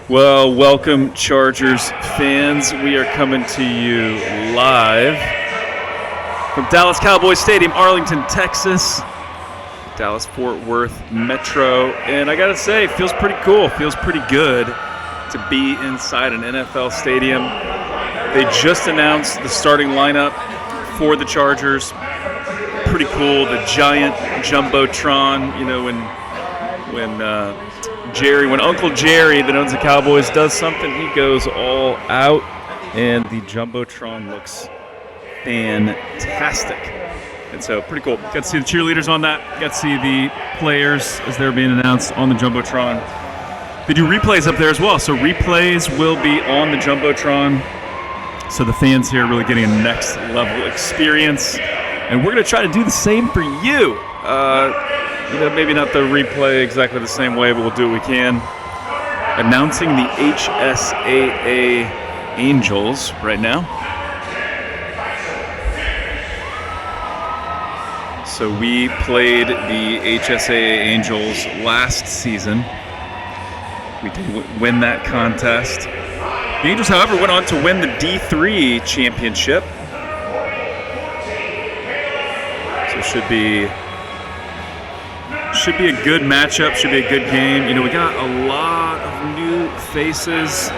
Well, welcome, Chargers fans. We are coming to you live from Dallas Cowboys Stadium, Arlington, Texas, Dallas-Fort Worth Metro. And I got to say, it feels pretty cool. Feels pretty good to be inside an NFL stadium. They just announced the starting lineup for the Chargers. Pretty cool. The giant Jumbotron, you know, when Uncle Jerry that owns the Cowboys does something, he goes all out, and the Jumbotron looks fantastic. And so, pretty cool. Got to see the cheerleaders on that. Got to see the players as they're being announced on the Jumbotron. They do replays up there as well, so replays will be on the Jumbotron. So the fans here are really getting a next level experience, and we're going to try to do the same for you. Maybe not the replay exactly the same way, but we'll do what we can. Announcing the HSAA Angels right now. So we played the HSAA Angels last season. We did win that contest. The Angels, however, went on to win the D3 championship. So should be a good matchup, should be a good game. You know, we got a lot of new faces,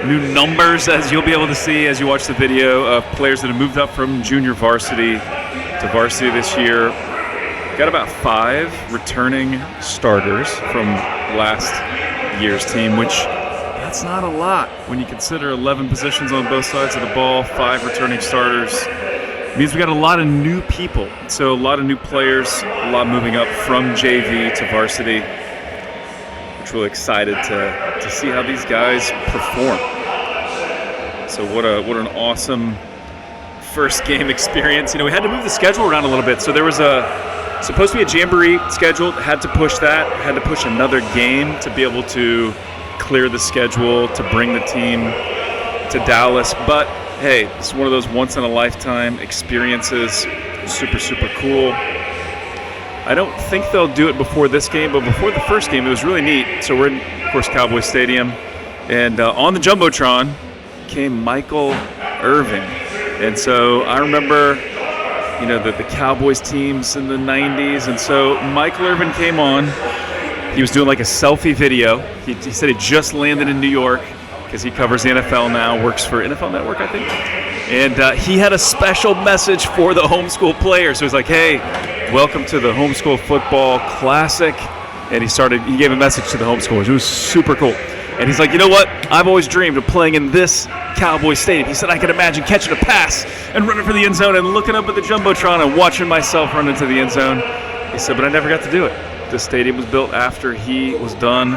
new numbers, as you'll be able to see as you watch the video, of players that have moved up from junior varsity to varsity this year. Got about 5 returning starters from last year's team, which that's not a lot when you consider 11 positions on both sides of the ball, 5 returning starters. It means we got a lot of new people, so a lot of new players, a lot moving up from JV to varsity. We're really excited to see how these guys perform. So what an awesome first game experience. You know, we had to move the schedule around a little bit, so there was a supposed to be a jamboree scheduled. Had to push that. Had to push another game to be able to clear the schedule to bring the team to Dallas. But hey, it's one of those once-in-a-lifetime experiences. Super, super cool. I don't think they'll do it before this game, but before the first game, it was really neat. So we're in, of course, Cowboy Stadium. And on the Jumbotron came Michael Irvin. And so I remember, you know, the Cowboys teams in the 90s. And so Michael Irvin came on. He was doing like a selfie video. He said he just landed in New York because he covers the NFL now, works for NFL Network, I think. And he had a special message for the homeschool players. So he's like, hey, welcome to the Homeschool Football Classic. And he gave a message to the homeschoolers. It was super cool. And he's like, you know what? I've always dreamed of playing in this Cowboy Stadium. He said I could imagine catching a pass and running for the end zone and looking up at the Jumbotron and watching myself run into the end zone. He said, but I never got to do it. The stadium was built after he was done.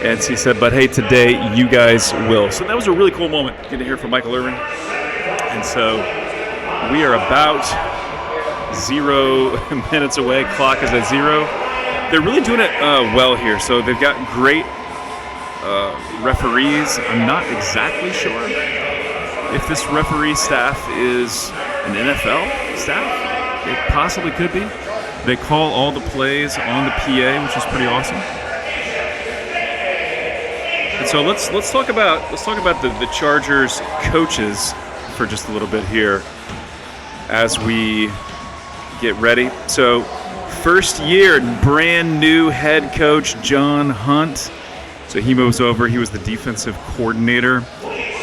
And he said, but hey, today you guys will. So that was a really cool moment, getting to hear from Michael Irvin. And so we are about 0 minutes away. Clock is at 0. They're really doing it well here. So they've got great referees. I'm not exactly sure if this referee staff is an NFL staff. It possibly could be. They call all the plays on the PA, which is pretty awesome. And so let's talk about the Chargers coaches for just a little bit here as we get ready. So first year, brand new head coach John Hunt. So he moves over. He was the defensive coordinator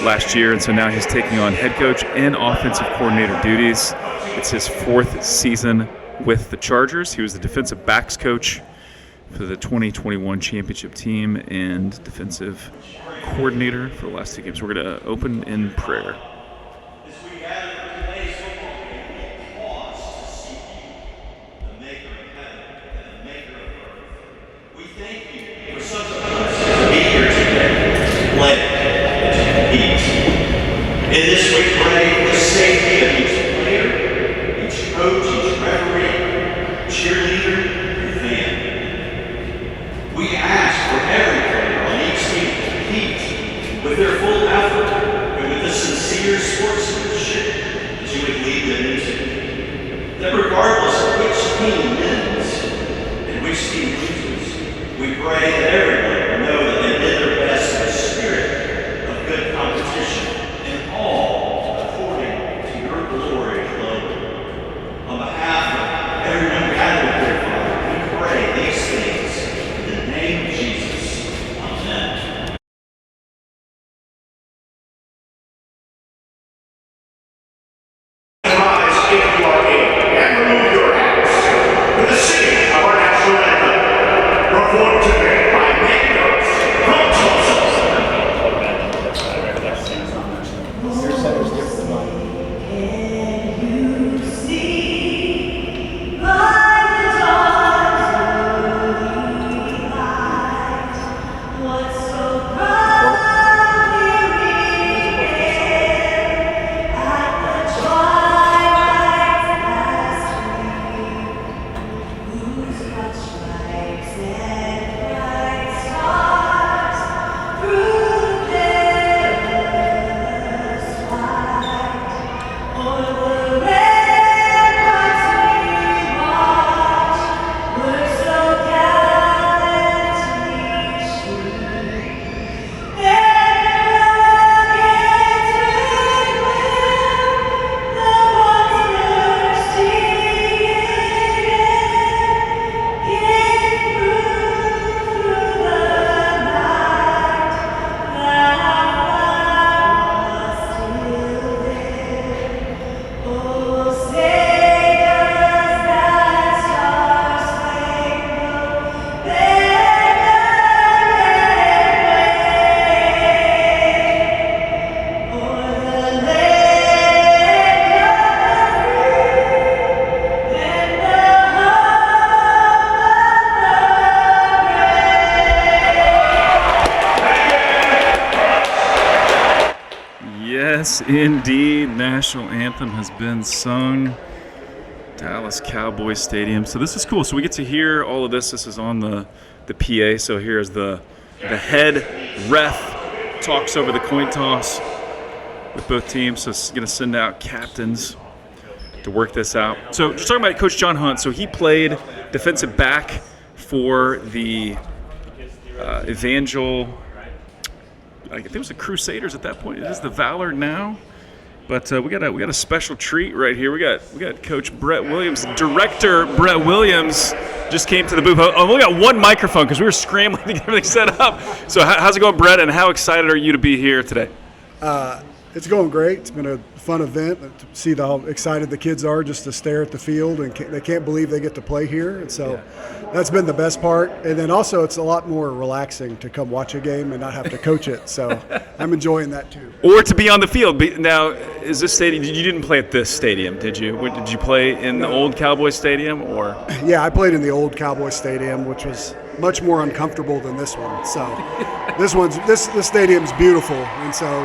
last year, and so now he's taking on head coach and offensive coordinator duties. It's his 4th season with the Chargers. He was the defensive backs coach for the 2021 championship team and defensive coordinator for the last 2 games. We're going to open in prayer. In this we pray for the safety of each player, each coach, each referee, cheerleader, and fan. We ask for every player on each team to compete with their full effort and with the sincere sportsmanship that you would lead them into. That regardless of which team wins and which team loses, we pray that everyone will know that they did their best in the spirit of good competition. All according to your glory alone. On behalf of everyone gathered here, Father, we pray these things in the name of Jesus. Amen. Rise if you are able, and remove your hats for the singing of our national anthem, performed today by Lighthouse from Tulsa. Yes, indeed. National anthem has been sung. Dallas Cowboys Stadium. So this is cool. So we get to hear all of this. This is on the PA. So here's the head ref talks over the coin toss with both teams. So it's going to send out captains to work this out. So just talking about Coach John Hunt. So he played defensive back for the Evangel. I think it was the Crusaders at that point. It is the Valor now. But we got a special treat right here. We got Coach Brett Williams, Director Brett Williams, just came to the booth. Oh, we got one microphone because we were scrambling to get everything set up. So how's it going, Brett? And how excited are you to be here today? It's going great. It's been a fun event to see how excited the kids are just to stare at the field, and they can't believe they get to play here. And so that's been the best part. And then also it's a lot more relaxing to come watch a game and not have to coach it. So I'm enjoying that too. Or to be on the field. Now, is this stadium? You didn't play at this stadium, did you? Did you play in the old Cowboy Stadium, or? Yeah, I played in the old Cowboy Stadium, which was much more uncomfortable than this one. So this stadium's beautiful, and so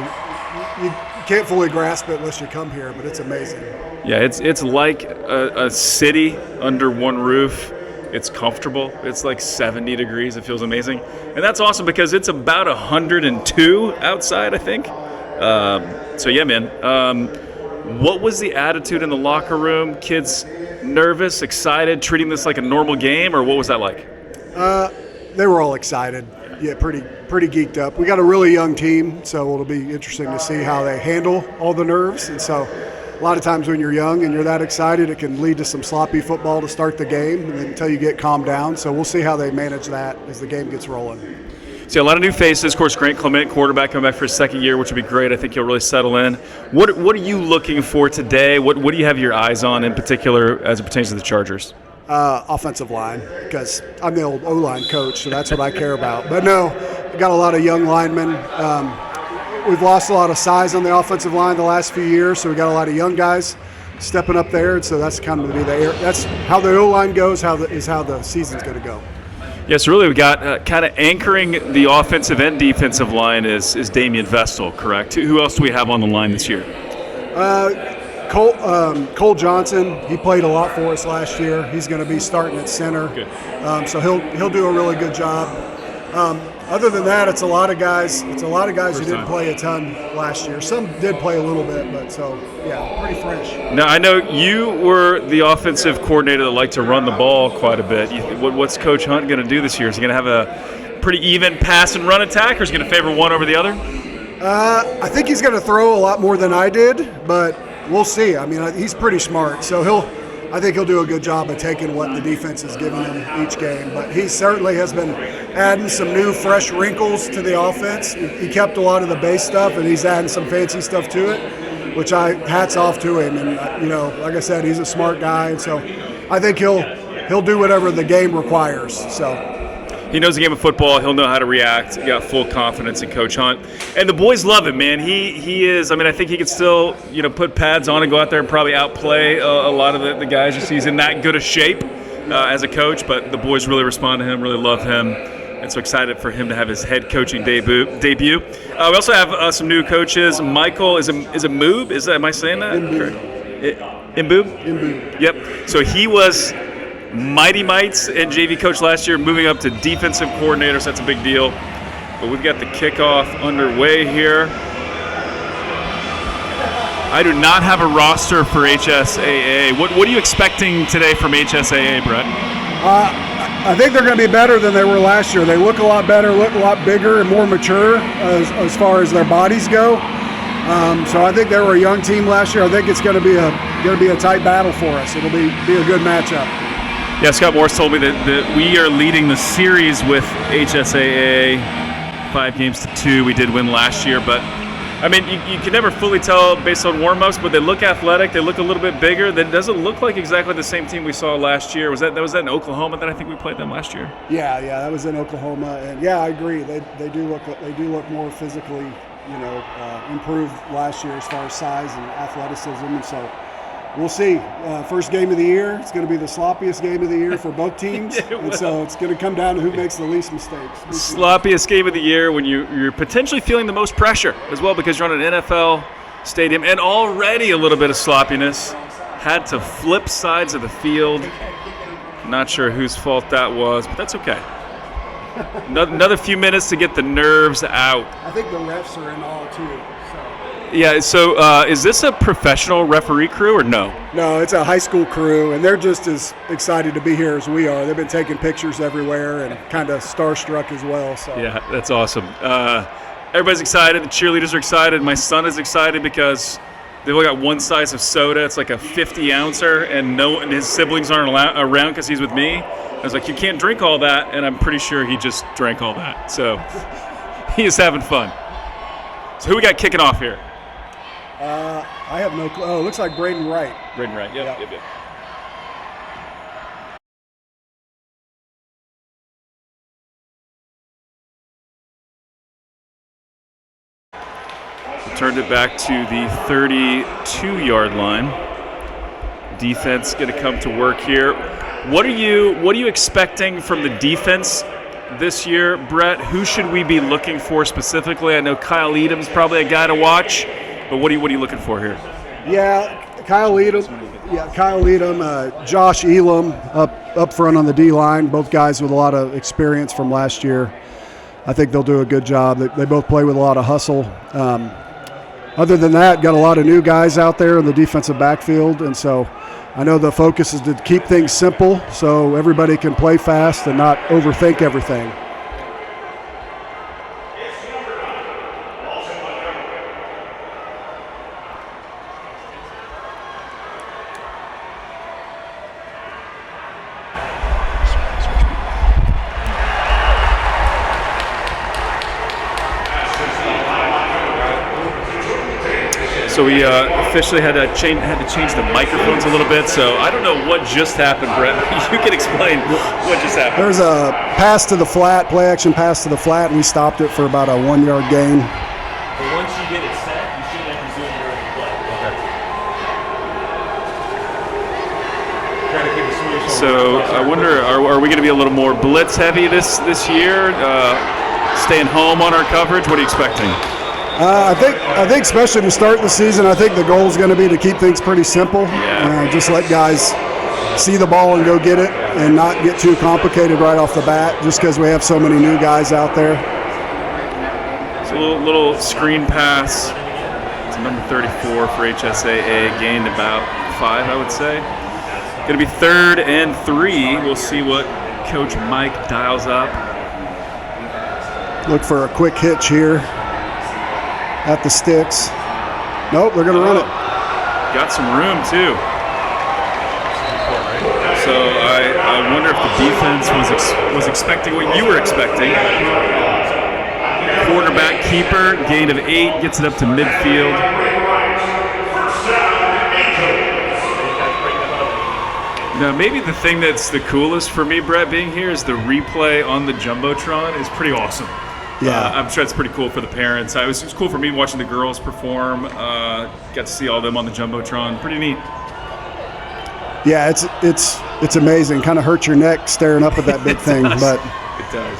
you can't fully grasp it unless you come here, but it's amazing. Yeah, it's like a city under one roof. It's comfortable. It's like 70 degrees. It feels amazing. And that's awesome because it's about 102 outside, I think. So, yeah, man. What was the attitude in the locker room? Kids nervous, excited, treating this like a normal game, or what was that like? They were all excited. Yeah, pretty geeked up. We got a really young team, so it'll be interesting to see how they handle all the nerves. And so a lot of times when you're young and you're that excited, it can lead to some sloppy football to start the game and then until you get calmed down. So we'll see how they manage that as the game gets rolling. See, a lot of new faces. Of course, Grant Clement, quarterback, coming back for his second year, which will be great. I think he'll really settle in. What are you looking for today? What do you have your eyes on in particular as it pertains to the Chargers? Offensive line, because I'm the old O-line coach, so that's what I care about. But no, we got a lot of young linemen. We've lost a lot of size on the offensive line the last few years, so we got a lot of young guys stepping up there, and so that's kind of that's how the O-line goes. How the season's going to go. Yes, really, we got kind of anchoring the offensive and defensive line is Damian Vestal, correct? Who else do we have on the line this year? Cole Johnson, he played a lot for us last year. He's going to be starting at center. Good. So he'll do a really good job. Other than that, it's a lot of guys. Who didn't play a ton last year. Some did play a little bit, but so yeah, pretty fresh. Now I know you were the offensive coordinator that liked to run the ball quite a bit. What's Coach Hunt going to do this year? Is he going to have a pretty even pass and run attack, or is he going to favor one over the other? I think he's going to throw a lot more than I did, but we'll see. I mean, he's pretty smart, so I think he'll do a good job of taking what the defense is giving him each game. But he certainly has been adding some new, fresh wrinkles to the offense. He kept a lot of the base stuff, and he's adding some fancy stuff to it, which hats off to him. And like I said, he's a smart guy, and so I think he'll do whatever the game requires. So. He knows the game of football. He'll know how to react. He got full confidence in Coach Hunt. And the boys love him, man. He is, I think he could still, put pads on and go out there and probably outplay a lot of the guys. Just he's in that good a shape as a coach, but the boys really respond to him, really love him. And so excited for him to have his head coaching debut. We also have some new coaches. Michael, is it Moob? Am I saying that? Imboob? Yep. So he was Mighty Mites and JV coach last year, moving up to defensive coordinator, so that's a big deal. But we've got the kickoff underway here. I do not have a roster for HSAA. What are you expecting today from HSAA, Brett? I think they're going to be better than they were last year. They look a lot better, look a lot bigger and more mature as far as their bodies go. So I think they were a young team last year. I think it's going to be a tight battle for us. It'll be a good matchup. Yeah, Scott Morris told me that we are leading the series with HSAA 5-2. We did win last year, but you can never fully tell based on warm-ups, but they look athletic. They look a little bit bigger. That doesn't look like exactly the same team we saw last year. Was that in Oklahoma that I think we played them last year? Yeah, that was in Oklahoma, and yeah, I agree. They do look more physically, improved last year as far as size and athleticism, and so. We'll see. First game of the year. It's going to be the sloppiest game of the year for both teams. And so it's going to come down to who makes the least mistakes. Sloppiest game of the year when you're potentially feeling the most pressure as well because you're on an NFL stadium and already a little bit of sloppiness had to flip sides of the field. Not sure whose fault that was, but that's okay. Another few minutes to get the nerves out. I think the refs are in all too. Yeah, so is this a professional referee crew or no? No, it's a high school crew, and they're just as excited to be here as we are. They've been taking pictures everywhere and kind of starstruck as well. So yeah, that's awesome. Everybody's excited. The cheerleaders are excited. My son is excited because they've only got one size of soda. It's like a 50-ouncer, and his siblings aren't around because he's with me. I was like, you can't drink all that, and I'm pretty sure he just drank all that. So he is having fun. So who we got kicking off here? I have no clue. Oh, it looks like Braden Wright. Braden Wright, yep. Turned it back to the 32-yard line. Defense going to come to work here. What are you expecting from the defense this year, Brett? Who should we be looking for specifically? I know Kyle Edom's probably a guy to watch, but what are you looking for here? Yeah, Kyle Edom, Josh Elam up front on the D-line, both guys with a lot of experience from last year. I think they'll do a good job. They both play with a lot of hustle. Other than that, got a lot of new guys out there in the defensive backfield, and so I know the focus is to keep things simple so everybody can play fast and not overthink everything. So we officially had to change the microphones a little bit. So I don't know what just happened, Brett. You can explain what just happened. There's a pass to the flat, play action pass to the flat, and we stopped it for about a 1-yard gain. But once you get it set, you shouldn't have to zoom during the play. Okay. So I wonder, are we going to be a little more blitz heavy this year? Staying home on our coverage? What are you expecting? I think especially to start the season, I think the goal is going to be to keep things pretty simple. Yeah. Just let guys see the ball and go get it and not get too complicated right off the bat just because we have so many new guys out there. It's a little screen pass. It's number 34 for HSAA. Gained about 5, I would say. Going to be 3rd and 3. We'll see what Coach Mike dials up. Look for a quick hitch here at the sticks. Nope, they're going to run it. Got some room, too. So I wonder if the defense was expecting what you were expecting. Quarterback keeper, gain of 8, gets it up to midfield. Now, maybe the thing that's the coolest for me, Brett, being here is the replay on the Jumbotron is pretty awesome. Yeah. I'm sure it's pretty cool for the parents. It was cool for me watching the girls perform. Got to see all of them on the Jumbotron. Pretty neat. Yeah, it's amazing. Kind of hurts your neck staring up at that big thing, but it does.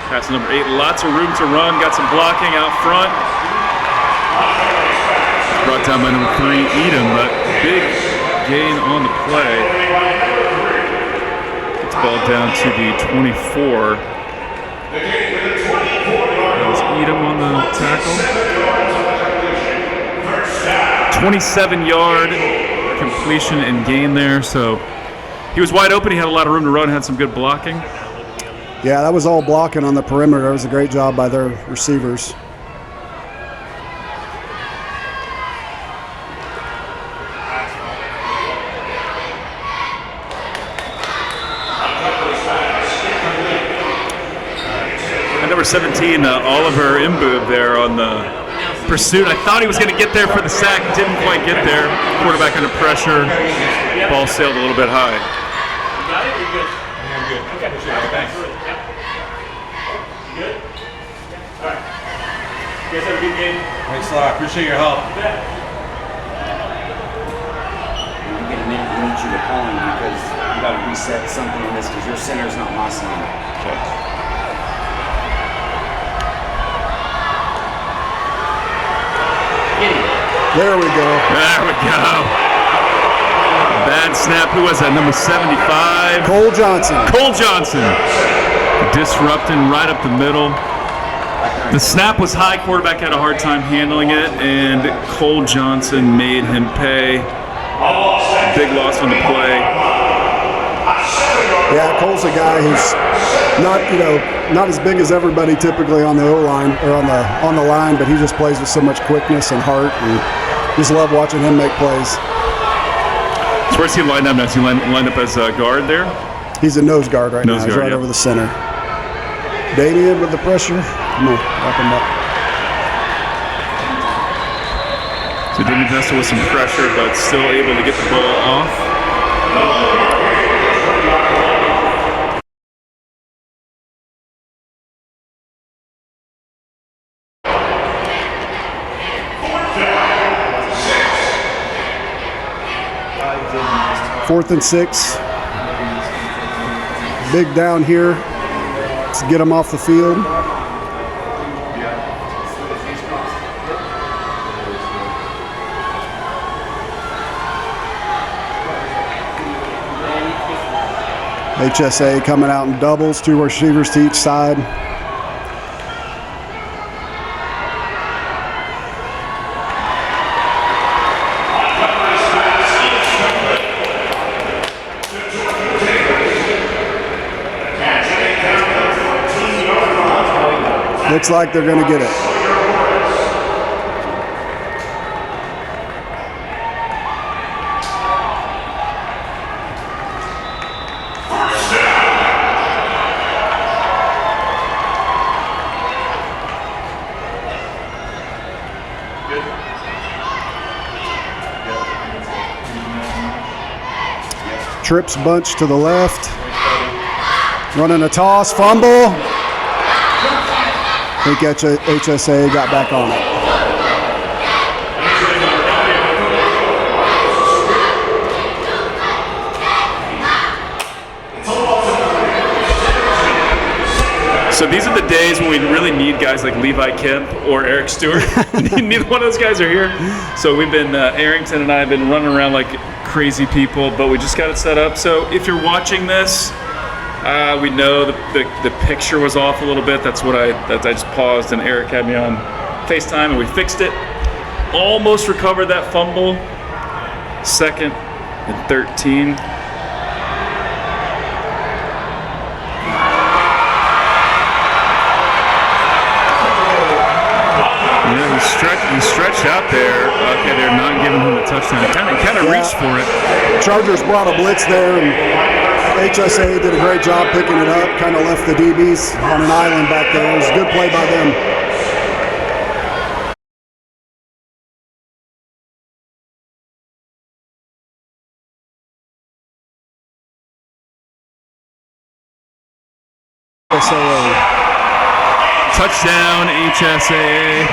Pass number 8, lots of room to run. Got some blocking out front. Brought down by number 3, Edom, but big gain on the play. Gets ball down to the 24. That was Edom on the tackle. 27-yard completion and gain there. So he was wide open. He had a lot of room to run. Had some good blocking. yeah, that was all blocking on the perimeter. It was a great job by their receivers. Number 17, Oliver Imboob there on the pursuit. I thought he was going to get there for the sack. Didn't quite get there. Quarterback under pressure. Ball sailed a little bit high. Thanks a lot. Appreciate your help. I'm going to need you to call him because you got to reset something in this because your center's not my center. There we go. There we go. Bad snap. Who was that? Number 75. Cole Johnson. Cole Johnson. Disrupting right up the middle. The snap was high. Quarterback had a hard time handling it, and Cole Johnson made him pay. Big loss on the play. Yeah, Cole's a guy who's not as big as everybody typically on the O-line or on the line, but he just plays with so much quickness and heart, and just love watching him make plays. So where's he lined up now? Is he lined up as a guard there? He's a nose guard right now. He's guard, right yeah. over the center. Damian with the pressure. Come on, wrap him up. So Damian Vesta with some pressure, but still able to get the ball off. Fourth and 6. Big down here. Let's get him off the field. HSAA coming out in doubles, 2 receivers to each side. Looks like they're going to get it. Trips bunch to the left. Running a toss, fumble. I think HSAA got back on it. So these are the days when we really need guys like Levi Kemp or Eric Stewart. Neither one of those guys are here. So we've been, ARlington and I have been running around like crazy people, but we just got it set up. So if you're watching this, we know the picture was off a little bit. That's what I just paused, and Eric had me on FaceTime, and we fixed it. Almost recovered that fumble. 2nd and 13. Yeah, he stretched out there. Okay, they're not giving him a touchdown. He kind of reached for it. Chargers brought a blitz there, and HSAA did a great job picking it up, kind of left the DBs on an island back there. It was a good play by them. HSAA. Touchdown, HSAA.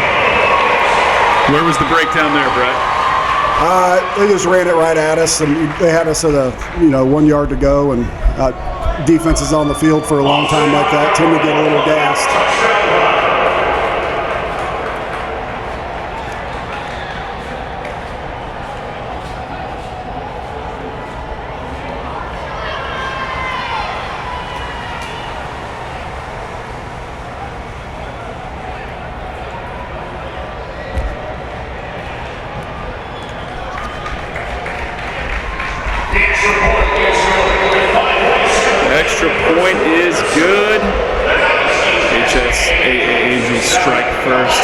Where was the breakdown there, Brett? They just ran it right at us, and they had us at 1 yard to go, and defenses on the field for a long time like that tend to get a little gassed. Extra point is good. HSAA Angels strike first.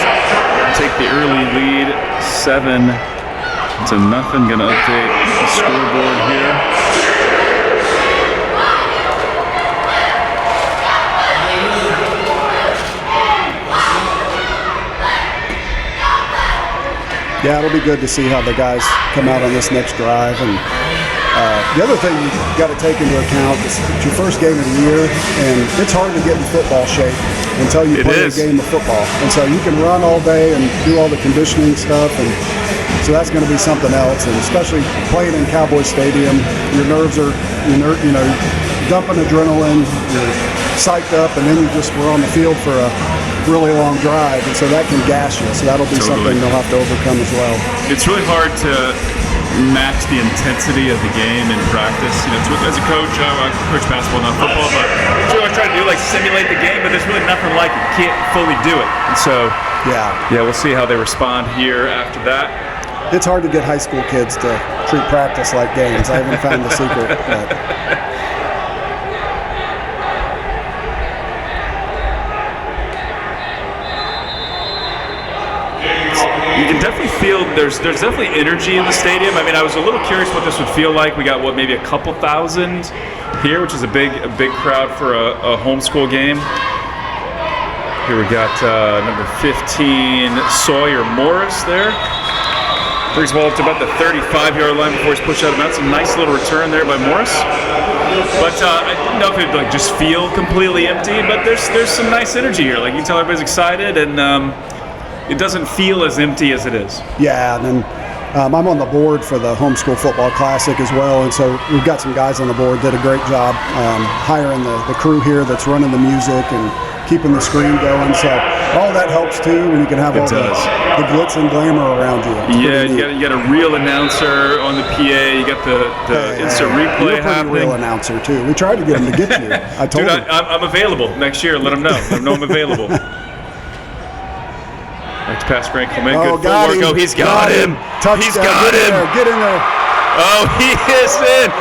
Take the early lead, 7-0. Gonna update the scoreboard here. Yeah, it'll be good to see how the guys come out on this next drive. And the other thing you've got to take into account is it's your first game of the year, and it's hard to get in football shape until you play a game of football. And so you can run all day and do all the conditioning stuff, and so that's going to be something else. And especially playing in Cowboy Stadium, your nerves are, dumping adrenaline, you're psyched up, and then you just were on the field for a really long drive, and so that can gas you. So that'll be something they'll have to overcome as well. It's really hard to match the intensity of the game in practice. You know, as a coach, I coach basketball, not football, but that's what I try to do, like simulate the game, but there's really nothing like it. You can't fully do it. And so, yeah, we'll see how they respond here after that. It's hard to get high school kids to treat practice like games. I haven't found the secret. But. You can definitely feel there's definitely energy in the stadium. I mean, I was a little curious what this would feel like. We got maybe a couple thousand here, which is a big crowd for a homeschool game. Here we got number 15 Sawyer Morris there. Brings the ball up to about the 35-yard line before he's pushed out of bounds. A nice little return there by Morris. But I didn't know if it'd like just feel completely empty. But there's some nice energy here. Like you can tell everybody's excited, and it doesn't feel as empty as it is. Yeah, and then I'm on the board for the Homeschool Football Classic as well, and so we've got some guys on the board did a great job hiring the crew here that's running the music and keeping the screen going. So all that helps too when you can have all the glitz and glamour around you. Yeah, you got a real announcer on the PA. You got the instant replay happening. You're a real announcer too. We tried to get him to get you. I told him. I'm available next year. Let him know. Let him know I'm available. Next pass, Grant Clement. Good footwork. Oh, he's got him. Touchdown. He's got him. Get in there. Oh, he is in.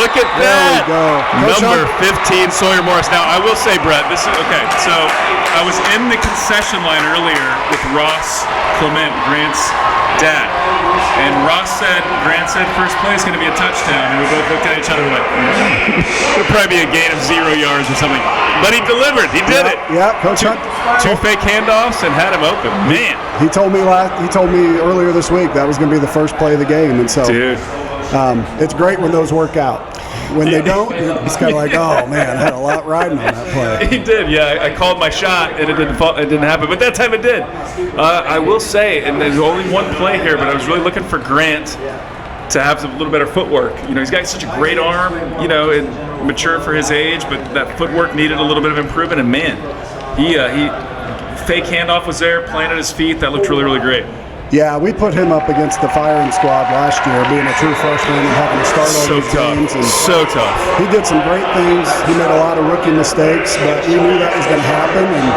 Look at that. There we go. Number 15, Sawyer Morris. Now, I will say, Brett, this is okay. So, I was in the concession line earlier with Ross Clement, Grant's dad. And Grant said first play is going to be a touchdown. And we both looked at each other and went, it'll probably be a gain of 0 yards or something. But he delivered. He did it. Yeah, Coach Hunt. Two fake handoffs and had him open. Man. He told me earlier this week that was going to be the first play of the game. And so, dude. It's great when those work out. When they don't, it's kind of like, oh man, I had a lot riding on that play. He did, yeah. I called my shot and it didn't happen, but that time it did. I will say, and there's only one play here, but I was really looking for Grant to have a little better footwork. You know, he's got such a great arm, you know, and mature for his age, but that footwork needed a little bit of improvement. And man, he fake handoff was there, planted his feet. That looked really, really great. Yeah, we put him up against the firing squad last year, being a true freshman and having to start all these games. And so tough. He did some great things. He made a lot of rookie mistakes, but we knew that was going to happen. And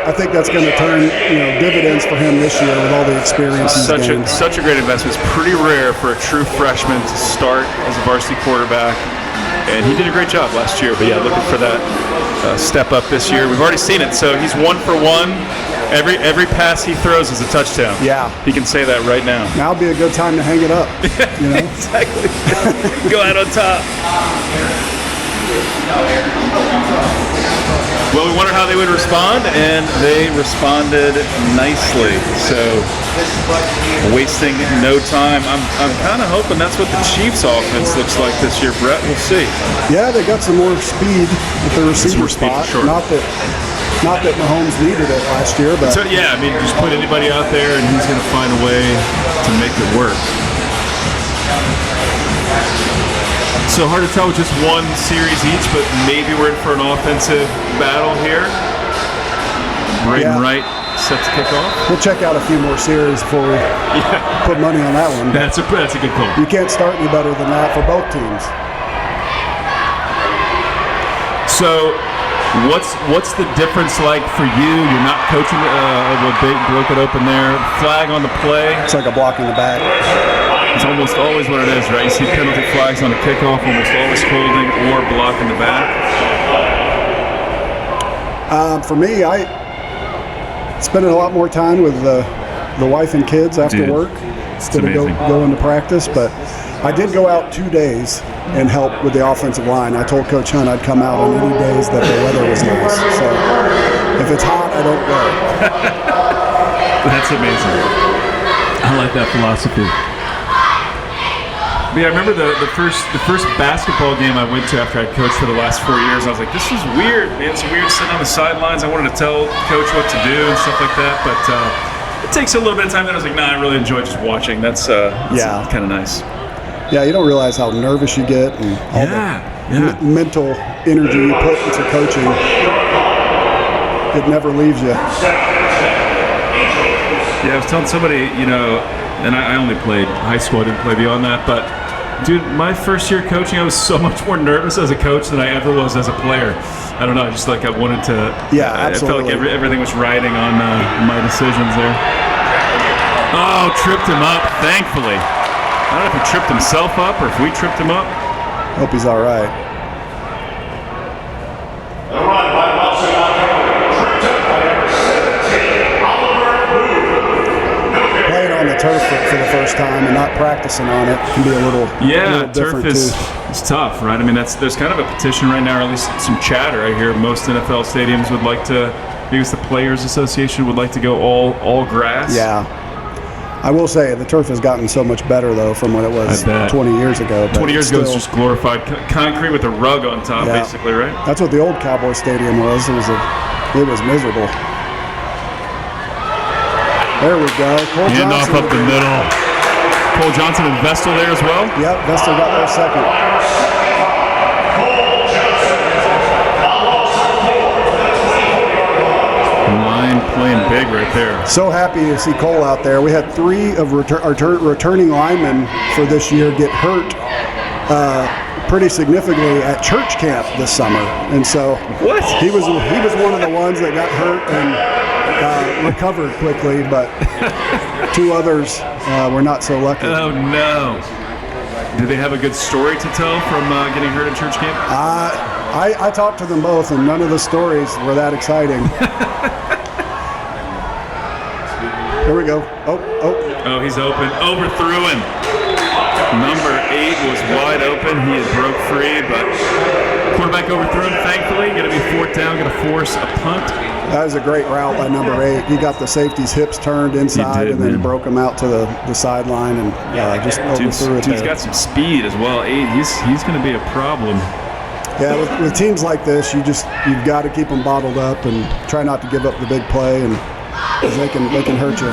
I think that's going to turn dividends for him this year with all the experience he's gained. Such a great investment. It's pretty rare for a true freshman to start as a varsity quarterback, and he did a great job last year. But yeah, looking for that step up this year. We've already seen it. So he's 1 for 1. Every pass he throws is a touchdown. Yeah. He can say that right now. Now would be a good time to hang it up. Exactly. Go out on top. Well, we wondered how they would respond, and they responded nicely. So, wasting no time. I'm kind of hoping that's what the Chiefs' offense looks like this year, Brett. We'll see. Yeah, they got some more speed at the receiver spot. Sure. Not that Mahomes needed it last year, but... So, yeah, I mean, just put anybody out there and he's going to find a way to make it work. So hard to tell with just one series each, but maybe we're in for an offensive battle here. Braden Wright set to kick off. We'll check out a few more series before we put money on that one. That's a good call. You can't start any better than that for both teams. So... What's the difference like for you? You're not coaching a big broke it open there. Flag on the play. It's like a block in the back. It's almost always what it is, right? You see penalty flags on a kickoff, almost always holding or block in the back. For me, I spending a lot more time with the wife and kids after work instead of going to practice. But I did go out 2 days and help with the offensive line. I told Coach Hunt I'd come out on any days that the weather was nice. So if it's hot, I don't go. That's amazing. I like that philosophy. But yeah, I remember the first basketball game I went to after I'd coached for the last 4 years. I was like, this is weird, man. It's weird sitting on the sidelines. I wanted to tell Coach what to do and stuff like that. But it takes a little bit of time. Then I was like, nah, I really enjoy just watching. That's kind of nice. Yeah, you don't realize how nervous you get and all the mental energy you put into coaching. it never leaves you. Yeah, I was telling somebody, and I only played high school. I didn't play beyond that. But, dude, my first year coaching, I was so much more nervous as a coach than I ever was as a player. I don't know. I just I wanted to. Yeah, absolutely. I felt like everything was riding on my decisions there. Oh, tripped him up, thankfully. I don't know if he tripped himself up or if we tripped him up. Hope he's all right. Playing on the turf for the first time and not practicing on it can be a little turf different is too. tough, right? I mean, there's kind of a petition right now, or at least some chatter I hear. Most NFL stadiums would like to, because the Players Association would like to go all grass. Yeah. I will say the turf has gotten so much better though from what it was 20 years ago. 20 years ago, it was just glorified concrete with a rug on top, basically, right? That's what the old Cowboy Stadium was. It was miserable. There we go. Handoff up the middle. Cole Johnson and Vestal there as well. Yep, Vestal got there second. Line playing big right there. So happy to see Cole out there. We had 3 of our returning linemen for this year get hurt pretty significantly at church camp this summer, and so he was one of the ones that got hurt and recovered quickly, but 2 others were not so lucky. Oh no! Do they have a good story to tell from getting hurt at church camp? I talked to them both, and none of the stories were that exciting. Here we go. Oh, he's open. Overthrew him. Number 8 was wide open. He had broke free, but quarterback overthrew him, thankfully. Going to be 4th down, going to force a punt. That was a great route by number 8. He got the safety's hips turned inside and then broke him out to the sideline and just overthrew it. He's got some speed as well. 8, he's going to be a problem. Yeah, with teams like this, you've got to keep them bottled up and try not to give up the big play, and because they can hurt you.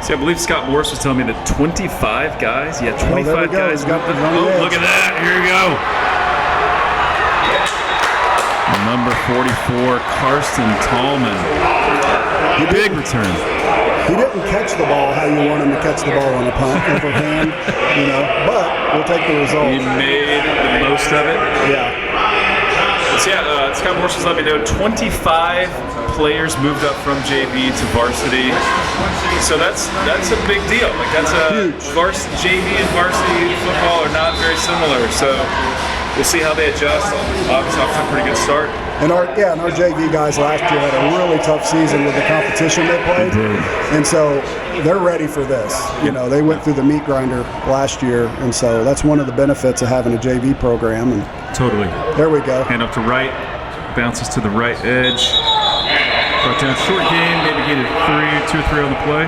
See, I believe Scott Morris was telling me that 25 guys. Yeah, 25 guys. Look at that. Here you go. Number 44, Karsten Tallman. Big return. He didn't catch the ball how you want him to catch the ball on a punt, overhand, but we'll take the result. He made the most of it. Yeah. So Scott Morris was letting me know 25 players moved up from JV to varsity. So that's a big deal. Like that's a JV and varsity football are not very similar. So we'll see how they adjust. Obviously, off to a pretty good start. And our JV guys last year had a really tough season with the competition they played, and so they're ready for this. They went through the meat grinder last year, and so that's one of the benefits of having a JV program. And totally. There we go. Hand up to right, bounces to the right edge. Brought down short game, maybe gained 2 or 3 on the play.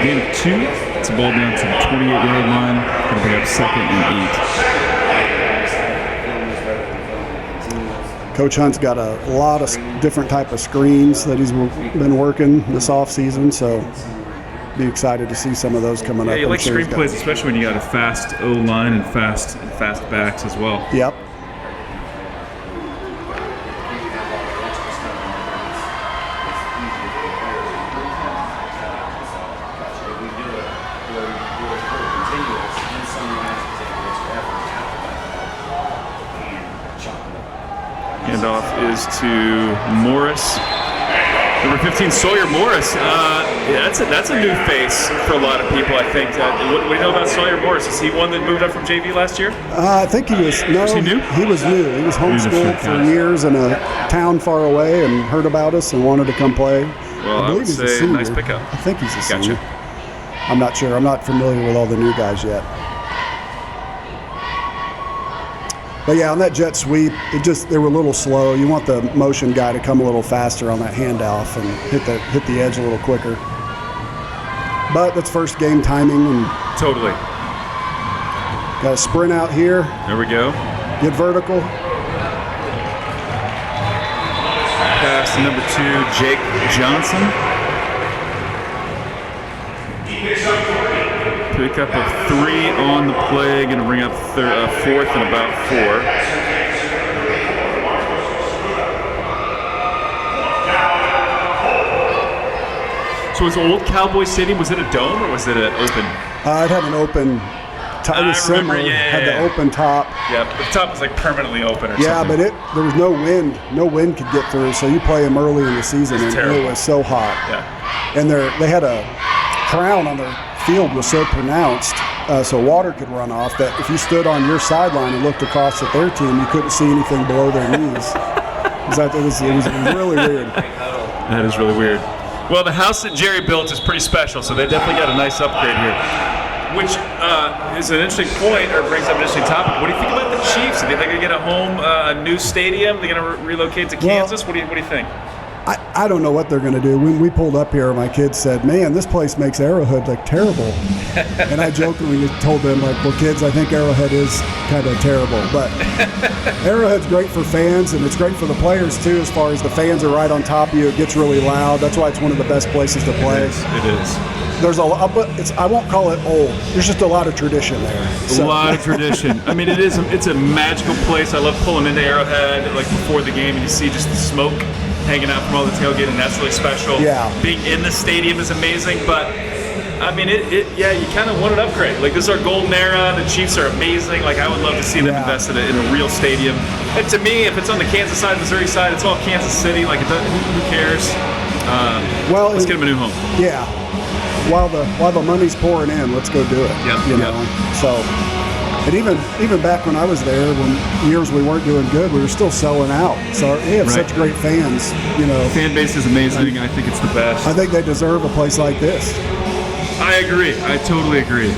Gain of 2. It's a ball down to the 28-yard line. Going to bring up 2nd and 8. Coach Hunt's got a lot of different type of screens that he's been working this offseason, so be excited to see some of those coming up. Yeah, you like screen plays, especially when you got a fast O-line and fast backs as well. Yep. Handoff is to Morris. Number 15, Sawyer Morris. That's a new face for a lot of people, I think. What do you know about Sawyer Morris? Is he one that moved up from JV last year? I think he was. No, was he new? He was new. He was homeschooled for years in a town far away and heard about us and wanted to come play. Well, I believe he's a senior. Nice pickup. I think he's a senior. I'm not sure. I'm not familiar with all the new guys yet. But yeah, on that jet sweep, they were a little slow. You want the motion guy to come a little faster on that handoff and hit the edge a little quicker. But that's first game timing and totally. Got a sprint out here. There we go. Get vertical. pass to number 2, Jake Johnson. Pick up a 3 on the play. Going to bring up 4th and about 4. So was Old Cowboy Stadium, was it a dome or was it an open? It had an open top. It was similar. Had the open top. Yeah, the top was like permanently open or something. Yeah, but there was no wind. No wind could get through, so you play them early in the season, and it was so hot. Yeah. And they had a crown on their field was so pronounced, so water could run off, that if you stood on your sideline and looked across at their team, you couldn't see anything below their knees. It was really weird. That is really weird. Well, the house that Jerry built is pretty special, so they definitely got a nice upgrade here. Which is an interesting point, or brings up an interesting topic. What do you think about the Chiefs? Do you think they're going to get a a new stadium? They're going to relocate to Kansas? What do you think? I don't know what they're going to do. When we pulled up here, my kids said, "Man, this place makes Arrowhead look terrible." And I jokingly told them, like, "Well, kids, I think Arrowhead is kind of terrible, but Arrowhead's great for fans, and it's great for the players too. As far as the fans are right on top of you, it gets really loud. That's why it's one of the best places to play." It is. There's a lot, but I won't call it old. There's just a lot of tradition there. A lot of tradition. I mean, it's a magical place. I love pulling into Arrowhead like before the game, and you see just the smoke hanging out from all the tailgating. That's really special. Yeah. Being in the stadium is amazing, but I mean, you kind of want an upgrade. Like, this is our golden era. The Chiefs are amazing. Like, I would love to see them invest in a real stadium. And to me, if it's on the Kansas side, Missouri side, it's all Kansas City. Like, who cares? Let's get them a new home. Yeah. While the money's pouring in, let's go do it. Yep. You know. So, and even back when I was there, when years we weren't doing good, we were still selling out. So we have such great fans. You know, fan base is amazing. I think it's the best. I think they deserve a place like this. I agree. I totally agree.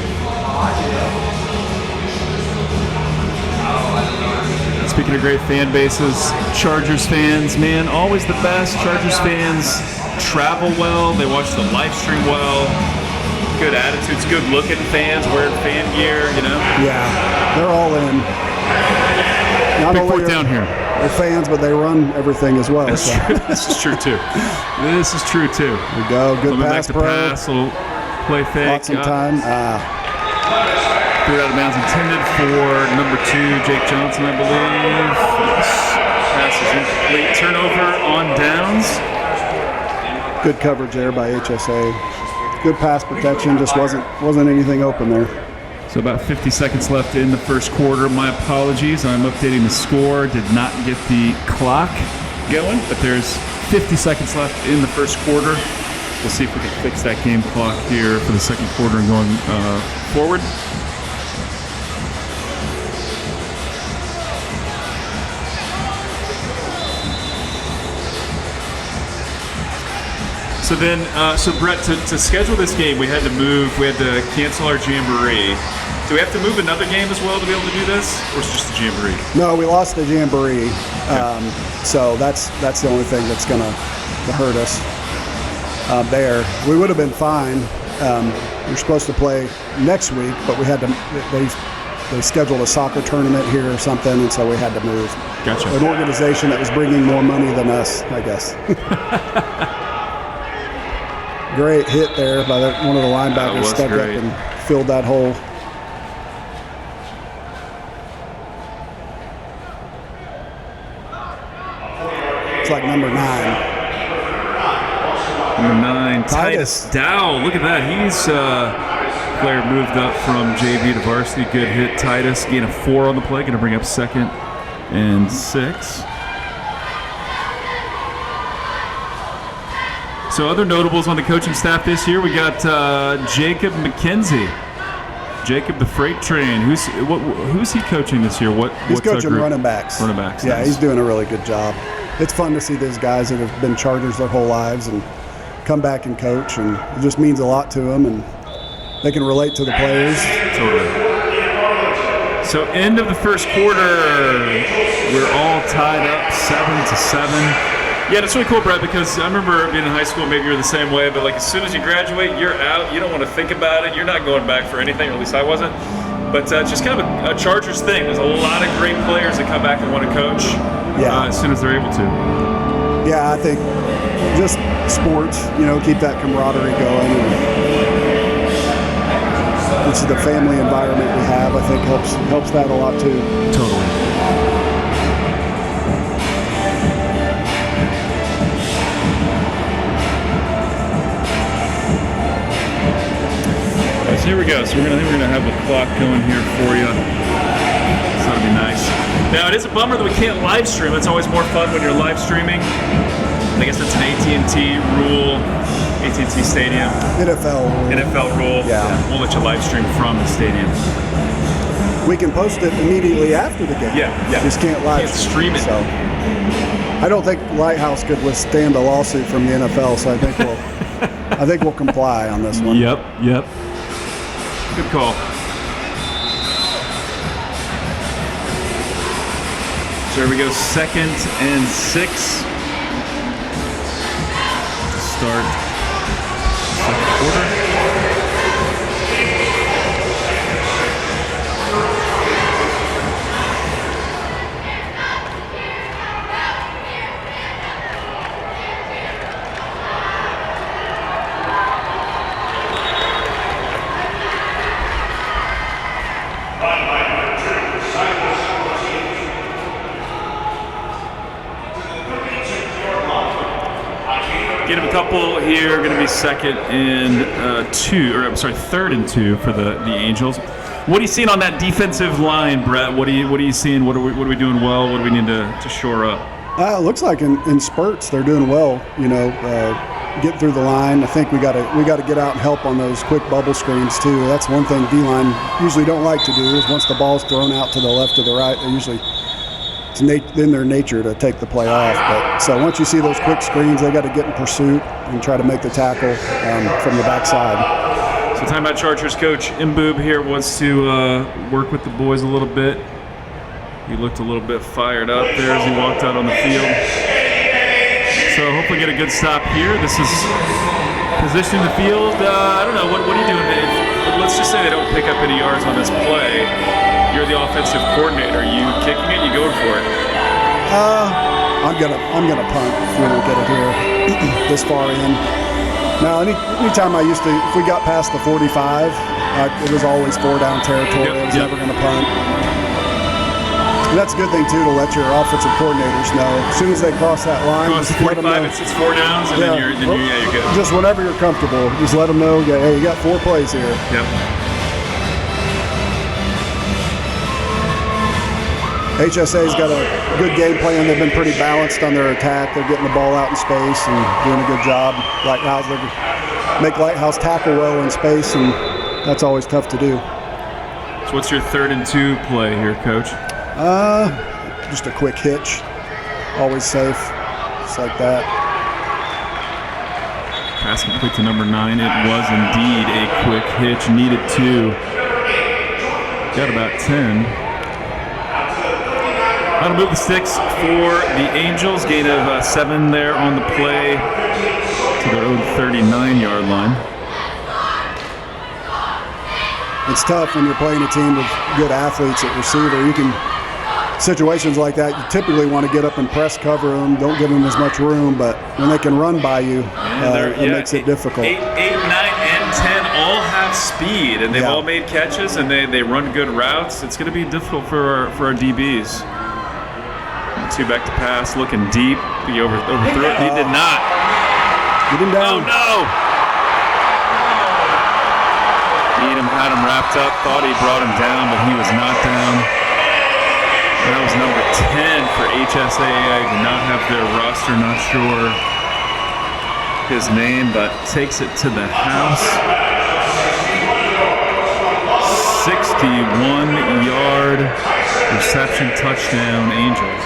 Speaking of great fan bases, Chargers fans, man, always the best. Chargers fans travel well. They watch the live stream well. Good attitudes, good looking fans, wearing fan gear, you know? Yeah, they're all in. Not Big fourth down here. They're fans, but they run everything as well. That's true. This is true, too. This is true, too. There we go. Good pass, back to pass, little play fake. Lots of time. Threw it out of bounds, intended for number 2, Jake Johnson, I believe. Yes. Pass is incomplete. Turnover on downs. Good coverage there by HSAA. Good pass protection, just wasn't anything open there. So about 50 seconds left in the first quarter. My apologies, I'm updating the score. Did not get the clock going, but there's 50 seconds left in the first quarter. We'll see if we can fix that game clock here for the second quarter and going forward. So then, Brett, to schedule this game, we had to cancel our jamboree. Do we have to move another game as well to be able to do this, or is it just the jamboree? No, we lost the jamboree, so that's the only thing that's going to hurt us there. We would have been fine. We're supposed to play next week, but we had to. They scheduled a soccer tournament here or something, and so we had to move. Gotcha. An organization that was bringing more money than us, I guess. Great hit there by one of the linebackers, stepped up and filled that hole. It's like number 9. Number 9, Titus Dow. Look at that. He's player moved up from JV to varsity. Good hit, Titus. Gain of 4 on the play. Going to bring up 2nd and 6. So other notables on the coaching staff this year, we got Jacob McKenzie. Jacob the Freight Train. Who's he coaching this year? He's coaching running backs. Running backs. Yeah, nice. He's doing a really good job. It's fun to see these guys that have been Chargers their whole lives and come back and coach, and it just means a lot to them, and they can relate to the players. Totally. So end of the first quarter, we're all tied up 7-7. Yeah, that's really cool, Brett, because I remember being in high school, maybe you're the same way, but like as soon as you graduate, you're out. You don't want to think about it. You're not going back for anything, or at least I wasn't. But just kind of a Chargers thing. There's a lot of great players that come back and want to coach as soon as they're able to. Yeah, I think just sports, keep that camaraderie going. And it's the family environment we have, I think helps that a lot too. Totally. So here we go. So I think we're gonna have the clock going here for you. So that'll be nice. Now it is a bummer that we can't live stream. It's always more fun when you're live streaming. I guess that's an AT&T rule, AT&T Stadium. NFL rule. Yeah. We'll let you live stream from the stadium. We can post it immediately after the game. Yeah. Just can't live stream it. So I don't think Lighthouse could withstand a lawsuit from the NFL. So I think we'll comply on this one. Yep. Good call. So here we go, 2nd and 6 to start second quarter. Get him a couple here. Going to be 2nd and 3rd and 2 for the Angels. What are you seeing on that defensive line, Brett? What are you seeing? What are we doing well? What do we need to shore up? It looks like in spurts they're doing well. Get through the line. I think we got to get out and help on those quick bubble screens too. That's one thing D-line usually don't like to do. Is once the ball's thrown out to the left or the right, they usually. It's in their nature to take the play off. But so once you see those quick screens, they got to get in pursuit and try to make the tackle from the backside. So timeout Chargers coach Mboob here wants to work with the boys a little bit. He looked a little bit fired up there as he walked out on the field. So hopefully get a good stop here. This is positioning the field. I don't know, what are you doing? Let's just say they don't pick up any yards on this play. You're the offensive coordinator. Are you kicking it? You going for it? I'm gonna punt if we don't get it here this far in. Now, anytime if we got past the 45, it was always 4-down territory. I was never gonna punt. And that's a good thing too to let your offensive coordinators know. As soon as they cross that line, cross 45, it's 4 downs, and then you're good. Just whenever you're comfortable, just let them know. Hey, you got 4 plays here. Yep. HSA's got a good game plan. They've been pretty balanced on their attack. They're getting the ball out in space and doing a good job. Lighthouse, they make Lighthouse tackle well in space, and that's always tough to do. So what's your 3rd and 2 play here, Coach? Just a quick hitch. Always safe, just like that. Pass complete to number 9. It was indeed a quick hitch. Needed 2. Got about 10. That'll move the sticks for the Angels. Gain of 7 there on the play to their own 39-yard line. It's tough when you're playing a team with good athletes at receiver. You can situations like that. You typically want to get up and press cover them. Don't give them as much room, but when they can run by you, it makes it difficult. 8, 9, and 10 all have speed, and they've all made catches, and they run good routes. It's going to be difficult for our DBs. 2 back to pass, looking deep. He overthrew it. He did not. Get him down. Oh, no. Edom had him wrapped up, thought he brought him down, but he was not down. That was number 10 for HSAA. Did not have their roster, not sure his name, but takes it to the house. 61-yard reception touchdown, Angels.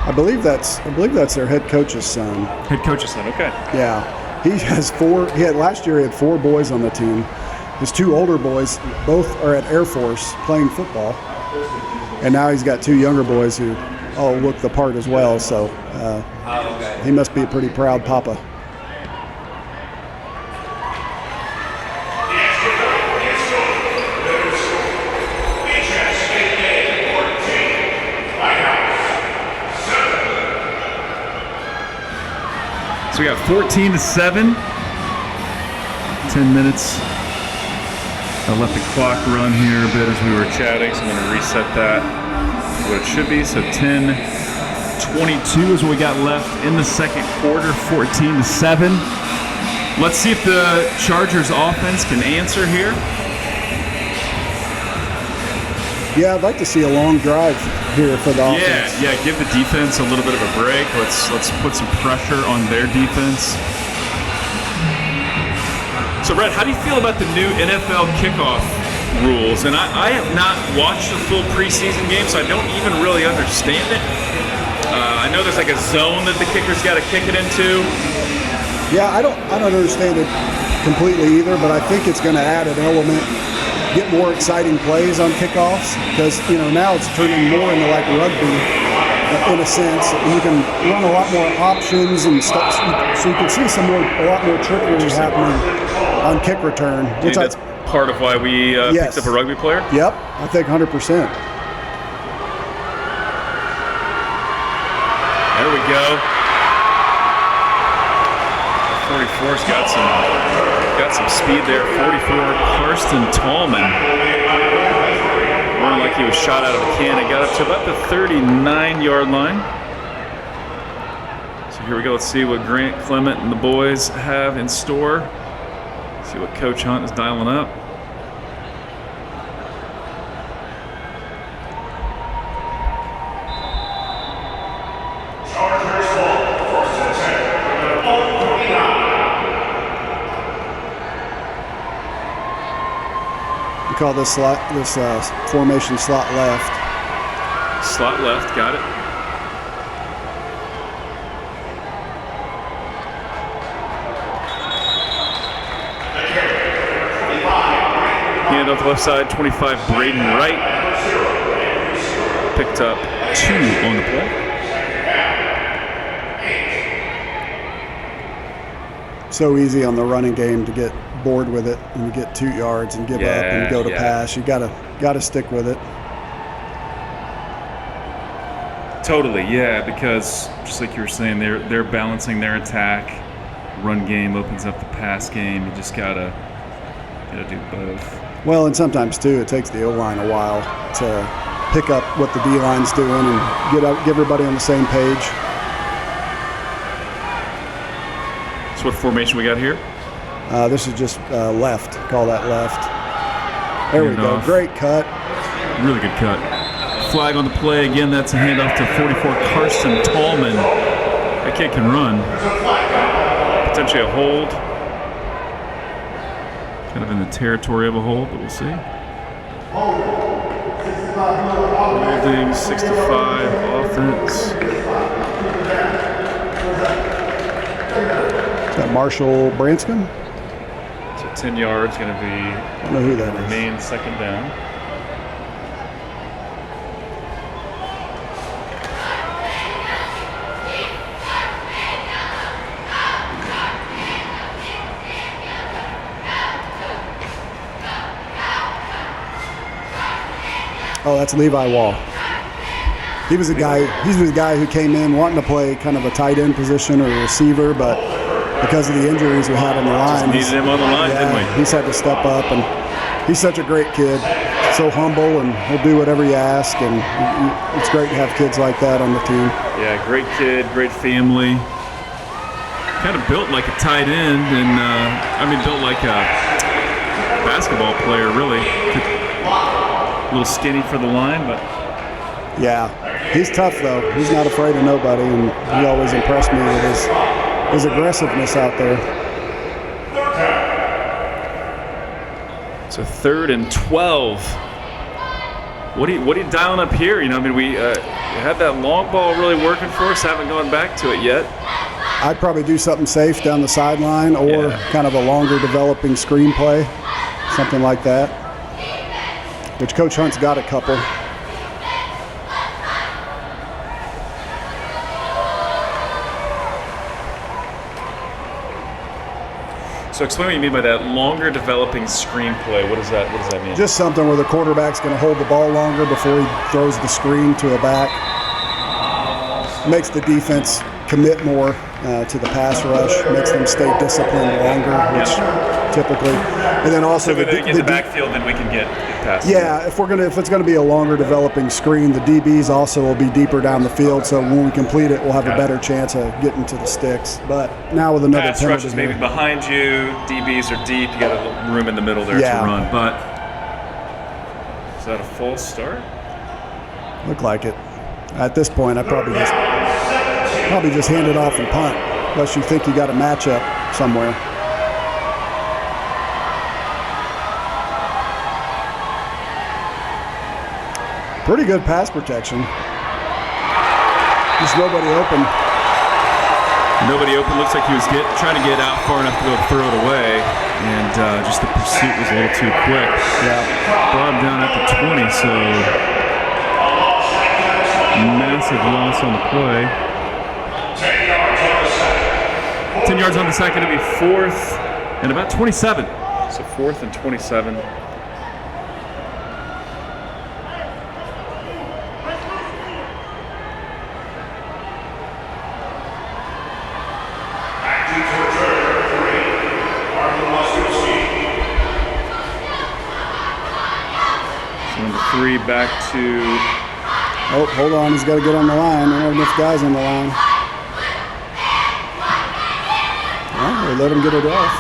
I believe that's their head coach's son. Head coach's son, okay. Yeah, he has 4. Last year he had 4 boys on the team. His 2 older boys both are at Air Force playing football, and now he's got 2 younger boys who all look the part as well. So he must be a pretty proud papa. So we got 14-7. 10 minutes. I'll let the clock run here a bit as we were chatting, so I'm going to reset that to what it should be. So 10:22 is what we got left in the second quarter, 14-7. Let's see if the Chargers offense can answer here. Yeah, I'd like to see a long drive here for the offense. Yeah, give the defense a little bit of a break. Let's put some pressure on their defense. So, Brett, how do you feel about the new NFL kickoff rules? And I have not watched a full preseason game, so I don't even really understand it. I know there's like a zone that the kicker's got to kick it into. Yeah, I don't understand it completely either, but I think it's going to add an element, get more exciting plays on kickoffs, because now it's turning more into like rugby in a sense. You can run a lot more options and stuff, so you can see a lot more trickery happening on kick return. Which that's part of why we picked up a rugby player? Yep, I think 100%. There we go. 44's got some speed there. 44, Karsten Tallman. More like he was shot out of a cannon. Got up to about the 39-yard line. So here we go. Let's see what Grant Clement and the boys have in store. See what Coach Hunt is dialing up. Call this formation slot left. Slot left, got it. Hand off the left side, 25, Braden Wright. Picked up 2 on the play. So easy on the running game to get bored with it and you get 2 yards and give up and go to pass. You gotta stick with it. Totally, yeah, because just like you were saying, they're balancing their attack. Run game opens up the pass game. You just gotta do both. Well, and sometimes too, it takes the O-line a while to pick up what the D-line's doing and get everybody on the same page. So what formation we got here? This is just left. Call that left. There we go. Great cut. Really good cut. Flag on the play. Again, that's a handoff to 44, Karsten Tallman. That kid can run. Potentially a hold. Kind of in the territory of a hold, but we'll see. Holding 65 offense. Is that Marshall Branscombe? So 10 yards, going to be. I don't know who that is. Remain second down. Oh, that's Levi Wall. He was a guy who came in wanting to play kind of a tight end position or a receiver, but because of the injuries we had on the line, just needed him on the line, didn't we? He's had to step up, and he's such a great kid, so humble, and he'll do whatever you ask, and it's great to have kids like that on the team. Yeah, great kid, great family. Kind of built like a tight end, and built like a basketball player, really. A little skinny for the line, but yeah, he's tough though. He's not afraid of nobody, and he always impressed me with his aggressiveness out there. So 3rd and 12. What are you dialing up here? We had that long ball really working for us. Haven't gone back to it yet. I'd probably do something safe down the sideline, or kind of a longer developing screenplay, something like that. Which Coach Hunt's got a couple. So explain what you mean by that longer developing screenplay. What does that mean? Just something where the quarterback's going to hold the ball longer before he throws the screen to a back. Makes the defense commit more. to the pass rush, makes them stay disciplined longer, which typically, and then also So if they get the backfield, then we can get past. Yeah, if it's gonna be a longer developing screen, the DBs also will be deeper down the field. So when we complete it, we'll have a better chance of getting to the sticks. But now with another pass rush is maybe behind you, DBs are deep. You got a little room in the middle there to run. But is that a false start? Look like it. At this point, I probably just hand it off and punt, unless you think you got a matchup somewhere. Pretty good pass protection. Just nobody open. Nobody open. Looks like he was trying to get out far enough to go throw it away, and just the pursuit was a little too quick. Yeah. Brought him down at the 20, so massive loss on the play. 10 yards on the second. It'll be 4th and about 27. So 4th and 27. Three back to. Oh, hold on. He's got to get on the line. There aren't enough guys on the line. Well, they let him get it off.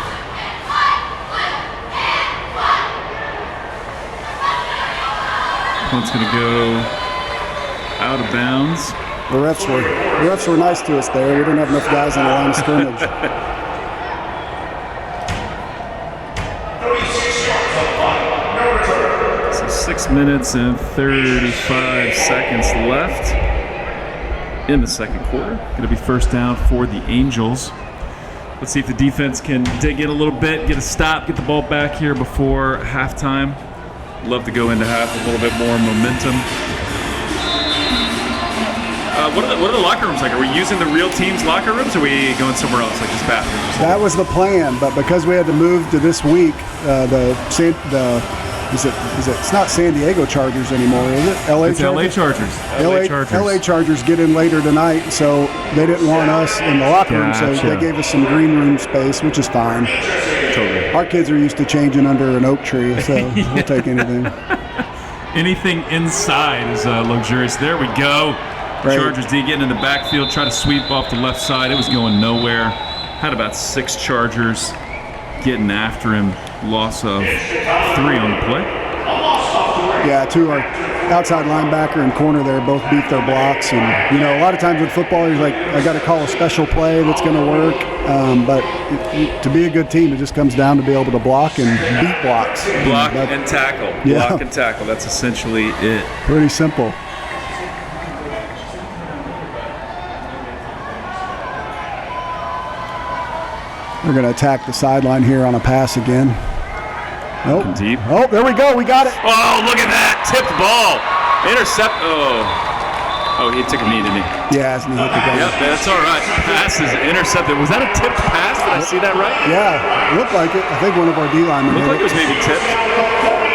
Punt's going to go out of bounds. The refs were nice to us there. We didn't have enough guys on the line of scrimmage. 6 minutes and 35 seconds left in the second quarter. Going to be first down for the Angels. Let's see if the defense can dig in a little bit, get a stop, get the ball back here before halftime. Love to go into half with a little bit more momentum. What are the locker rooms like? Are we using the real team's locker rooms, or are we going somewhere else, like just bathrooms? That was the plan, but because we had to move to this week, it's not San Diego Chargers anymore, is it? It's LA Chargers. LA Chargers get in later tonight, so they didn't want us in the locker room, so they gave us some green room space, which is fine. Totally. Our kids are used to changing under an oak tree, so we'll take anything. Anything inside is luxurious. There we go. Right. Chargers D getting in the backfield, try to sweep off the left side. It was going nowhere. Had about 6 Chargers getting after him. Loss of 3 on the play. Yeah, 2 are outside linebacker and corner there, both beat their blocks. And, a lot of times with football, you're like, I got to call a special play that's going to work. But to be a good team, it just comes down to be able to block and beat blocks. Block and tackle. Yeah. Block and tackle. That's essentially it. Pretty simple. We're going to attack the sideline here on a pass again. Nope. Deep. Oh, there we go. We got it. Oh, look at that. Tipped ball. Intercept. Oh, he took a knee, didn't he? Yeah, his knee hit the ground. Yep, that's all right. Pass is intercepted. Was that a tipped pass? Did I see that right? Yeah, it looked like it. I think one of our D linemen Looked like hit it was maybe tipped.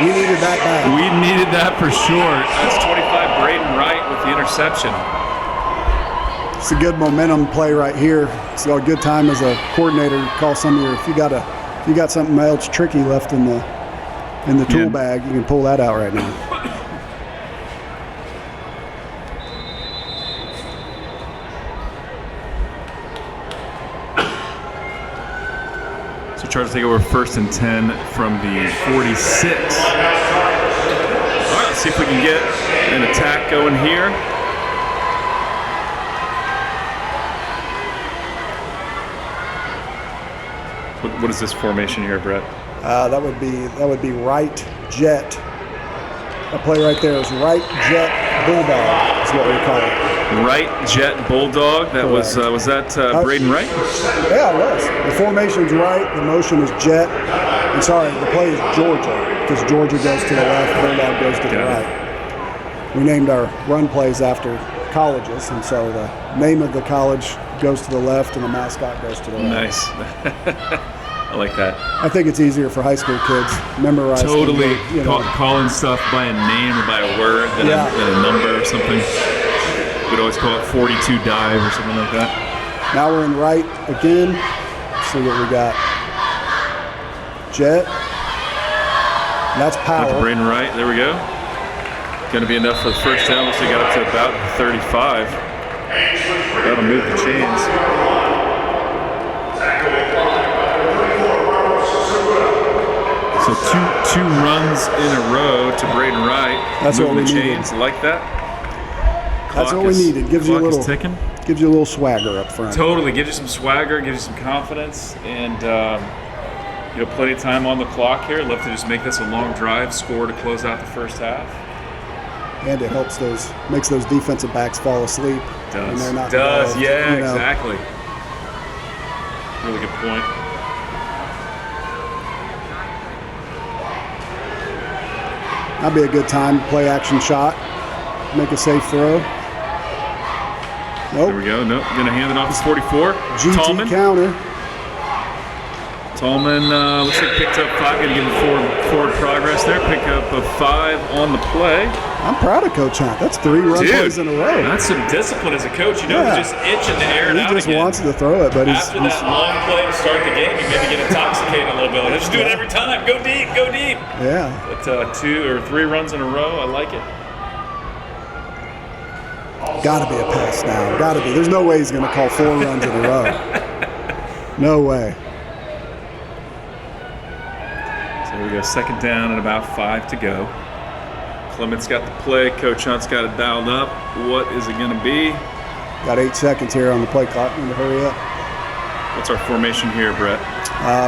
We needed that back. We needed that for sure. That's 25 Braden Wright with the interception. It's a good momentum play right here. It's a good time as a coordinator to call some of your. If you got something else tricky left in the tool bag, you can pull that out right now. So Chargers take over 1st and 10 from the 46. All right, let's see if we can get an attack going here. What is this formation here, Brett? That would be right jet. That play right there is right jet bulldog is what we call it. Right jet bulldog. That was that Braden Wright? Yeah, it was. The formation's right. The motion is jet. And sorry, the play is Georgia because Georgia goes to the left, bulldog goes to the right. We named our run plays after colleges, and so the name of the college goes to the left and the mascot goes to the right. Nice. I like that. I think it's easier for high school kids memorize. Totally calling stuff by a name or by a word than a number or something. We'd always call it 42 dive or something like that. Now we're in right again. See what we got. Jet. That's power. Braden Wright. There we go. Going to be enough for the first down. Looks like got up to about 35. That'll move the chains. So two runs in a row to Braden Wright. That's what we the needed. chains like that. That's what we needed. Gives you a little ticking. Gives you a little swagger up front. Totally, gives you some swagger, gives you some confidence, and plenty of time on the clock here. Love to just make this a long drive, score to close out the first half. And it makes those defensive backs fall asleep. When they're not involved, exactly. Really good point. That'd be a good time. Play action shot. Make a safe throw. Nope. There we go. Nope. Going to hand it off to 44. GT Tallman. counter. Tallman looks like picked up 5. Going to give him forward progress there. Pick up a 5 on the play. I'm proud of Coach Hunt. That's 3 run plays in a row. That's some discipline as a coach. He's just itching to air it out He just again. wants to throw it, but after that long play to start the game, you maybe get intoxicated a little bit. Like, just do it every time. Go deep, go deep. Yeah. But 2 or 3 runs in a row, I like it. Got to be a pass now. Got to be. There's no way he's going to call 4 runs in a row. No way. So here we go. Second down and about 5 to go. Clement's got the play. Coach Hunt's got it dialed up. What is it going to be? Got 8 seconds here on the play clock. Need to hurry up. What's our formation here, Brett?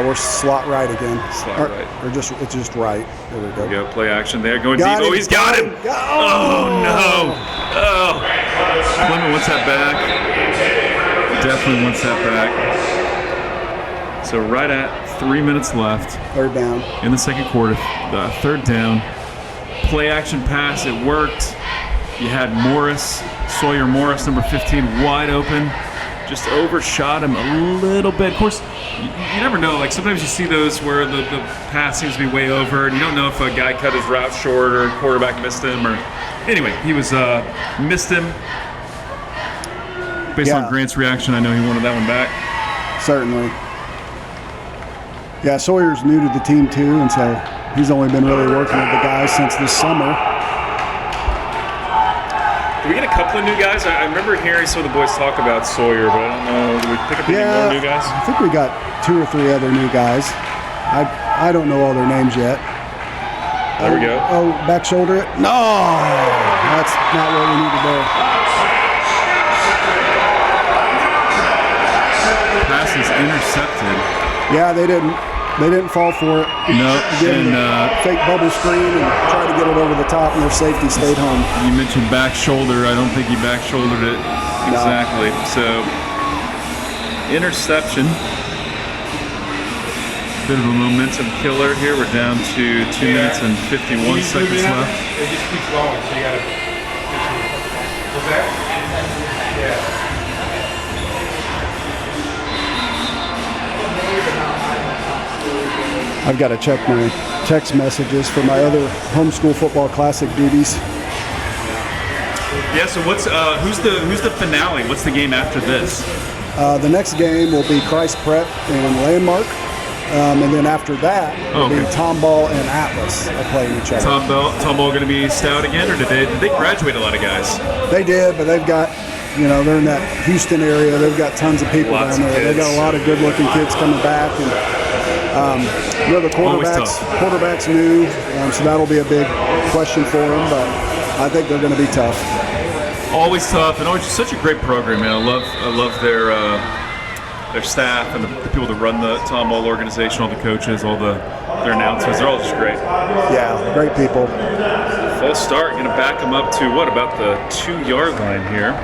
We're slot right again. Right. Or it's just right. There we go. There we go. Play action there. Going Got deep. him. Oh, he's got him. Oh, no. Oh. Clement wants that back. Definitely wants that back. So right at 3 minutes left. Third down. In the second quarter. Third down. Play action pass. It worked. You had Sawyer Morris, number 15, wide open. Just overshot him a little bit. Of course, you never know. Like sometimes you see those where the pass seems to be way over, and you don't know if a guy cut his route short or quarterback missed him. Or anyway, he was missed him. Based on Grant's reaction, I know he wanted that one back. Certainly. Yeah, Sawyer's new to the team too, and so he's only been really working with the guys since this summer. Did we get a couple of new guys? I remember hearing some of the boys talk about Sawyer, but I don't know. Did we pick up any more new guys? I think we got 2 or 3 other new guys. I don't know all their names yet. There we go. Oh, back shoulder it. No! That's not what we need to do. Pass is intercepted. Yeah, they didn't fall for it. No, and fake bubble screen and try to get it over the top, and their safety stayed home. You mentioned back shoulder. I don't think he back shouldered it exactly. No. So interception. Bit of a momentum killer here. We're down to 2 minutes and 51 seconds left. It just keeps going, so you gotta. What's that? Yeah. I've got to check my text messages for my other homeschool football classic duties. Yeah. So what's who's the finale? What's the game after this? The next game will be Christ Prep and Landmark, and then after that will be Tomball and Atlas are playing each other. Tomball going to be stout again, or did they graduate a lot of guys? They did, but they've got, they're in that Houston area. They've got tons of people down there. They've got a lot of good-looking kids coming back, and the quarterback's new, so that'll be a big question for them. But I think they're going to be tough. Always tough, and always such a great program, man. I love their staff and the people that run the Tomball organization, all the coaches, all their announcers. They're all just great. Yeah, great people. False start, going to back them up to about the 2-yard line here.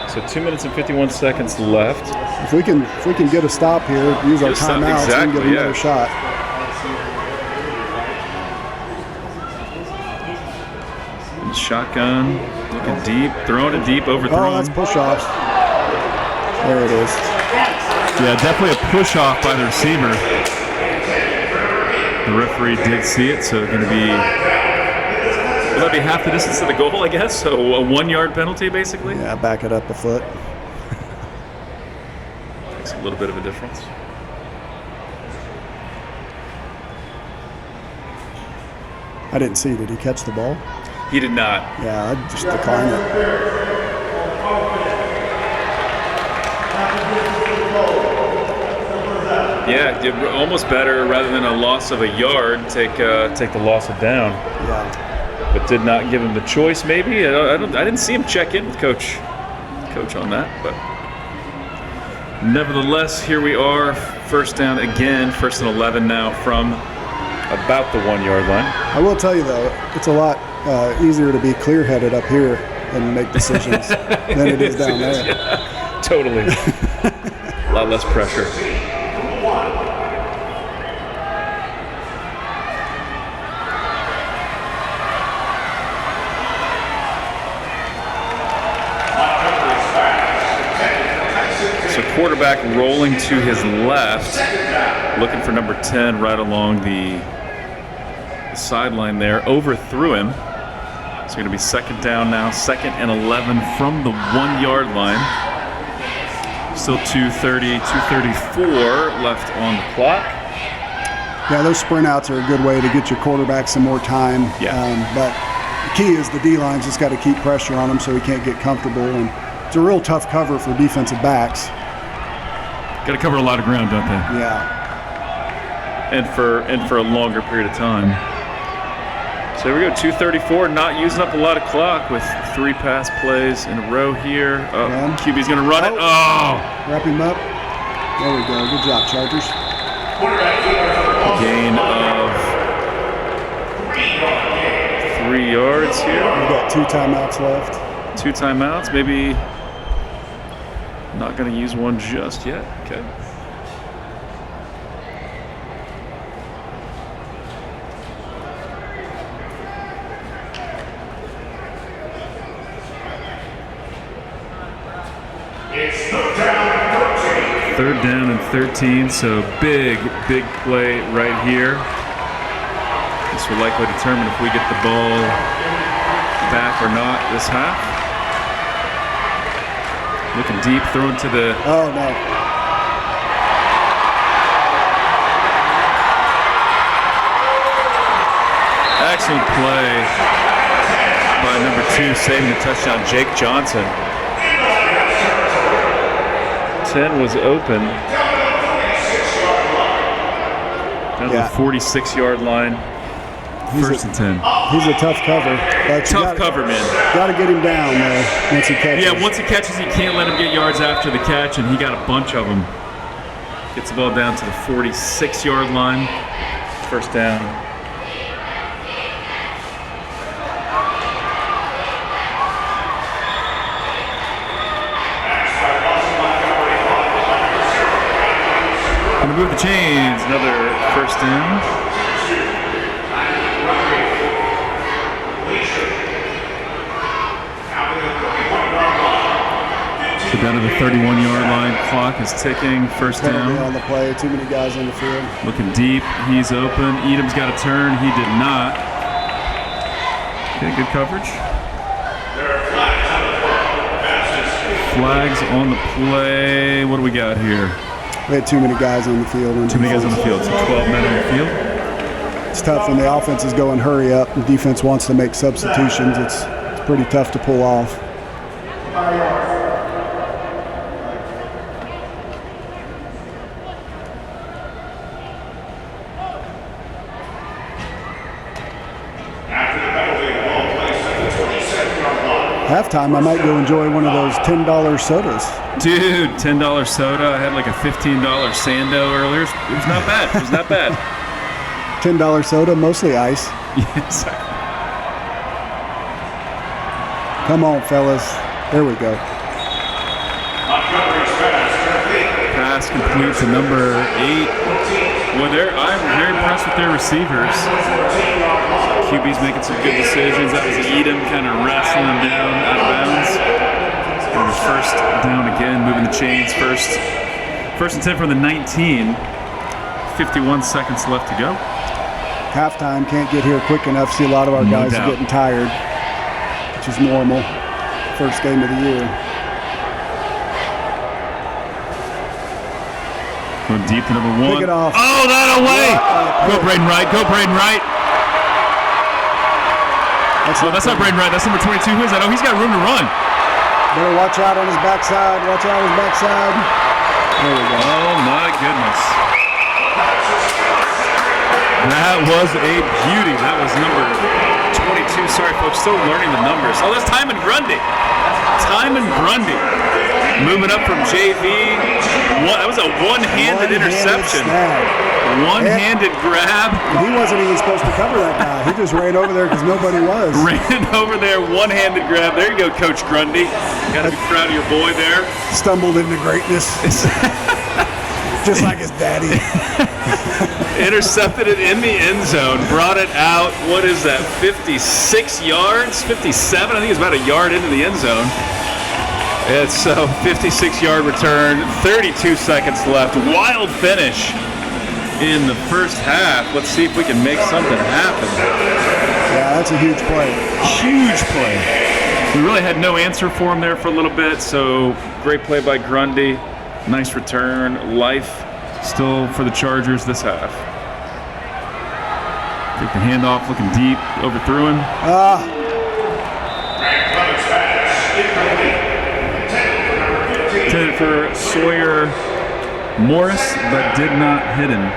So 2 minutes and 51 seconds left. If we can get a stop here, use our timeouts, we can get another shot. And shotgun, looking deep, throwing it deep, overthrown. Oh, that's push-offs. There it is. Yeah, definitely a push-off by the receiver. The referee did see it, so going to be, will that be half the distance to the goal, I guess? So a 1 yard penalty, basically? Yeah, back it up a foot. Makes a little bit of a difference. I didn't see. Did he catch the ball? He did not. Yeah, I'd just decline it. Yeah, almost better rather than a loss of a yard. Take the loss of down. Yeah. But did not give him the choice. Maybe I didn't see him check in with coach on that. But nevertheless, here we are. First down again. 1st and 11 now from about the 1 yard line. I will tell you though, it's a lot easier to be clear-headed up here and make decisions than it is down there. Yeah, totally. A lot less pressure. So quarterback rolling to his left, looking for number 10 right along the sideline there, overthrew him. It's going to be 2nd down now, 2nd and 11 from the 1 yard line. Still 2:34 left on the clock. Yeah, those sprint outs are a good way to get your quarterback some more time. Yeah. But the key is the D-line's just got to keep pressure on him so he can't get comfortable. And it's a real tough cover for defensive backs. Got to cover a lot of ground, don't they? Yeah. And for a longer period of time. So here we go, 2:34, not using up a lot of clock with 3 pass plays in a row here. QB's going to run it. Oh! Wrap him up. There we go. Good job, Chargers. Gain of 3 yards here. We've got 2 timeouts left. 2 timeouts, maybe not going to use one just yet. Okay. Third down and 13, so big play right here. This will likely determine if we get the ball back or not this half. Looking deep, throwing to the... Oh, no. Excellent play by number 2, saving the touchdown, Jake Johnson. 10 was open. Down to the 46-yard line. 1st and 10. He's a tough cover. But Tough cover, man. Got to get him down once he catches. Yeah, once he catches, you can't let him get yards after the catch, and he got a bunch of them. Gets the ball down to the 46-yard line. 1st down. Gonna move the chains. Another 1st down. So down to the 31-yard line. Clock is ticking. 1st Penalty down. on the play. Too many guys on the field. Looking deep. He's open. Edam's got a turn. He did not. Okay, good coverage. Flags on the play. What do we got here? We had too many guys on the field. Too many guys on the field. So 12 men on the field. It's tough when the offense is going hurry up. The defense wants to make substitutions. It's pretty tough to pull off. Halftime, I might go enjoy one of those $10 sodas. Dude, $10 soda. I had like a $15 Sando earlier. It was not bad. It was not bad. $10 soda, mostly ice. Yes. Come on, fellas. There we go. Pass complete to number 8. Well, I'm very impressed with their receivers. QB's making some good decisions. That was Edam kind of wrestling him down out of bounds. And 1st down again, moving the chains. First and 10 from the 19. 51 seconds left to go. halftime, can't get here quick enough. See a lot of our guys are getting tired, which is normal. First game of the year. Going deep to number 1. Pick it off. Oh, that away! Go Braden Wright. Go Braden Wright. That's not Braden Wright. That's number 22. Who is that? Oh, he's got room to run. Better watch out on his backside. Watch out on his backside. There we go. Oh, my goodness. That was a beauty. That was number 22. Sorry, folks. Still learning the numbers. Oh, that's Timon Grundy. Timon Grundy. Moving up from JV. That was a one-handed interception. One-handed grab. He wasn't even supposed to cover that guy. He just ran over there because nobody was. Ran over there, one-handed grab. There you go, Coach Grundy. Got to be proud of your boy there. Stumbled into greatness. Just like his daddy. Intercepted it in the end zone. Brought it out. What is that, 56 yards? 57? I think it's about a yard into the end zone. It's a 56-yard return. 32 seconds left. Wild finish in the first half. Let's see if we can make something happen. Yeah, that's a huge play. Huge play. We really had no answer for him there for a little bit, so great play by Grundy. Nice return. Life still for the Chargers this half. Take the handoff, looking deep, overthrew him. Intended for Sawyer Morris, but did not hit him.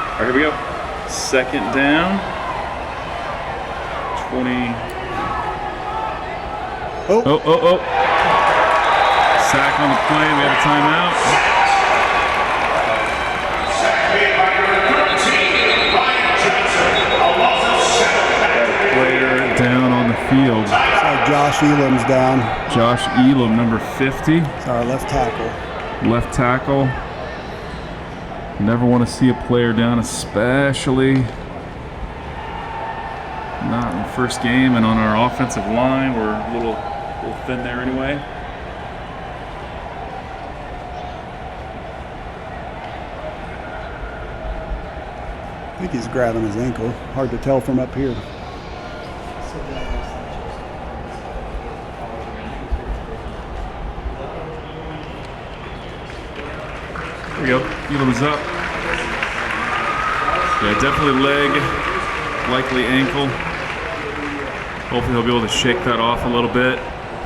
All right, here we go. Second down. 20. Oh. Sack on the play. We have a timeout. Player down on the field. So Josh Elam's down. Josh Elam, number 50. It's our left tackle. Left tackle. Never want to see a player down, especially not in the first game. And on our offensive line, we're a little thin there anyway. I think he's grabbing his ankle. Hard to tell from up here. There we go. Elam is up. Yeah, definitely leg, likely ankle. Hopefully he'll be able to shake that off a little bit,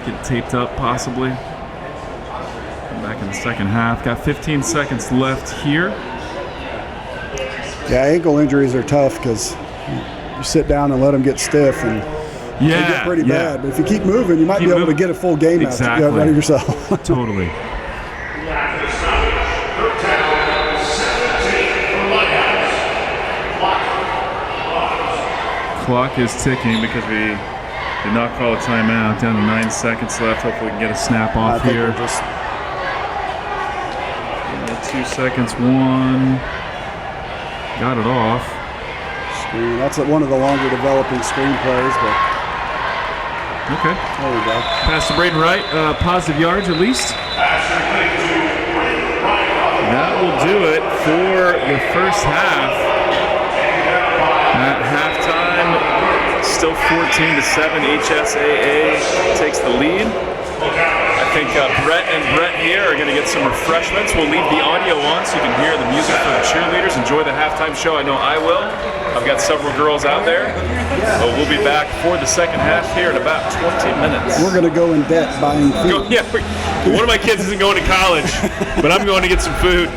get it taped up possibly. Back in the second half. Got 15 seconds left here. Yeah, ankle injuries are tough because you sit down and let them get stiff and they get pretty bad. But if you keep moving, you might be able to get a full game out of yourself. Totally. Clock is ticking because we did not call a timeout. Down to 9 seconds left. Hopefully we can get a snap off here. 2 seconds. 1. Got it off. Screen. That's one of the longer developing screenplays, but okay. There we go. Pass to Braden Wright. Positive yards at least. That will do it for the first half. At halftime, still 14-7. HSAA takes the lead. I think Brett and Brett here are going to get some refreshments. We'll leave the audio on so you can hear the music for the cheerleaders. Enjoy the halftime show. I know I will. I've got several girls out there. But we'll be back for the second half here in about 20 minutes. We're going to go in debt buying food. One of my kids isn't going to college, but I'm going to get some food.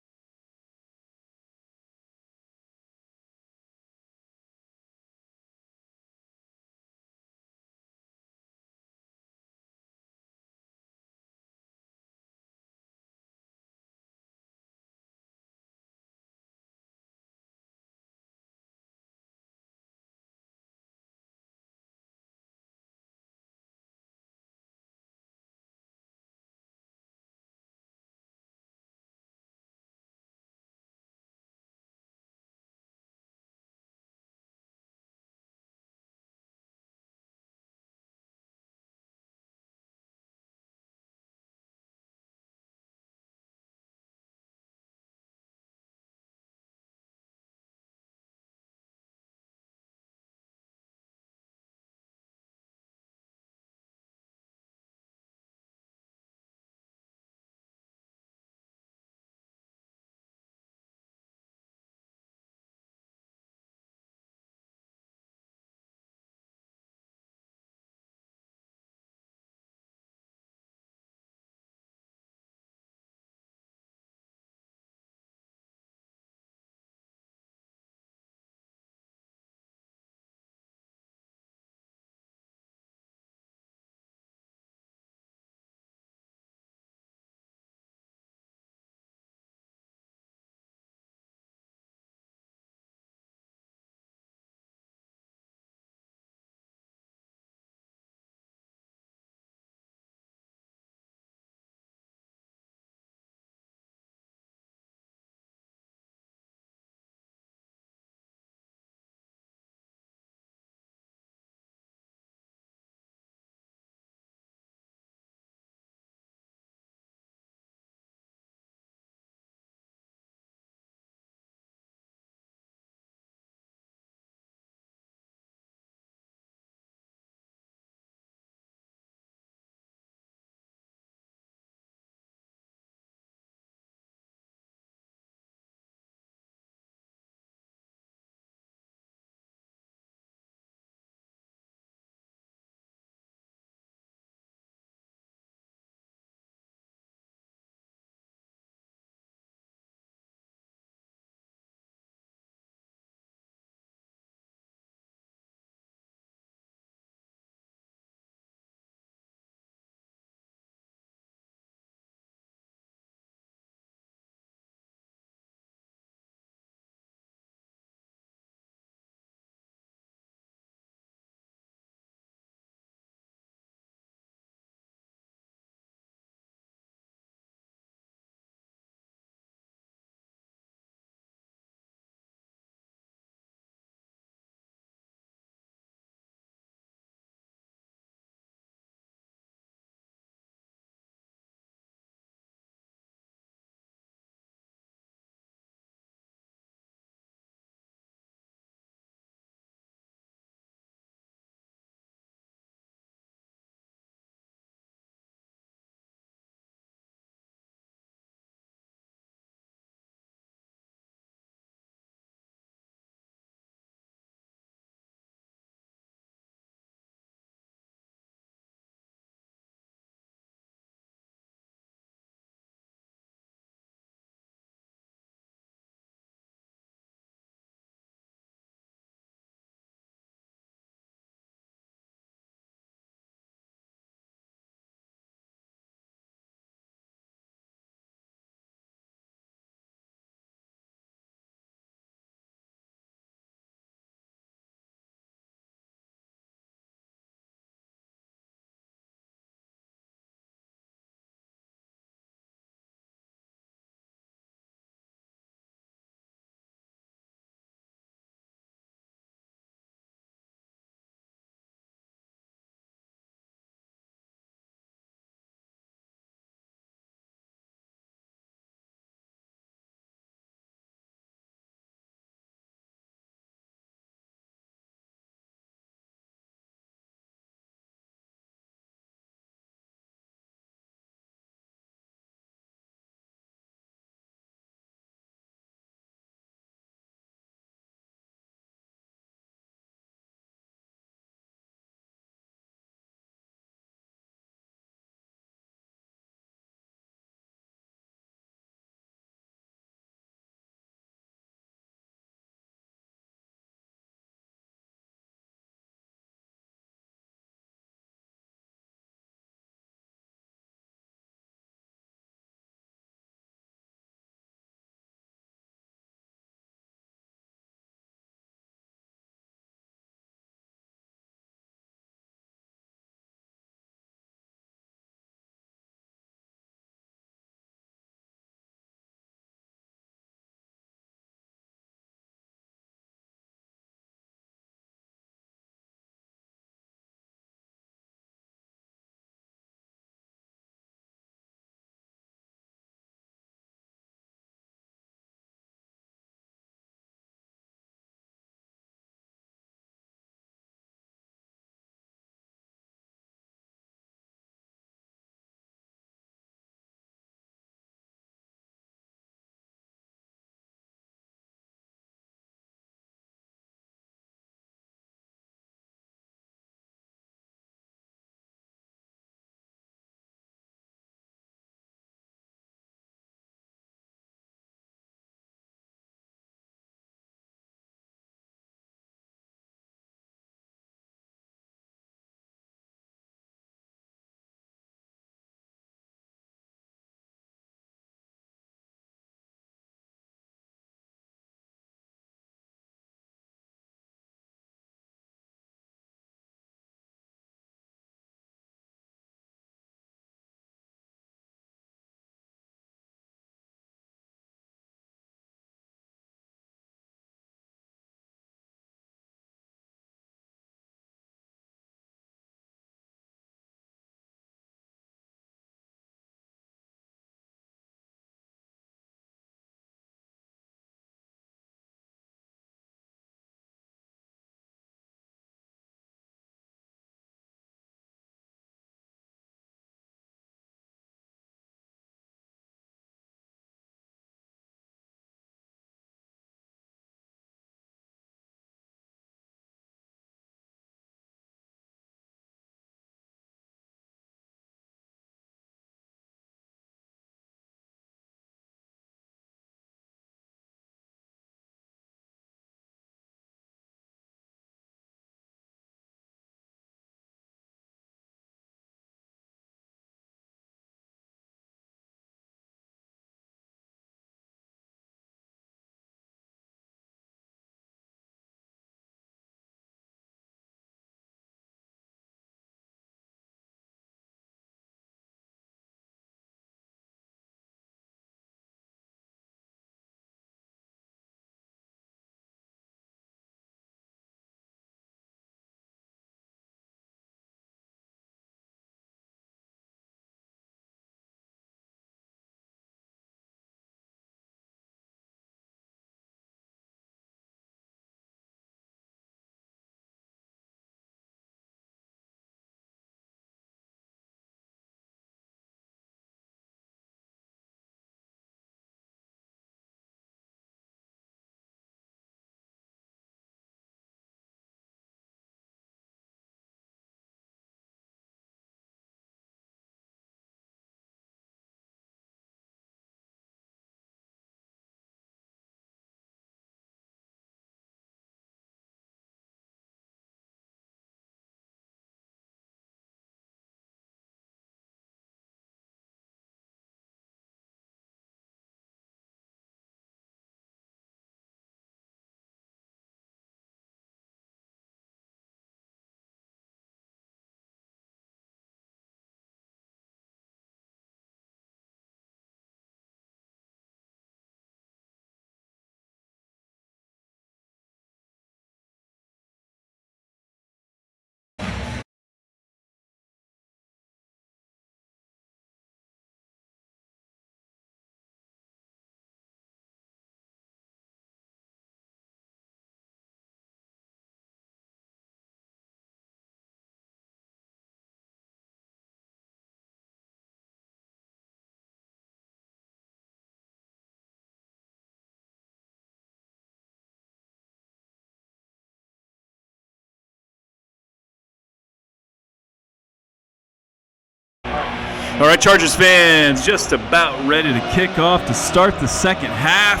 All right, Chargers fans, just about ready to kick off to start the second half.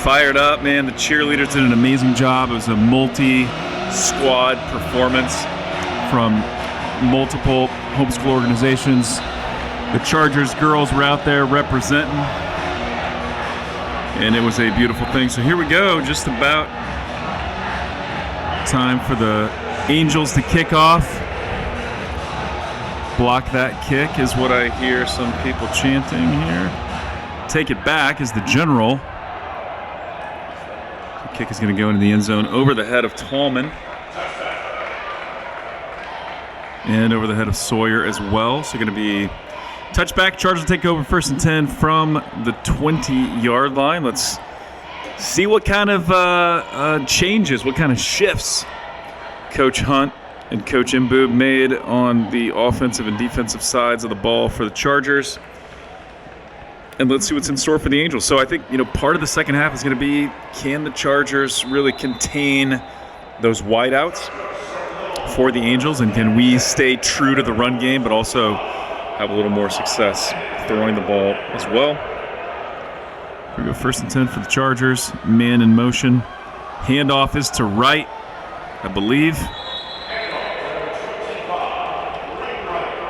Fired up, man. The cheerleaders did an amazing job. It was a multi-squad performance from multiple homeschool organizations. The Chargers girls were out there representing, and it was a beautiful thing. So here we go, just about time for the Angels to kick off. Block that kick is what I hear some people chanting here. Take it back is the general. The kick is going to go into the end zone over the head of Tallman. And over the head of Sawyer as well. So going to be touchback. Chargers will take over 1st and 10 from the 20-yard line. Let's see what kind of changes, what kind of shifts Coach Hunt and Coach Mboob made on the offensive and defensive sides of the ball for the Chargers. And let's see what's in store for the Angels. So I think, part of the second half is going to be, can the Chargers really contain those wideouts for the Angels? And can we stay true to the run game, but also have a little more success throwing the ball as well? Here we go, 1st and 10 for the Chargers. Man in motion. Handoff is to right, I believe.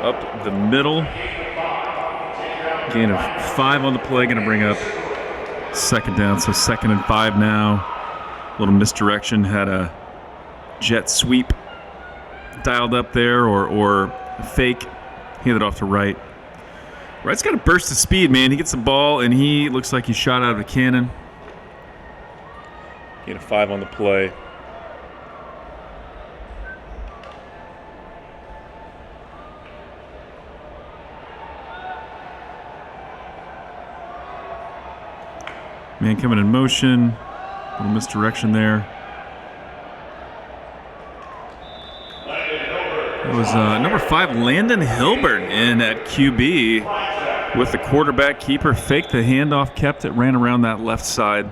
Up the middle. Gain of 5 on the play. Going to bring up 2nd down. So 2nd and 5 now. A little misdirection. Had a jet sweep dialed up there or fake. Handed off to right. Right's got a burst of speed, man. He gets the ball and he looks like he shot out of a cannon. Gain of 5 on the play. Man coming in motion, a little misdirection there. It was number 5, Landon Hilburn, in at QB with the quarterback keeper. Faked the handoff, kept it, ran around that left side.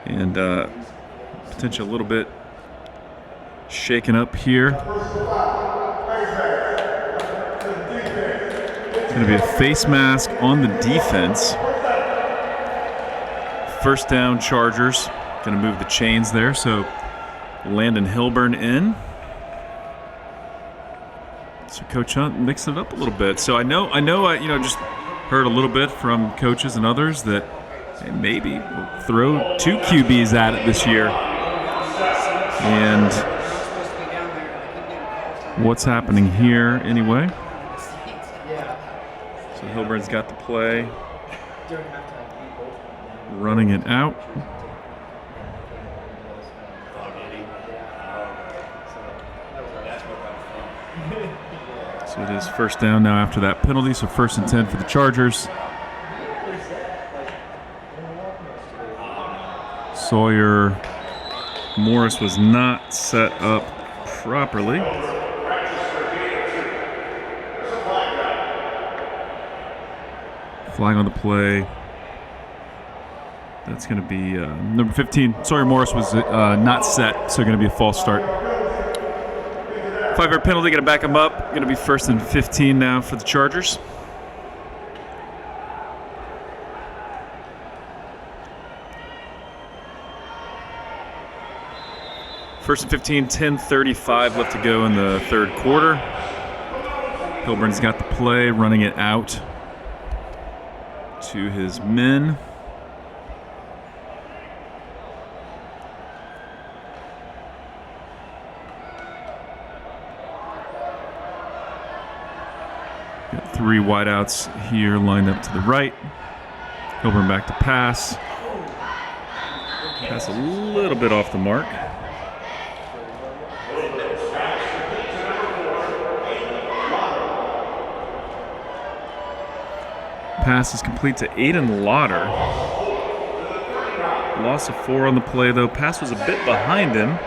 And potentially a little bit shaken up here. It's going to be a face mask on the defense. 1st down, Chargers. Going to move the chains there. So Landon Hilburn in. So Coach Hunt mixed it up a little bit. So I know, just heard a little bit from coaches and others that maybe we'll throw 2 QBs at it this year. And what's happening here anyway? So Hilburn's got the play. Running it out. So it is 1st down now after that penalty. So 1st and 10 for the Chargers. Sawyer Morris was not set up properly. Flag on the play. That's going to be number 15. Sawyer Morris was not set, so going to be a false start. 5-yard penalty, going to back him up. Going to be 1st and 15 now for the Chargers. First and 15, 10:35 left to go in the 3rd quarter. Hilburn's got the play, running it out to his men. Got 3 wideouts here lined up to the right. Hilburn back to pass. Pass a little bit off the mark. Pass is complete to Aiden Lauder. Loss of 4 on the play, though. Pass was a bit behind him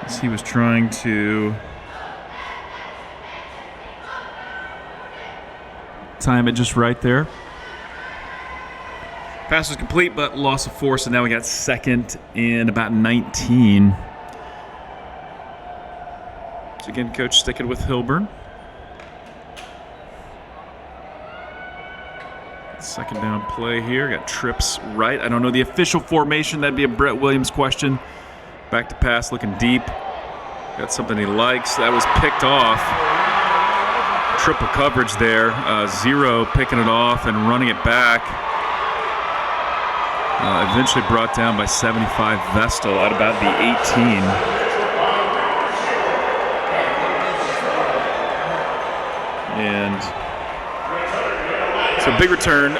as he was trying to time it just right there. Pass was complete, but loss of 4, so now we got 2nd and about 19. So again, coach sticking with Hilburn. Second down play here. Got trips right. I don't know the official formation. That'd be a Brett Williams question. Back to pass, looking deep. Got something he likes. That was picked off. Triple coverage there. Zero picking it off and running it back. Eventually brought down by 75 Vestal at about the 18. And so big return.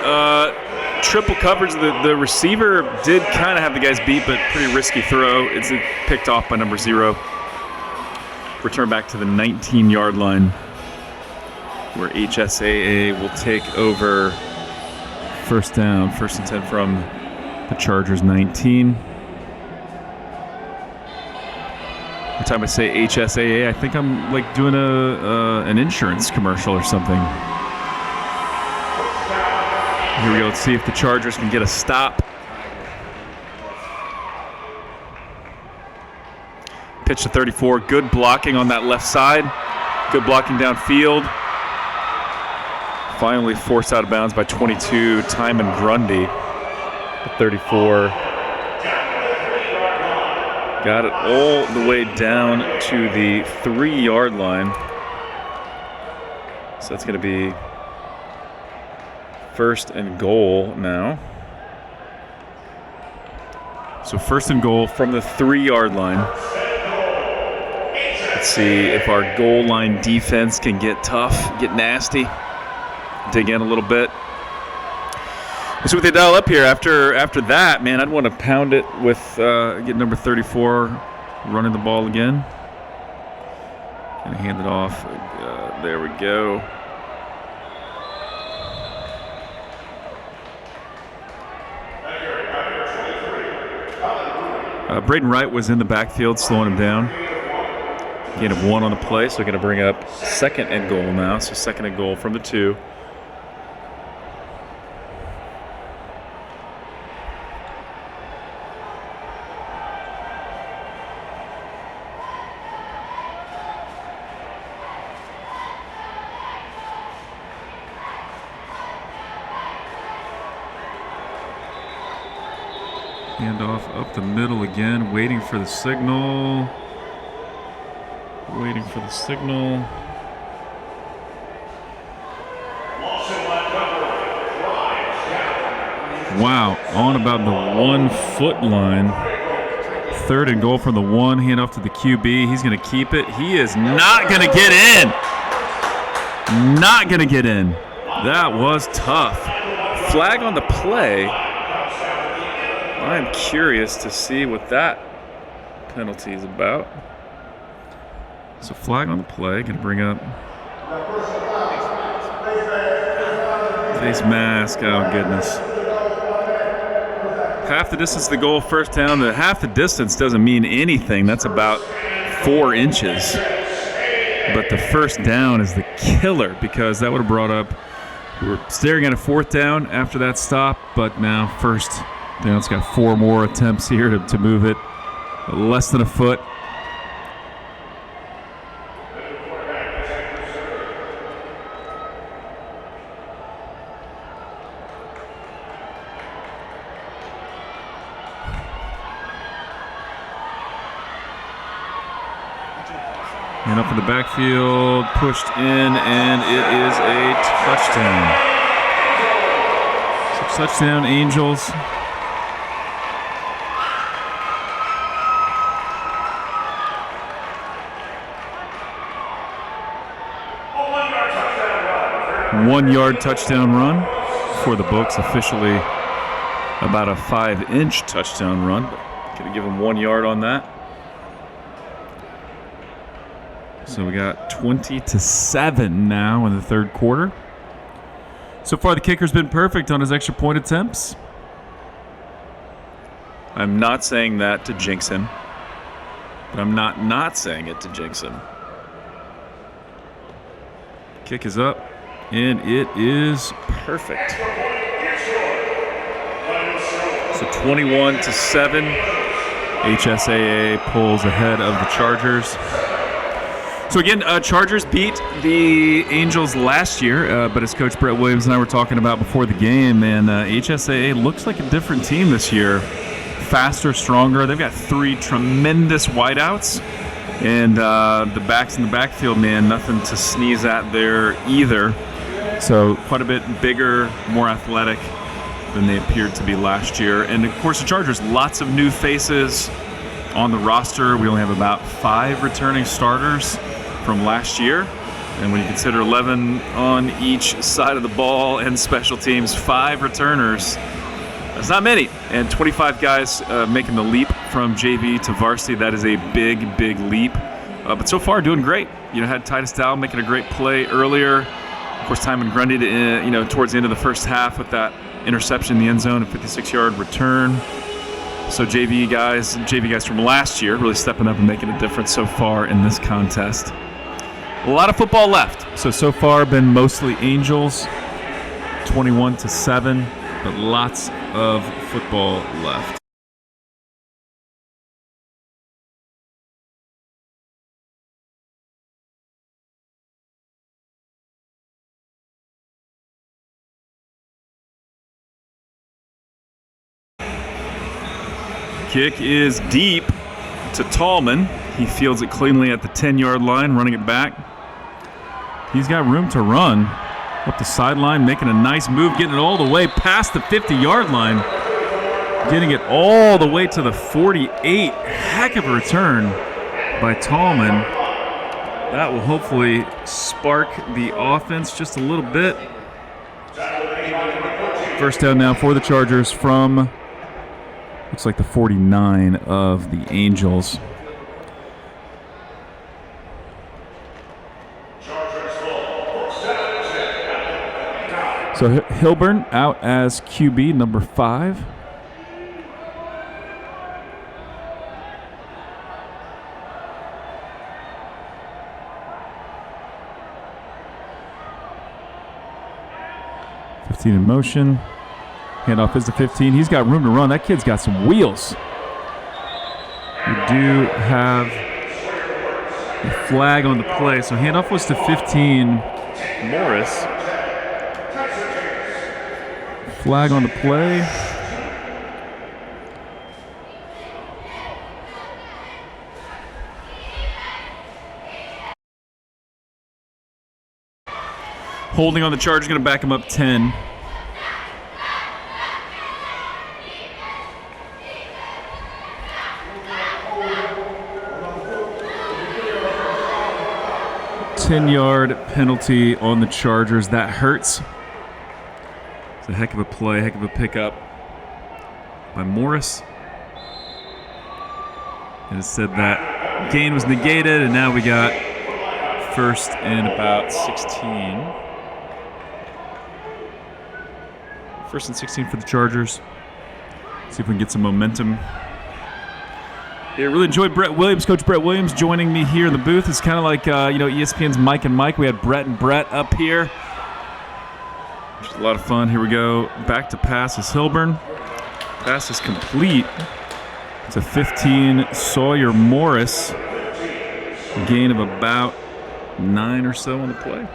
Triple coverage. The receiver did kind of have the guys beat, but pretty risky throw. It's picked off by number 0. Return back to the 19-yard line, where HSAA will take over first down, 1st and 10 from the Chargers 19. Every time I say HSAA, I think I'm like doing an insurance commercial or something. Here we go. Let's see if the Chargers can get a stop. Pitch to 34. Good blocking on that left side. Good blocking downfield. Finally forced out of bounds by 22, Timon Grundy. At 34. Got it all the way down to the 3-yard line. So that's going to be 1st and goal now. So 1st and goal from the 3-yard line. Let's see if our goal line defense can get tough, get nasty, dig in a little bit. Let's see what they dial up here. After that, man, I'd want to pound it with get number 34 running the ball again. Gonna hand it off. There we go. Braden Wright was in the backfield, slowing him down. Gain of 1 on the play, so we're going to bring up 2nd and goal now. So 2nd and goal from the 2. Handoff up the middle again, waiting for the signal. Waiting for the signal. Wow, on about the 1-foot line. 3rd and goal from the 1, hand off to the QB. He's going to keep it. He is not going to get in. Not going to get in. That was tough. Flag on the play. I'm curious to see what that penalty is about. So flag on the play, going to bring up face mask. Oh, goodness. Half the distance to the goal, 1st down. The half the distance doesn't mean anything. That's about 4 inches. But the 1st down is the killer, because that would have brought up, we're staring at a 4th down after that stop, but now 1st down. It's got 4 more attempts here to move it. Less than a foot. And up in the backfield, pushed in, and it is a touchdown. So touchdown, Angels. One-yard touchdown run for the books, officially about a 5-inch touchdown run. Gonna give him 1 yard on that. So we got 20-7 now in the 3rd quarter. So far, the kicker's been perfect on his extra point attempts. I'm not saying that to jinx him, but I'm not saying it to jinx him. Kick is up, and it is perfect. So 21-7, HSAA pulls ahead of the Chargers. So again, Chargers beat the Angels last year, but as Coach Brett Williams and I were talking about before the game, and HSAA looks like a different team this year. Faster, stronger. They've got 3 tremendous wideouts, and the backs in the backfield, man, nothing to sneeze at there either. So quite a bit bigger, more athletic than they appeared to be last year. And of course, the Chargers, lots of new faces on the roster. We only have about 5 returning starters from last year. And when you consider 11 on each side of the ball and special teams, 5 returners, that's not many. And 25 guys making the leap from JV to varsity. That is a big, big leap. But so far, doing great. Had Titus Dow making a great play earlier. Of course, Timon Grundy, towards the end of the first half with that interception in the end zone, a 56-yard return. So JV guys from last year really stepping up and making a difference so far in this contest. A lot of football left. So far been mostly Angels, 21-7, but lots of football left. Kick is deep to Tallman. He fields it cleanly at the 10-yard line, running it back. He's got room to run up the sideline, making a nice move, getting it all the way past the 50-yard line, getting it all the way to the 48. Heck of a return by Tallman. That will hopefully spark the offense just a little bit. First down now for the Chargers from, looks like the 49 of the Angels. So Hilburn out as QB, number 5. In motion. Handoff is the 15. He's got room to run. That kid's got some wheels. We do have a flag on the play. So handoff was to 15. Morris. Flag on the play. Holding on the Chargers, going to back him up 10. Ten-yard penalty on the Chargers. That hurts. It's a heck of a play, heck of a pickup by Morris. And it said that gain was negated, and now we got first and about 16. First and 16 for the Chargers. See if we can get some momentum. Yeah, really enjoyed Brett Williams, Coach Brett Williams, joining me here in the booth. It's kind of like ESPN's Mike and Mike. We had Brett and Brett up here. Which is a lot of fun. Here we go. Back to pass is Hilburn. Pass is complete. It's a 15. Sawyer Morris. A gain of about 9 or so on the play.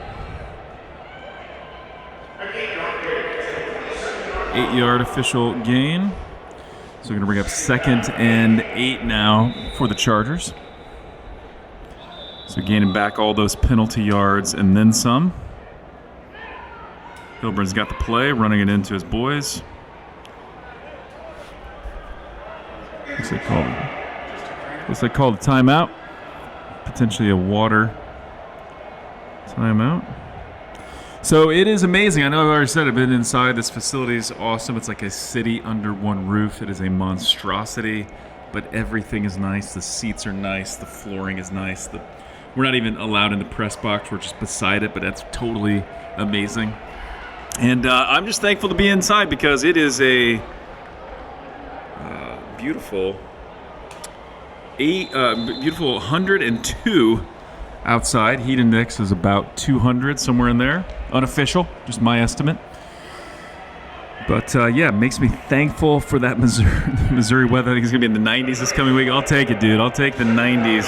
8-yard official gain. So we're going to bring up 2nd and 8 now for the Chargers. So gaining back all those penalty yards and then some. Hilburn's got the play, running it into his boys. Looks like called a timeout. Potentially a water timeout. So it is amazing. I know I've already said I've been inside. This facility is awesome. It's like a city under one roof. It is a monstrosity, but everything is nice. The seats are nice. The flooring is nice. We're not even allowed in the press box. We're just beside it, but that's totally amazing. And I'm just thankful to be inside because it is a beautiful 102 outside. Heat index is about 200, somewhere in there. Unofficial, just my estimate. But it makes me thankful for that Missouri weather. I think it's going to be in the 90s this coming week. I'll take it, dude. I'll take the 90s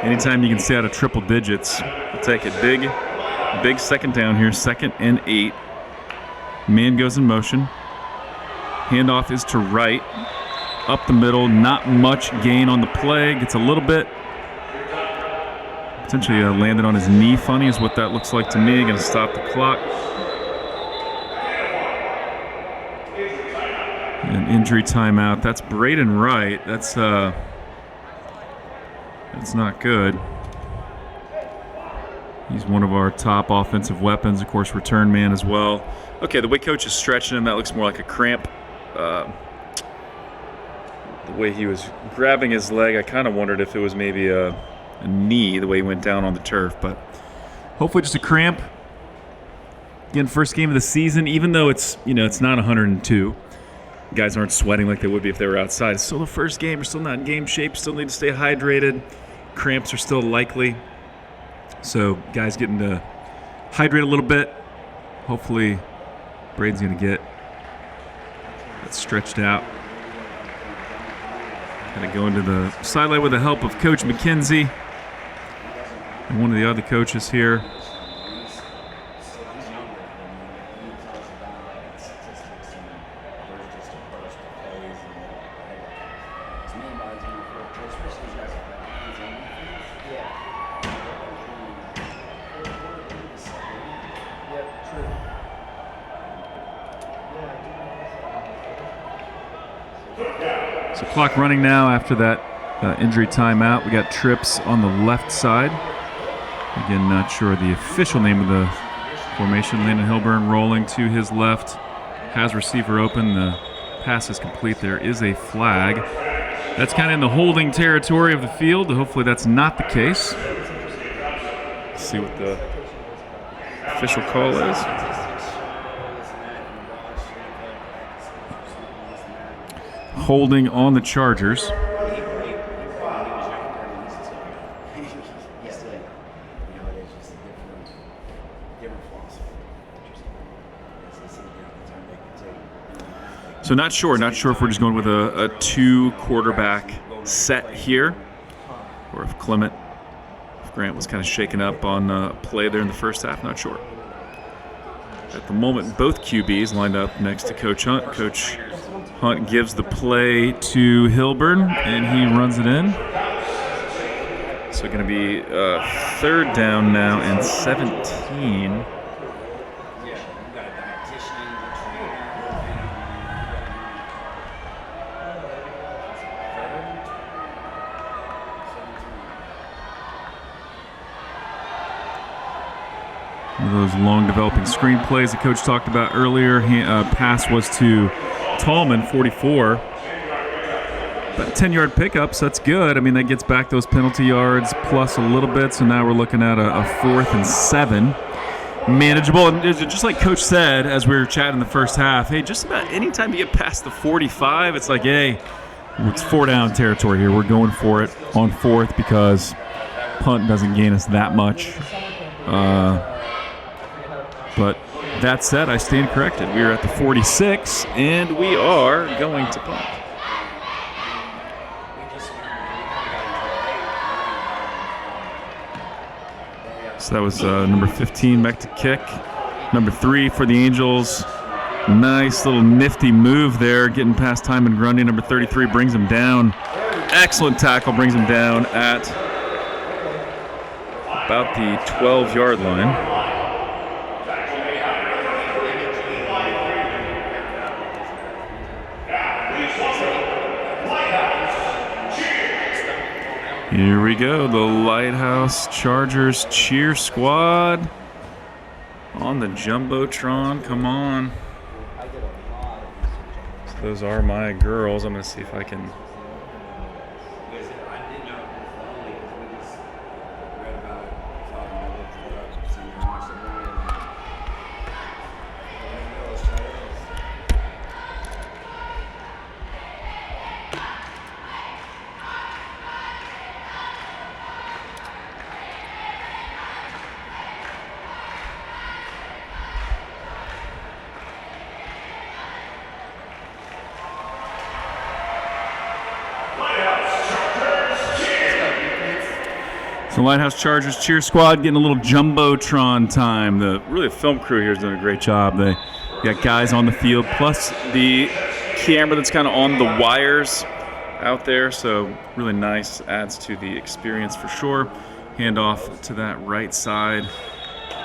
Anytime you can stay out of triple digits, we'll take it. Big second down here, 2nd and 8. Man goes in motion. Handoff is to right. Up the middle, not much gain on the play. Gets a little bit. Potentially landed on his knee funny is what that looks like to me. Going to stop the clock. An injury timeout. That's Braden Wright. That's not good. He's one of our top offensive weapons, of course, return man as well. Okay, the way coach is stretching him, that looks more like a cramp. The way he was grabbing his leg, I kind of wondered if it was maybe a knee, the way he went down on the turf. But hopefully just a cramp. Again, first game of the season, even though it's not 102. Guys aren't sweating like they would be if they were outside. It's still the first game. We're still not in game shape. Still need to stay hydrated. Cramps are still likely. So guys getting to hydrate a little bit. Hopefully Braden's going to get that stretched out. Going to go into the sideline with the help of Coach McKenzie and one of the other coaches here. So clock running now after that injury timeout. We got trips on the left side. Again, not sure the official name of the formation. Landon Hilburn rolling to his left. Has receiver open. The pass is complete. There is a flag. That's kind of in the holding territory of the field. Hopefully that's not the case. Let's see what the official call is. Holding on the Chargers. So not sure if we're just going with a 2-quarterback set here, or if Grant was kind of shaken up on a play there in the first half, not sure. At the moment, both QBs lined up next to Coach Hunt. Coach Hunt gives the play to Hilburn, and he runs it in. So going to be 3rd down now and 17. One of those long developing screen plays the coach talked about earlier. Pass was to Tallman, 44. About a 10-yard pickup, so that's good. I mean, that gets back those penalty yards plus a little bit, so now we're looking at a 4th and 7. Manageable, and just like Coach said as we were chatting in the first half, hey, just about any time you get past the 45, it's like, hey, it's 4-down territory here. We're going for it on 4th because punt doesn't gain us that much. But that said, I stand corrected. We are at the 46, and we are going to punt. So that was number 15 back to kick. Number 3 for the Angels. Nice little nifty move there, getting past Timon Grundy. Number 33 brings him down. Excellent tackle, brings him down at about the 12-yard line. Here we go, the Lighthouse Chargers cheer squad on the Jumbotron. Come on. So those are my girls. I'm going to see if I can. So Lighthouse Chargers cheer squad getting a little jumbotron time. The film crew here is doing a great job. They got guys on the field, plus the camera that's kind of on the wires out there. So really nice, adds to the experience for sure. Hand off to that right side.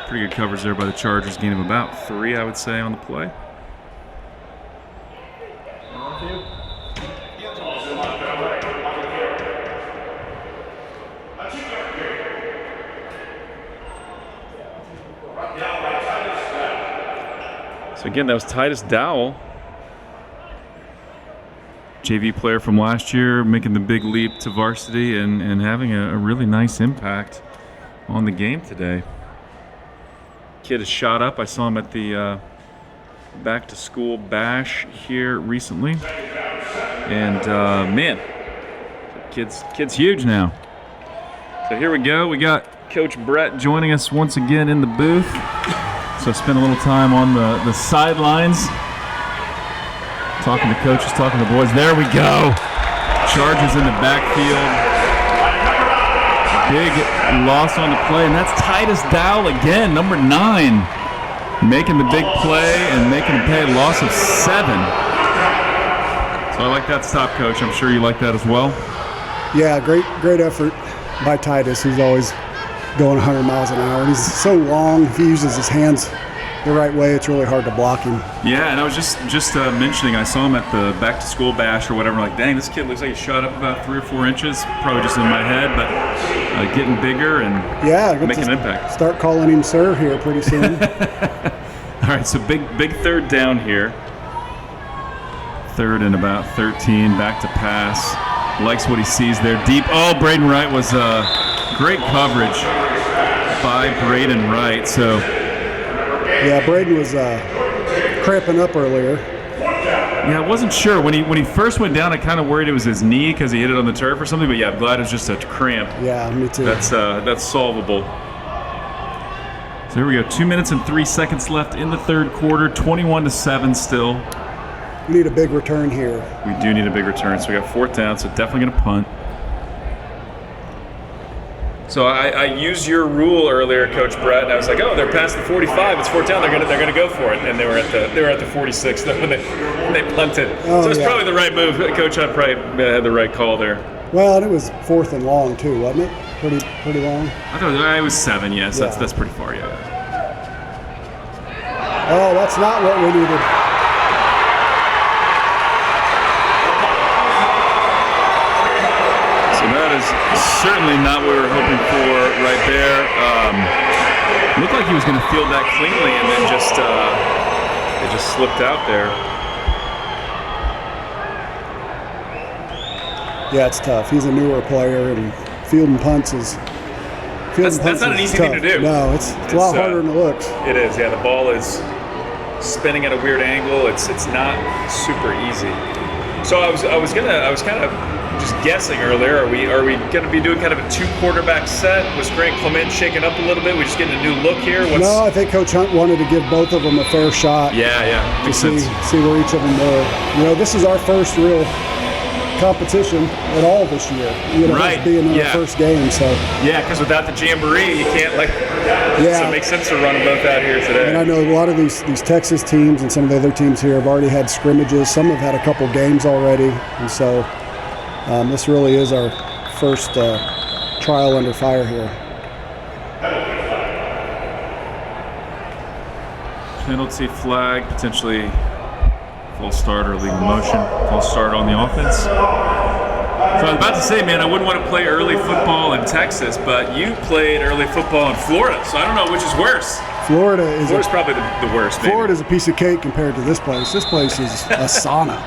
Pretty good coverage there by the Chargers. Gain of about 3, I would say, on the play. So again, that was Titus Dowell, JV player from last year, making the big leap to varsity and having a really nice impact on the game today. Kid is shot up. I saw him at the back to school bash here recently, and man, kid's huge now. So here we go. We got Coach Brett joining us once again in the booth. So spend a little time on the sidelines, talking to coaches, talking to boys. There we go. Chargers in the backfield. Big loss on the play, and that's Titus Dowell again, number 9, making the big play and making the pay. Loss of 7. So I like that stop, Coach. I'm sure you like that as well. Yeah, great effort by Titus. He's always going 100 miles an hour. And he's so long. If he uses his hands the right way, it's really hard to block him. Yeah, and I was just mentioning, I saw him at the back to school bash or whatever. Like, dang, this kid looks like he shot up about 3 or 4 inches. Probably just in my head, but getting bigger and making an impact. Start calling him sir here pretty soon. All right, so big third down here. 3rd and about 13. Back to pass. Likes what he sees there. Deep. Oh, Braden Wright was great coverage by Braden Wright. So yeah, Braden was cramping up earlier. Yeah, I wasn't sure when he first went down. I kind of worried it was his knee because he hit it on the turf or something. But yeah, I'm glad it was just a cramp. Yeah, me too. That's solvable. So here we go. 2 minutes and 3 seconds left in the third quarter. 21-7 still. We need a big return here. We do need a big return. So we got 4th down. So definitely going to punt. So I used your rule earlier, Coach Brett, and I was like, oh, they're past the 45. It's 4th down. They're gonna go for it, and they were at the 46 when they punted. Oh, so it's probably the right move. Coach Hunt probably had the right call there. Well, and it was 4th and long too, wasn't it? Pretty long. I thought it was 7. Yes, yeah. That's pretty far. Yeah. Oh, that's not what we needed. Certainly not what we were hoping for right there. Looked like he was going to field that cleanly, and then it just slipped out there. Yeah, it's tough. He's a newer player, and fielding punts is that's not an easy thing to do. No, it's a lot harder than it looks. It is. Yeah, the ball is spinning at a weird angle. It's not super easy. So I was kind of just guessing earlier. Are we going to be doing kind of a 2-quarterback set? Was Grant Clement shaken up a little bit? We just getting a new look here? No, I think Coach Hunt wanted to give both of them a fair shot. Yeah, makes sense. See where each of them were. This is our first real competition at all this year. Right. Being in our first game, so. Yeah, because without the jamboree, you can't So it makes sense to run them both out here today. And I know a lot of these Texas teams and some of the other teams here have already had scrimmages. Some have had a couple games already, and so. This really is our first trial under fire here. Penalty flag, potentially false start or legal motion. False start on the offense. So I was about to say, man, I wouldn't want to play early football in Texas, but you played early football in Florida, so I don't know which is worse. Florida's probably the worst. Florida's a piece of cake compared to this place. This place is a sauna.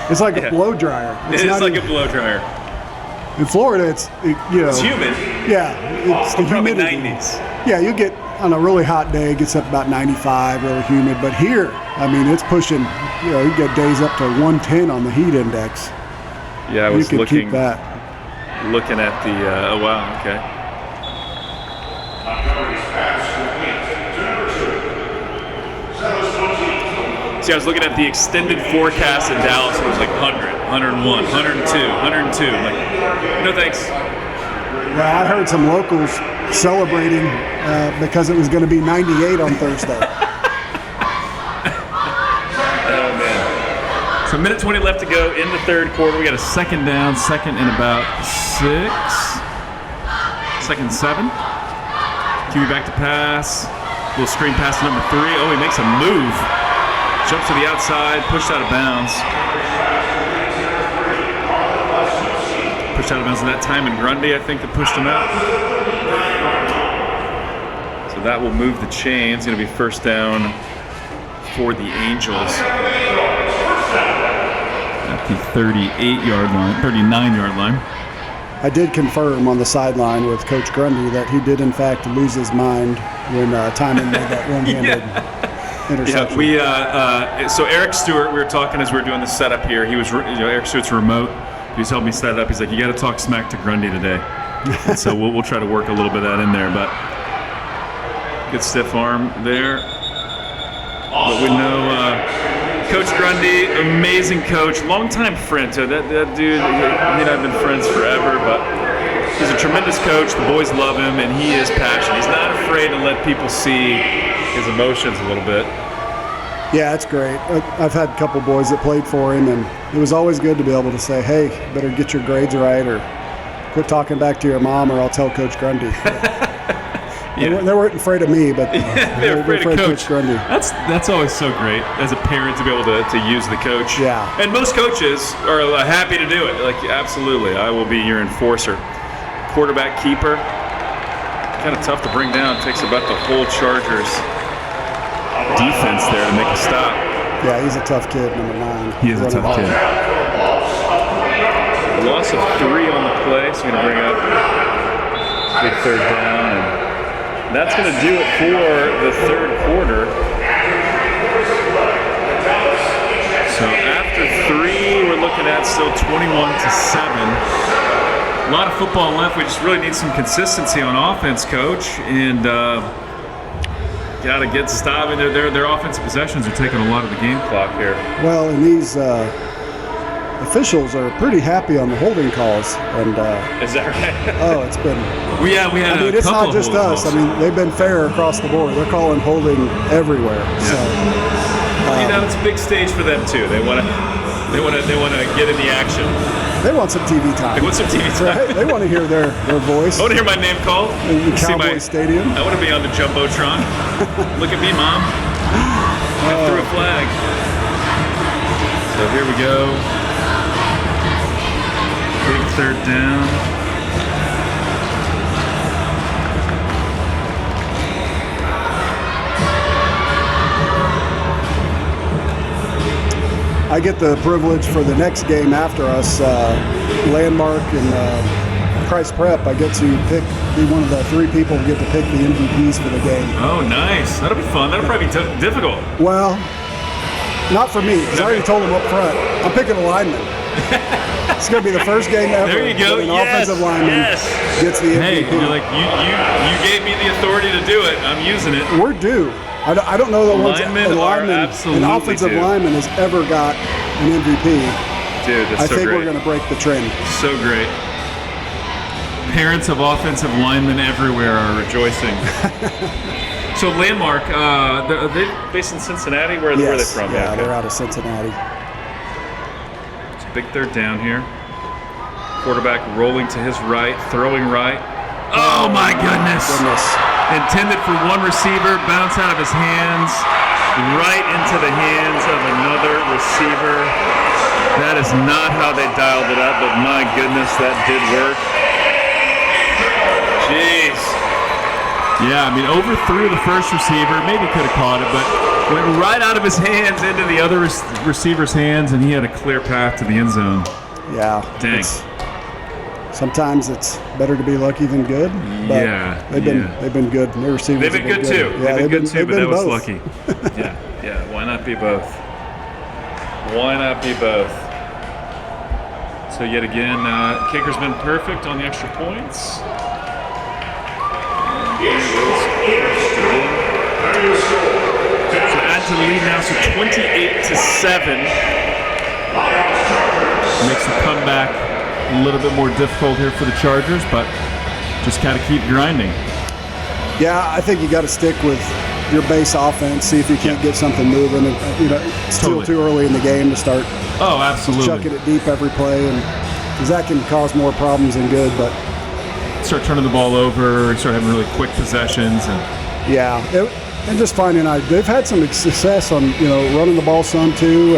It's like a blow dryer. It's like a blow dryer. In Florida, it's humid. Yeah, it's the probably humidity. 90s. Yeah, you get on a really hot day, it gets up about 95, really humid. But here, it's pushing. You get days up to 110 on the heat index. Yeah, I was looking at the. Oh wow, okay. See, I was looking at the extended forecast in Dallas, and it was like 100, 101, 102, 102. I'm like, no thanks. Well, I heard some locals celebrating because it was going to be 98 on Thursday. So a minute 20 left to go in the third quarter. We got a second down, second and about 6. Second and 7. QB back to pass. Little screen pass to number 3. Oh, he makes a move. Jumps to the outside, pushed out of bounds. Pushed out of bounds at that time, and Grundy, I think, that pushed him out. So that will move the chains. Going to be first down for the Angels. At the 38-yard line, 39-yard line. I did confirm on the sideline with Coach Grundy that he did, in fact, lose his mind when Timon made that one-handed interception. Yeah, so Eric Stewart, we were talking as we were doing the setup here. He was, Eric Stewart's remote. He was helping me set it up. He's like, you got to talk smack to Grundy today. And so we'll try to work a little bit of that in there. But good stiff arm there. But we know Coach Grundy, amazing coach, longtime friend. So that dude, he and I've been friends forever, but he's a tremendous coach. The boys love him, and he is passionate. He's not afraid to let people see his emotions a little bit. Yeah, it's great. I've had a couple boys that played for him, and it was always good to be able to say, hey, better get your grades right, or quit talking back to your mom, or I'll tell Coach Grundy. They weren't afraid of me, but they were afraid of Coach Grundy. That's always so great as a parent to be able to use the coach. Yeah. And most coaches are happy to do it. Like, absolutely, I will be your enforcer. Quarterback keeper, kind of tough to bring down. Takes about the whole Chargers defense there to make a stop. Yeah, he's a tough kid, number 9. He is a tough kid. Loss of 3 on the play, so going to bring up big third down. And that's going to do it for the third quarter. So after 3, we're looking at still 21-7. A lot of football left. We just really need some consistency on offense, Coach, and got to get stopping. Their offensive possessions are taking a lot of the game clock here. Well, and these officials are pretty happy on the holding calls, and is that right? Oh, it's been. We had it's not just us. Calls. I mean, they've been fair across the board. They're calling holding everywhere. Yeah. So, it's a big stage for them too. They want to get in the action. They want some TV time. They want some TV time. Right? They want to hear their voice. I want to hear my name called. In Cowboy Stadium. I want to be on the Jumbotron. Look at me, Mom. I threw a flag. So here we go. Big third down. I get the privilege for the next game after us, Landmark and Christ Prep. I get to be one of the 3 people who get to pick the MVPs for the game. Oh, nice. That'll be fun. That'll probably be difficult. Well, not for me, because I already told them up front, I'm picking a lineman. It's going to be the first game ever there you go. that an offensive lineman gets the MVP. Hey, you're like, you gave me the authority to do it. I'm using it. We're due. I don't know that an offensive lineman has ever got an MVP. Dude, that's I so think great. we're going to break the trend. So great. Parents of offensive linemen everywhere are rejoicing. So Landmark, are they based in Cincinnati? Where are they from? Yeah, okay. they're out of Cincinnati. It's a big third down here. Quarterback rolling to his right, throwing right. Oh my goodness. Intended for one receiver, bounce out of his hands, right into the hands of another receiver. That is not how they dialed it up, but my goodness, that did work. Jeez. Yeah, I mean, overthrew the first receiver, maybe could have caught it, but went right out of his hands into the other receiver's hands, and he had a clear path to the end zone. Yeah. Dang. Sometimes it's better to be lucky than good. But they've been good. Their receivers they've been good too. Yeah, they've been good too, but that was both. lucky. Yeah. Why not be both? Why not be both? So yet again, kicker's been perfect on the extra points. So add to the lead now, so 28-7. Makes the comeback a little bit more difficult here for the Chargers, but just kind of keep grinding. Yeah, I think you got to stick with your base offense, see if you can't get something moving. And, it's still too early in the game to start chucking it deep every play, and because that can cause more problems than good. But start turning the ball over and start having really quick possessions. And just finding out they've had some success on running the ball some too.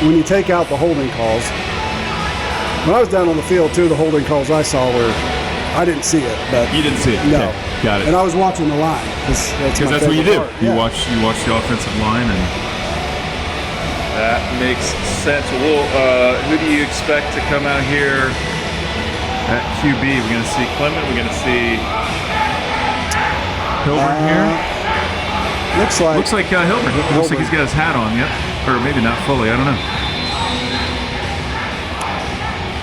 When you take out the holding calls. When I was down on the field too, the holding calls I saw were I didn't see it. But you didn't see it. No, okay. Got it. And I was watching the line because that's what you do. Part. You watch the offensive line, and that makes sense. Well, who do you expect to come out here at QB? We're going to see Clement. We're going to see Hilburn here. Looks like Hilburn. Looks like he's got his hat on. Yep, or maybe not fully. I don't know.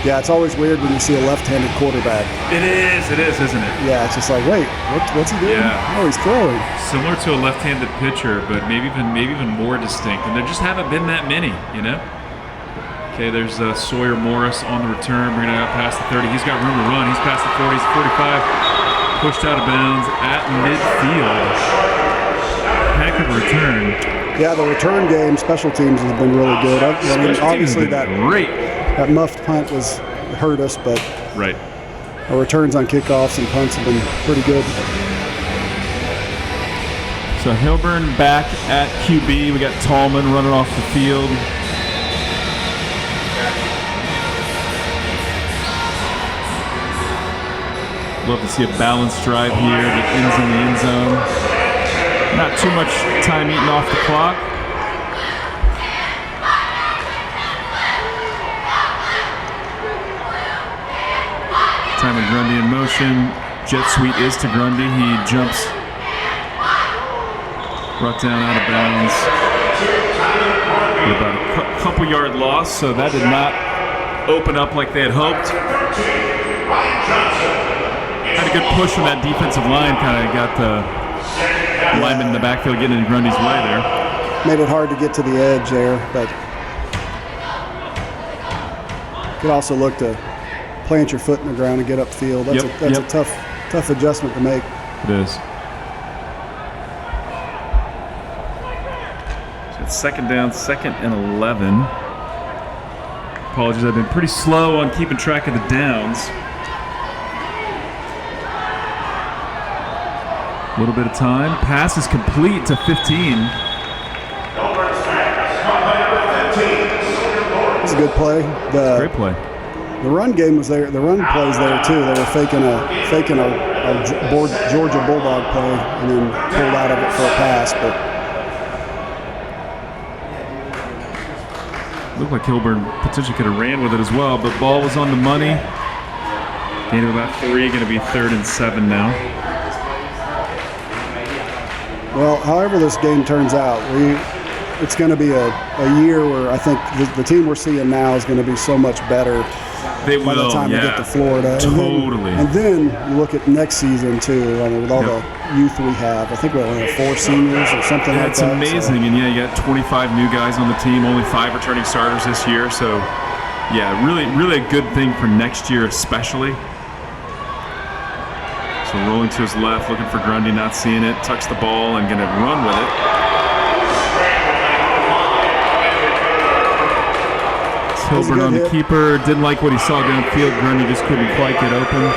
Yeah, it's always weird when you see a left-handed quarterback. It is, isn't it? Yeah, it's just like, wait, what's he doing? Yeah. Oh, he's throwing. Similar to a left-handed pitcher, but maybe even more distinct. And there just haven't been that many, Okay, there's Sawyer Morris on the return, bringing it out past the 30. He's got room to run. He's past the 40. He's 45. Pushed out of bounds at midfield. Heck of a return. Yeah, the return game, special teams has been really good. Obviously great. That muffed punt hurt us, but right. Our returns on kickoffs and punts have been pretty good. So Hilburn back at QB. We got Tallman running off the field. Love to see a balanced drive here that ends in the end zone. Not too much time eaten off the clock. Timon Grundy in motion. Jet sweep is to Grundy. He jumps right down out of bounds. About a couple yard loss, so that did not open up like they had hoped. Had a good push from that defensive line, kind of got the lineman in the backfield getting in Grundy's way there. Made it hard to get to the edge there, but could also look to plant your foot in the ground and get upfield. That's a tough adjustment to make. It is. So it's second down, 2nd and 11. Apologies, I've been pretty slow on keeping track of the downs. A little bit of time. Pass is complete to 15. It's a good play. Great play. The run game was there. The run plays there too. They were faking a Georgia Bulldog play and then pulled out of it for a pass. But looked like Hilburn potentially could have ran with it as well, but ball was on the money. Gain of about 3, going to be 3rd and 7 now. Well, however this game turns out, it's going to be a year where I think the team we're seeing now is going to be so much better. By the time we get to Florida. Totally. And then you look at next season, too, with all the youth we have. I think we only have 4 seniors or something like that. It's amazing. So. And, you got 25 new guys on the team, only 5 returning starters this year. So, really a good thing for next year especially. So rolling to his left, looking for Grundy, not seeing it. Tucks the ball and going to run with it. Hilburn on the keeper, didn't like what he saw downfield. Grundy just couldn't quite get open.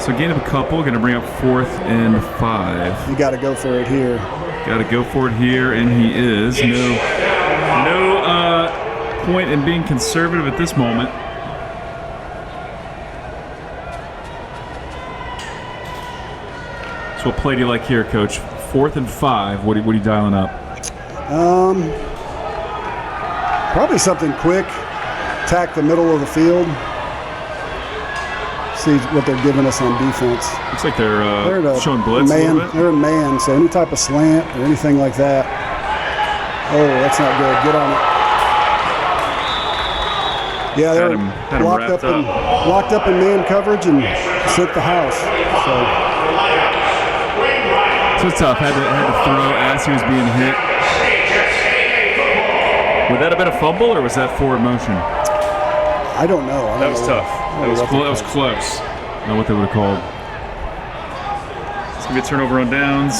So gain of a couple, going to bring up 4th and 5. You got to go for it here. Got to go for it here, and he is. No point in being conservative at this moment. So what play do you like here, Coach? 4th and 5. What are you dialing up? Probably something quick. Attack the middle of the field. See what they're giving us on defense. Looks like they're showing blitz a little bit. They're in man, so any type of slant or anything like that. Oh, that's not good. Get on it. Yeah, they're locked up in man coverage and hit the house. So it's tough. Had to throw as he was being hit. Would that have been a fumble or was that forward motion? I don't know. That was tough. I That was close. I don't know what they would have called. It's going to be a turnover on downs.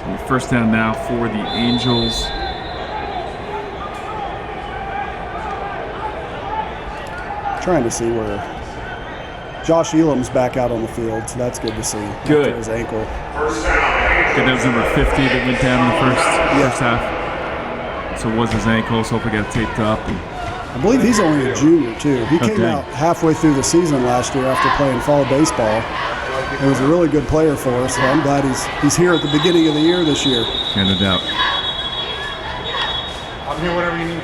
So first down now for the Angels. Trying to see where Josh Elam's back out on the field, so that's good to see. Good. After his ankle. Good, that was number 50 that went down in the first half. So it was his ankle, so hopefully got it taped up. I believe he's only a junior, too. He came out halfway through the season last year after playing fall baseball. He was a really good player for us, so I'm glad he's here at the beginning of the year this year. Yeah, no doubt. I'm here whatever you need.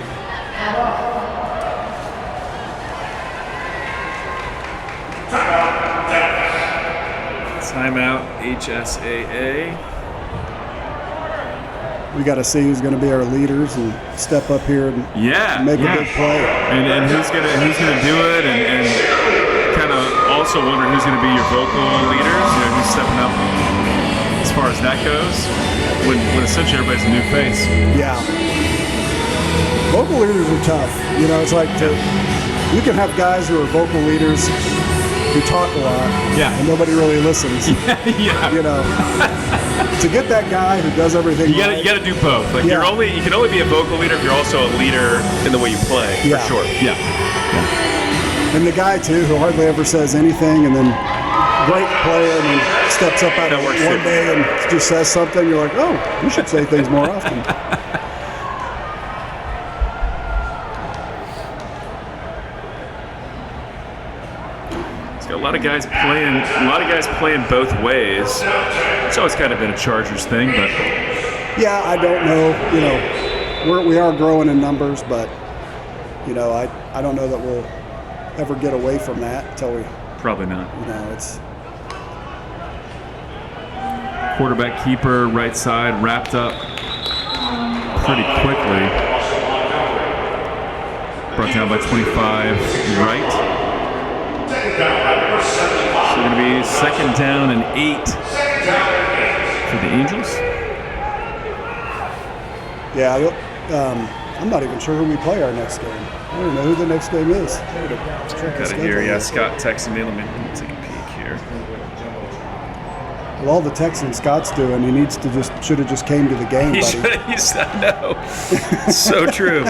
Timeout, HSAA. We got to see who's going to be our leaders and step up here and make a big play. And who's gonna do it, and kind of also wondering who's going to be your vocal leaders. You know, who's stepping up as far as that goes. When essentially everybody's a new face. Yeah. Vocal leaders are tough. You know, it's like you can have guys who are vocal leaders who talk a lot, and nobody really listens. You know, to get that guy who does everything, you gotta do both. Like you can only be a vocal leader if you're also a leader in the way you play. For sure. Yeah. And the guy too who hardly ever says anything, and then great player, and then steps up out one day and just says something. You're like, oh, you should say things more often. A lot of guys playing both ways. It's always kind of been a Chargers thing, but yeah, I don't know. You know, we are growing in numbers, but you know, I don't know that we'll ever get away from that until we probably not. You know, it's quarterback keeper right side wrapped up pretty quickly. Brought down by 25 right. So going to be second down and 8 for the Angels. Yeah, I'm not even sure who we play our next game. I don't know who the next game is. Got it here. Yeah, Scott texted me. Let me take a peek here. Well, all the texting Scott's doing, should have just came to the game, buddy. I know. So true.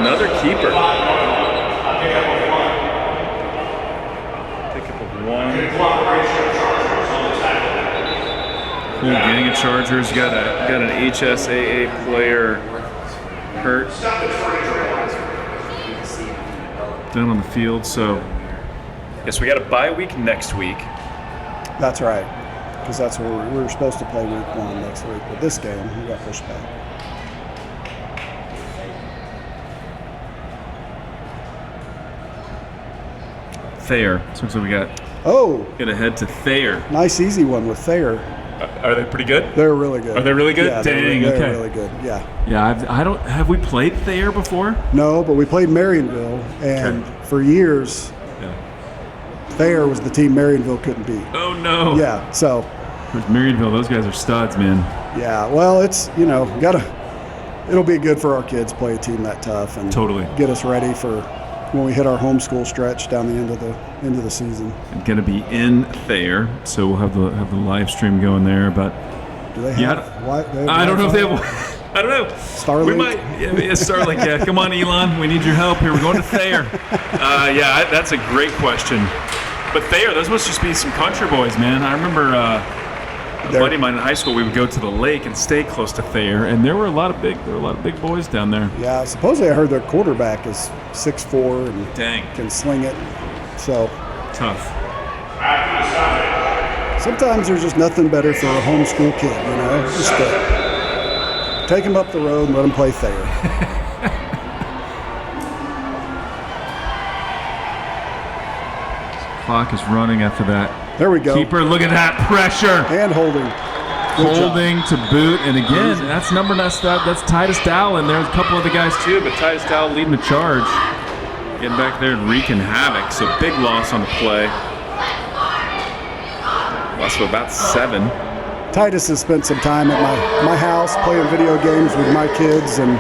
Another keeper. One. Cool gang of Chargers. Got an HSAA player hurt down on the field. So, yes, we got a bye week next week. That's right, because that's where we were supposed to play week 1 next week. But this game, we got pushed back. Thayer. So we got. Get ahead to Thayer. Nice easy one with Thayer. Are they pretty good? They're really good. Are they really good? Yeah, Dang. they're really good. Yeah. Yeah. Have we played Thayer before? No, but we played Marionville, and for years, Thayer was the team Marionville couldn't beat. Oh no. Yeah. So. Marionville, those guys are studs, man. Yeah. Well, it's it'll be good for our kids to play a team that tough and get us ready for when we hit our homeschool stretch down the end of the season. I'm gonna be in Thayer, so we'll have the live stream going there. But do they have? I don't know if they have. I don't know. Starlink. We might. Yeah, Starlink. Yeah, come on, Elon. We need your help here. We're going to Thayer. That's a great question. But Thayer, those must just be some country boys, man. I remember a buddy of mine in high school. We would go to the lake and stay close to Thayer, and there were a lot of big boys down there. Yeah, supposedly I heard their quarterback is 6'4" and can sling it. So tough. Sometimes there's just nothing better for a homeschool kid, you know, just to take him up the road and let him play Thayer. Clock is running after that. There we go. Keeper, look at that pressure. And holding. Holding to boot, and again, that's Titus Dowell, and there's a couple other guys too, but Titus Dowell leading the charge. Getting back there and wreaking havoc, so big loss on the play. Well, so about 7. Titus has spent some time at my house playing video games with my kids, and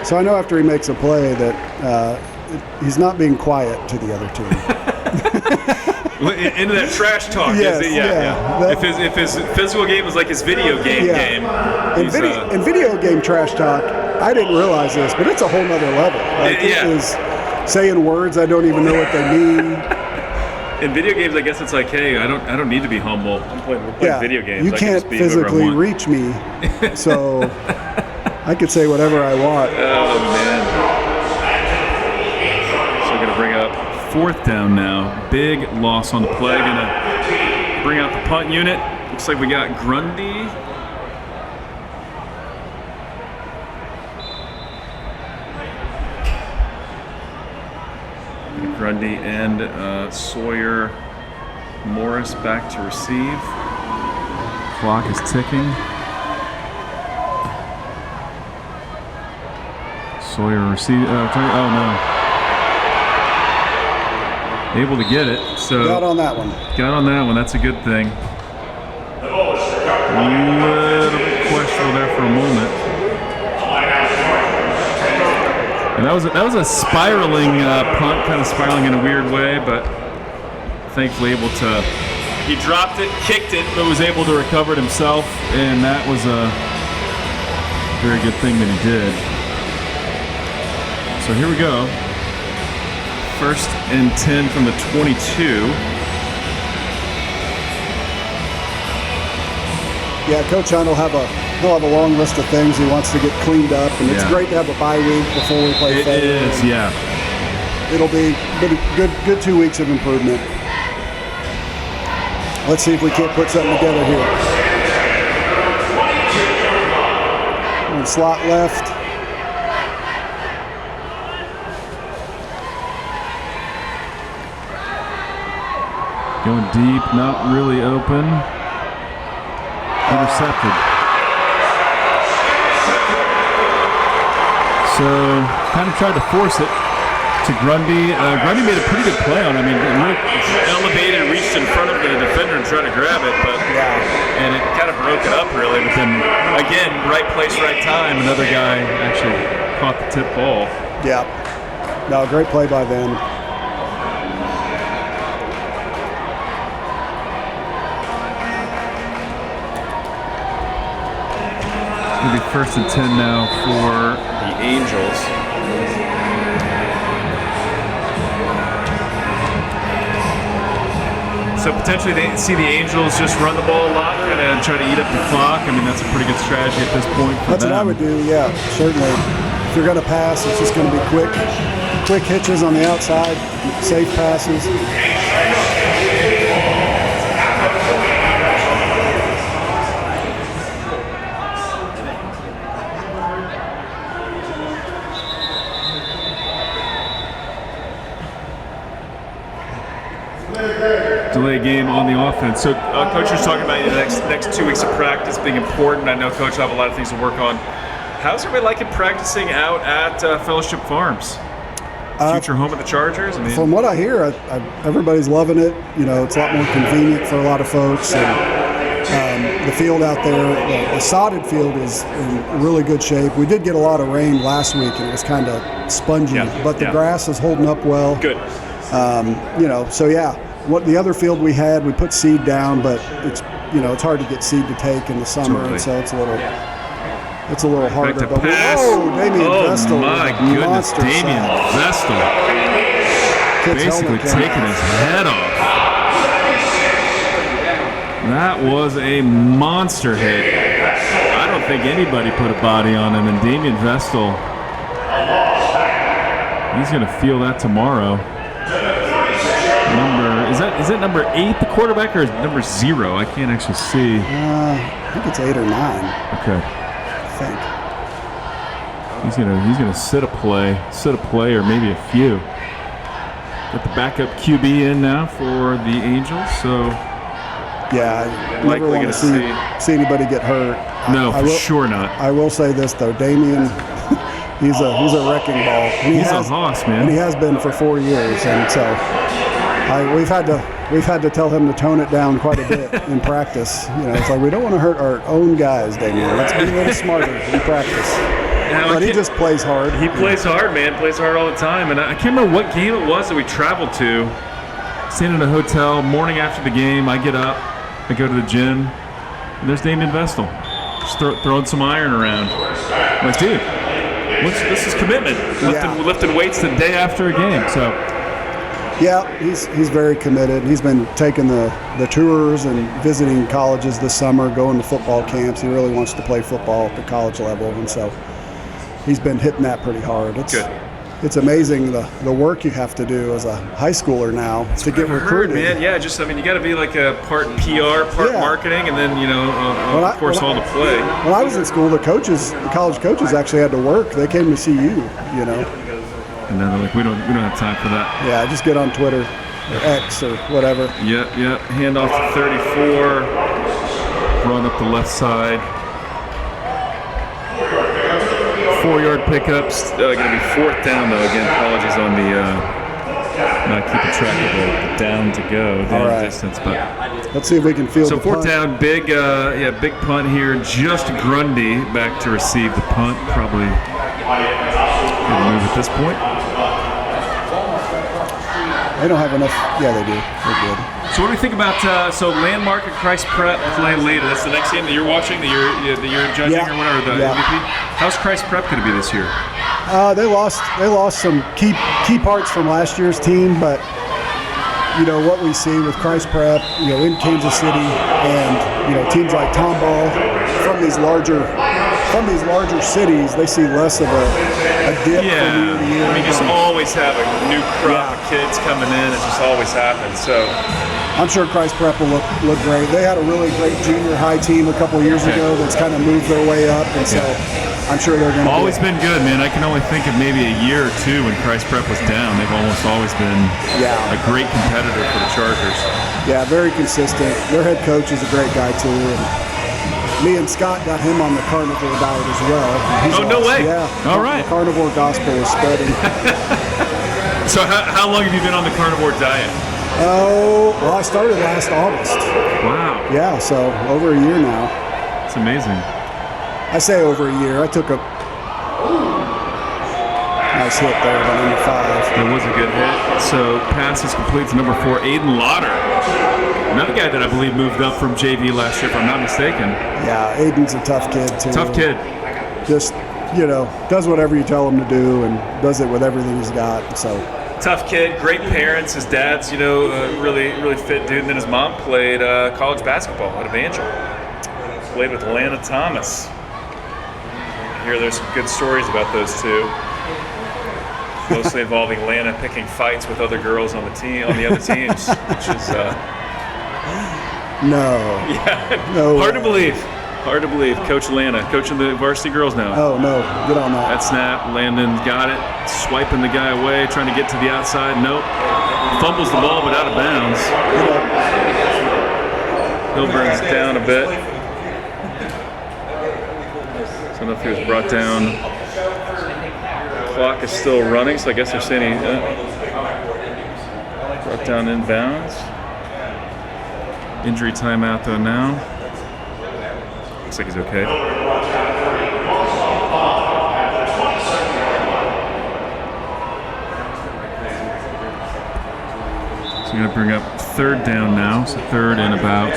so I know after he makes a play that he's not being quiet to the other team. Into that trash talk, Yes, is it? Yeah. If his physical game is like his video game game. In video game trash talk, I didn't realize this, but it's a whole nother level. Like, it is saying words I don't even know what they mean. In video games, I guess it's like, hey, I don't need to be humble. I'm playing video games. You can't physically reach me, so I could say whatever I want. Oh man! So we're gonna bring up 4th down now. Big loss on the play. Gonna bring out the punt unit. Looks like we got Grundy. Grundy and Sawyer Morris back to receive. Clock is ticking. Sawyer receive. Oh no! Able to get it. So got on that one. Got on that one. That's a good thing. A little bit questionable there for a moment. And that was a spiraling punt, kind of spiraling in a weird way, but thankfully able to. He dropped it, kicked it, but was able to recover it himself, and that was a very good thing that he did. So here we go. 1st and 10 from the 22. Yeah, Coach Hunt will have a long list of things he wants to get cleaned up, and it's great to have a bye week before we play. It is, yeah. It'll be good 2 weeks of improvement. Let's see if we can't put something together here. One slot left. Going deep, not really open. Intercepted. So, kind of tried to force it to Grundy. Grundy made a pretty good play on it. I mean, elevated, reached in front of the defender and tried to grab it, and it kind of broke it up really. But then, again, right place, right time. Another guy actually caught the tip ball. Yeah. No, great play by them. It'll be 1st and 10 now for the Angels. So potentially they see the Angels just run the ball a lot and try to eat up the clock. I mean, that's a pretty good strategy at this point for That's them. what I would do, yeah, certainly. If you're going to pass, it's just going to be quick hitches on the outside, safe passes. Delay game on the offense. So Coach was talking about the next 2 weeks of practice being important. I know Coach will have a lot of things to work on. How's everybody liking practicing out at Fellowship Farms? Future home of the Chargers? I mean, from what I hear, everybody's loving it. You know, it's a lot more convenient for a lot of folks. And the field out there, the sodded field is in really good shape. We did get a lot of rain last week, and it was kind of spongy, but the grass is holding up well. Good. You know, so yeah. What the other field we had, we put seed down, but it's hard to get seed to take in the summer, and so it's a little harder. But Damien Vestal, my goodness, Damien Vestal, basically taking his head off. That was a monster hit. I don't think anybody put a body on him, and Damien Vestal, he's going to feel that tomorrow. Is that number 8, the quarterback, or is it number 0? I can't actually see. I think it's 8 or 9. Okay. I think. He's gonna sit a play, or maybe a few. Got the backup QB in now for the Angels, so yeah, I never want to see anybody get hurt. No, for sure not. I will say this though, Damien, he's a wrecking ball. He's a hoss, man. And he has been for 4 years, and so We've had to tell him to tone it down quite a bit in practice. It's like we don't want to hurt our own guys, Damian. Let's be a little smarter in practice. But he just plays hard. He plays hard, man. Plays hard all the time. And I can't remember what game it was that we traveled to. Staying in a hotel, morning after the game, I get up, I go to the gym, and there's Damian Vestal. Just throwing some iron around. I'm like, dude, this is commitment. Lifting weights the day after a game. So. Yeah, he's very committed. He's been taking the tours and visiting colleges this summer, going to football camps. He really wants to play football at the college level, and so he's been hitting that pretty hard. It's amazing the work you have to do as a high schooler now to get recruited. Man, yeah, you got to be like a part PR, part marketing, and then of course all the play. When I was in school, the college coaches actually had to work. They came to see you, And then they're like, we don't have time for that. Yeah, just get on Twitter or X or whatever. Yeah. Hand off to 34. Run up the left side. 4-yard pickups. Going to be 4th down, though. Again, apologies on the not keeping track of the down to go, down distance. But let's see if we can field the punt. 4th down, big punt here. Just Grundy back to receive the punt. Probably good move at this point. They don't have enough. Yeah, they do. They're good. So what do we think about Landmark and Christ Prep play later? That's the next game that you're watching, that you're judging or whatever. The MVP. How's Christ Prep going to be this year? They lost some key parts from last year's team, but what we see with Christ Prep, in Kansas City, and teams like Tomball from these larger cities, they see less of a dip from year to year. I mean, you just always have a new crop of kids coming in. It just always happens. So I'm sure Christ Prep will look great. They had a really great junior high team a couple of years ago that's kind of moved their way up, and so I'm sure they're going to always been good, man. I can only think of maybe a year or two when Christ Prep was down. They've almost always been a great competitor for the Chargers. Yeah, very consistent. Their head coach is a great guy too. And me and Scott got him on the carnivore diet as well. No way. Yeah. All right. The carnivore gospel is spreading. So how long have you been on the carnivore diet? Oh, well, I started last August. Wow. Yeah, so over a year now. It's amazing. I say over a year. I took a nice hit there by number 5. It was a good hit. So pass is complete to number 4, Aiden Lauder. Another guy that I believe moved up from JV last year, if I'm not mistaken. Yeah, Aiden's a tough kid, too. Tough kid. Just, does whatever you tell him to do and does it with everything he's got. So tough kid, great parents. His dad's, really, really fit dude. And then his mom played college basketball at Evangel. Played with Lana Thomas. I hear there's some good stories about those two. Mostly involving Lana picking fights with other girls on the other teams, which is no. Hard to believe. Hard to believe. Coach Lana, coaching the varsity girls now. Oh no, get on that. That snap, Landon got it, swiping the guy away, trying to get to the outside. Nope. Fumbles the ball, but out of bounds. Hill brings it down a bit. So I don't know if he was brought down. Clock is still running, so I guess they're saying he brought down inbounds. Injury timeout though now. Looks like he's okay. So we're going to bring up 3rd down now, so 3rd and about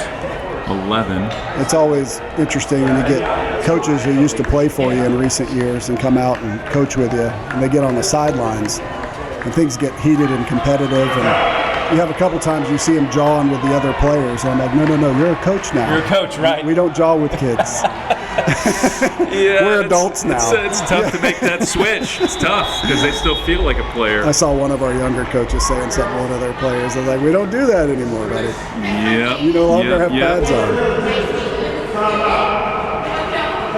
11. It's always interesting when you get coaches who used to play for you in recent years and come out and coach with you, and they get on the sidelines and things get heated and competitive, and you have a couple times you see them jawing with the other players, and I'm like, no, you're a coach now. You're a coach, right? We don't jaw with kids. We're adults now. It's tough to make that switch. It's tough because they still feel like a player. I saw one of our younger coaches saying something to one of their players. I was like, we don't do that anymore, buddy. Yeah. You no longer have pads on.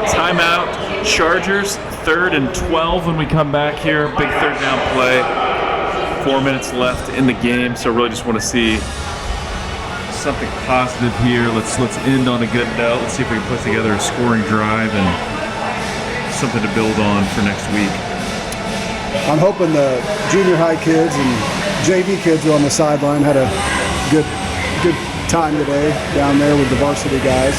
Timeout, Chargers, 3rd and 12 when we come back here. Big 3rd down play. 4 minutes left in the game, so really just want to see something positive here. Let's end on a good note. Let's see if we can put together a scoring drive and something to build on for next week. I'm hoping the junior high kids and JV kids are on the sideline. Had a good time today down there with the varsity guys.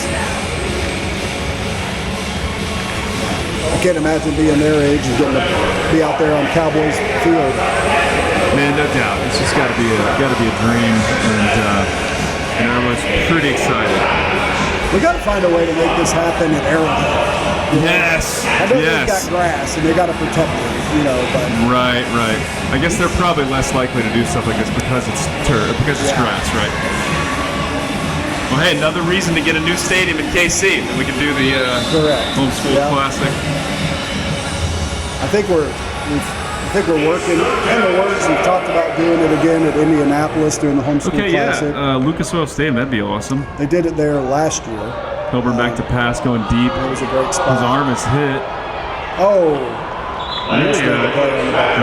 I can't imagine being their age and getting to be out there on Cowboys field. Man, no doubt. It's just got to be a dream, and everyone's pretty excited. We got to find a way to make this happen in Arrowhead. Yes. I know they've got grass and they got to protect it, but Right. I guess they're probably less likely to do stuff like this because it's grass, right? Well, hey, another reason to get a new stadium in KC, and we can do the Homeschool Classic. I think we're working in the works. We've talked about doing it again at Indianapolis during the Homeschool Classic. Lucas Oil Stadium, that'd be awesome. They did it there last year. Hilburn back to pass, going deep. It was a great spot. His arm is hit. Oh,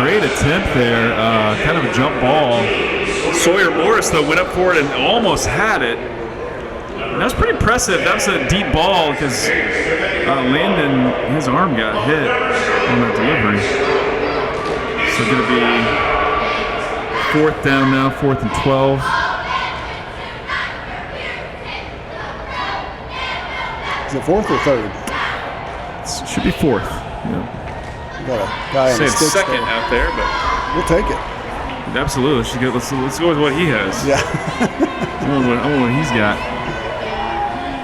great attempt there. Kind of a jump ball. Sawyer Morris, though, went up for it and almost had it. And that was pretty impressive. That was a deep ball because Landon, his arm got hit on that delivery. So going to be 4th down now, 4th and 12. Is it 4th or 3rd? It should be 4th. Yeah. Got a guy on the sticks second there. out there, but We'll take it. absolutely. Let's go with what he has. Yeah. I wonder what he's got.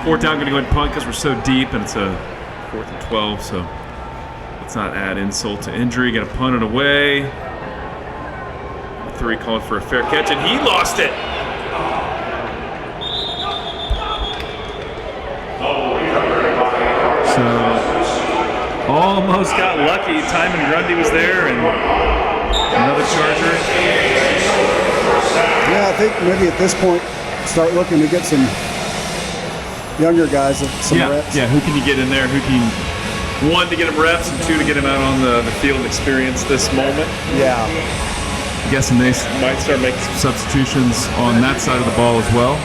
4th down, going to go ahead and punt because we're so deep, and it's a 4th and 12, so let's not add insult to injury. Going to punt it away. 3 calling for a fair catch, and he lost it. So almost got lucky. Timon Grundy was there, and another Charger. Yeah, I think maybe at this point, start looking to get some younger guys some reps. Yeah, who can you get in there? Who can, 1, to get him reps, and 2, to get him out on the field and experience this moment? Yeah. I'm guessing they might start making some substitutions on that side of the ball as well.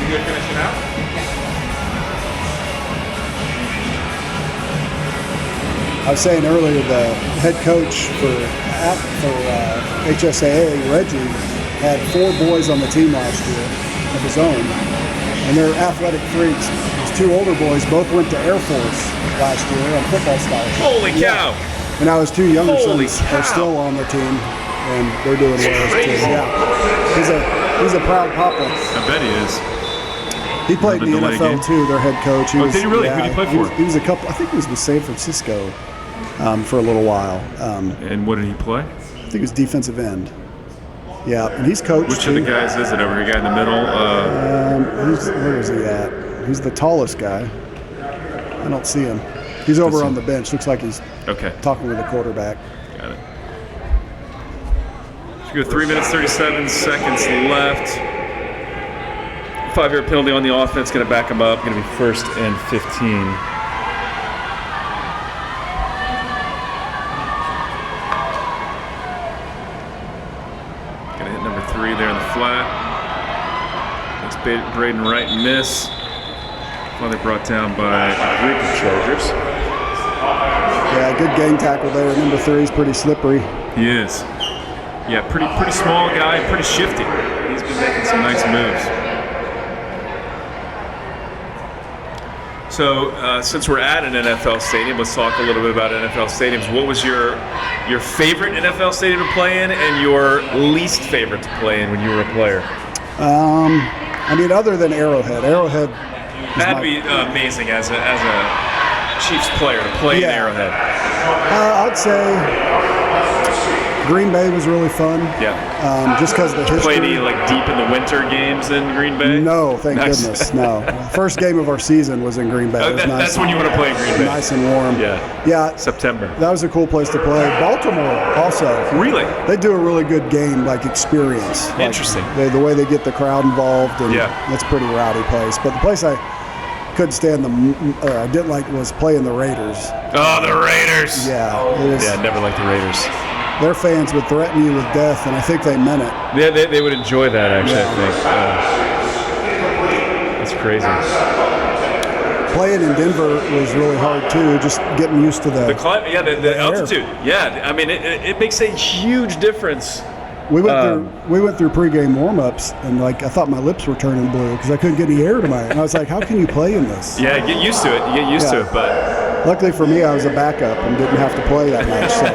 You good finishing out? I was saying earlier, the head coach for HSAA, Reggie, had 4 boys on the team last year of his own, and they're athletic freaks. His 2 older boys both went to Air Force last year on football scholarships. Holy cow! And now his 2 younger Holy sons cow. are still on the team, and they're doing well as too. Yeah, he's a proud papa. I bet he is. He played in the delay NFL game. too. Their head coach. Did he really? Who did he play for? He was a couple. I think he was with San Francisco for a little while. And what did he play? I think he was defensive end. Yeah, and he's coached. Which of the guys is it over here? Guy in the middle? Where is he at? He's the tallest guy. I don't see him. He's over on the bench. Looks like he's talking with the quarterback. Got it. So we go 3 minutes, 37 seconds left. 5-yard penalty on the offense. Going to back him up. Going to be 1st and 15. Going to hit number 3 there in the flat. That's Braden Wright and miss. Finally brought down by a group of Chargers. Yeah, good game tackle there. Number 3 is pretty slippery. He is. Yeah, pretty small guy, pretty shifty. He's been making some nice moves. So, since we're at an NFL stadium, let's talk a little bit about NFL stadiums. What was your favorite NFL stadium to play in, and your least favorite to play in when you were a player? I mean, other than Arrowhead. Arrowhead. That'd be amazing as a Chiefs player to play in Arrowhead. I'd say Green Bay was really fun. Yeah. Just because the history. Play any deep in the winter games in Green Bay? No, thank goodness. No. First game of our season was in Green Bay. It was nice. That's when you want to play in Green Bay. Nice and warm. Yeah. Yeah. September. That was a cool place to play. Baltimore also. Really? They do a really good game experience. Interesting. The way they get the crowd involved, and that's a pretty rowdy place. But the place I couldn't stand I didn't like was playing the Raiders. Oh, the Raiders! Yeah. Never liked the Raiders. Their fans would threaten you with death, and I think they meant it. Yeah, they would enjoy that, actually, I think. That's crazy. playing in Denver was really hard too. Just getting used to The climate, yeah, the air. altitude. Yeah, I mean, it makes a huge difference. We went through pregame warm-ups, and like I thought my lips were turning blue because I couldn't get any air to my. And I was like, "How can you play in this?" Yeah, get used to it. You get used to it, but luckily for me, I was a backup and didn't have to play that much. So.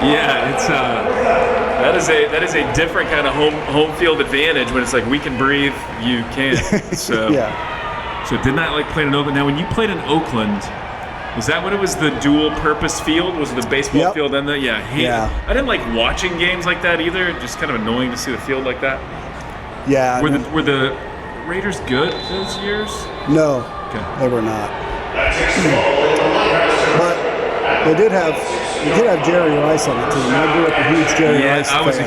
Yeah, it's that is a different kind of home field advantage when it's like we can breathe, you can't. So Yeah. So did not like playing in Oakland. Now, when you played in Oakland, was that when it was the dual-purpose field? Was it the baseball field and the Yeah. I didn't like watching games like that either. Just kind of annoying to see the field like that. Yeah. Were the Raiders good those years? No, they were not. But they did have Jerry Rice on the team. I grew up a huge Jerry Rice fan. I was a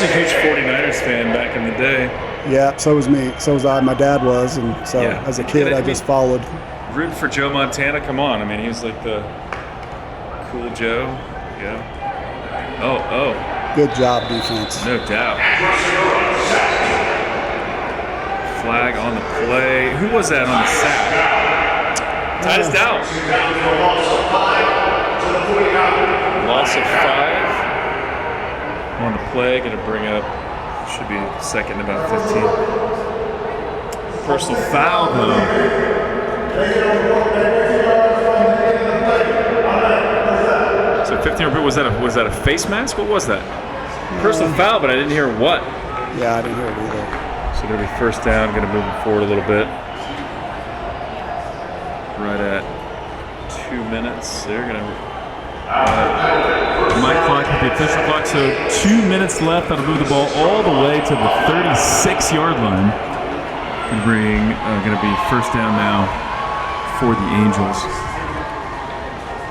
huge 49ers fan back in the day. Yeah, so was me. So was I. My dad was, and so as a kid, I just followed. Rooting for Joe Montana. Come on, I mean, he was like the cool Joe. Yeah. Oh. Good job, defense. No doubt. Flag on the play. Who was that on the sack? Titus Dow. Loss of 5 on the play. Going to bring up. Should be second, about 15. Personal foul though. So 15. Was that a face mask? What was that? Personal foul, but I didn't hear what. Yeah, I didn't hear it either. So going to be first down. Going to move it forward a little bit. Right at 2 minutes. They're going to. My clock, the official clock. So 2 minutes left. That'll move the ball all the way to the 36-yard line. Going to be first down now for the Angels.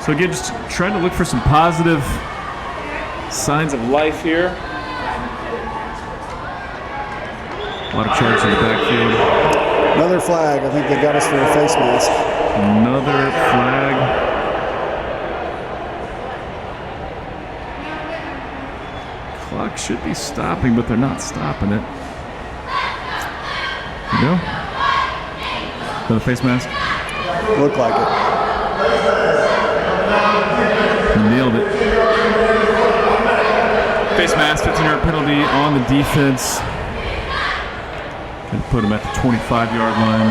So again, just trying to look for some positive signs of life here. A lot of charges in the backfield. Another flag. I think they got us for a face mask. Another flag. Clock should be stopping, but they're not stopping it. There you go. Another face mask. Looked like it. Nailed it. Face mask, 15-yard penalty on the defense. Going to put him at the 25-yard line.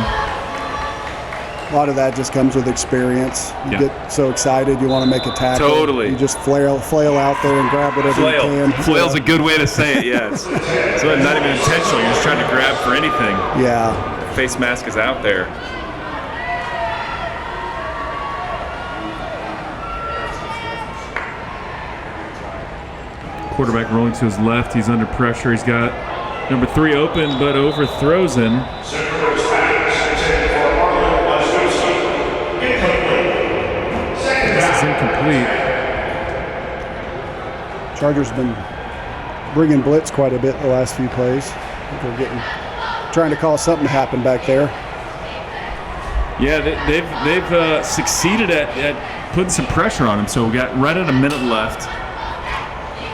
A lot of that just comes with experience. You get so excited, you want to make a tackle. Totally. You just flail out there and grab whatever you can. Flail's a good way to say it, yes. So not even intentional. You're just trying to grab for anything. Yeah. Face mask is out there. Quarterback rolling to his left. He's under pressure. He's got number 3 open, but overthrows him. This is incomplete. Chargers been bringing blitz quite a bit the last few plays. They're trying to cause something to happen back there. Yeah, they've succeeded at putting some pressure on him. So we got right at a minute left.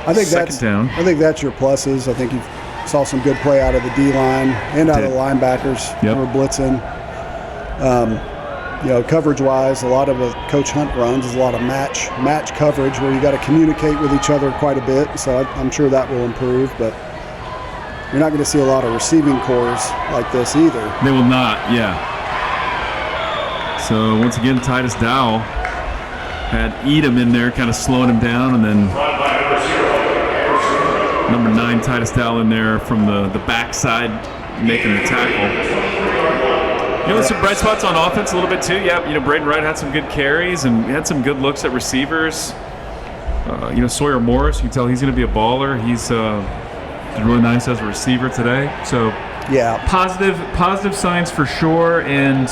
I think Second down. I think that's your pluses. I think you saw some good play out of the D-line and out of the linebackers who were blitzing. Coverage-wise, a lot of Coach Hunt runs is a lot of match coverage where you got to communicate with each other quite a bit. So I'm sure that will improve, but you're not going to see a lot of receiving cores like this either. They will not, yeah. So once again, Titus Dow had Edom in there, kind of slowing him down, and then number 9, Titus Dow in there from the backside, making the tackle. There's some bright spots on offense a little bit too. Yeah, Braden Wright had some good carries and had some good looks at receivers. Sawyer Morris, you can tell he's going to be a baller. He's did really nice as a receiver today. So yeah, positive signs for sure. And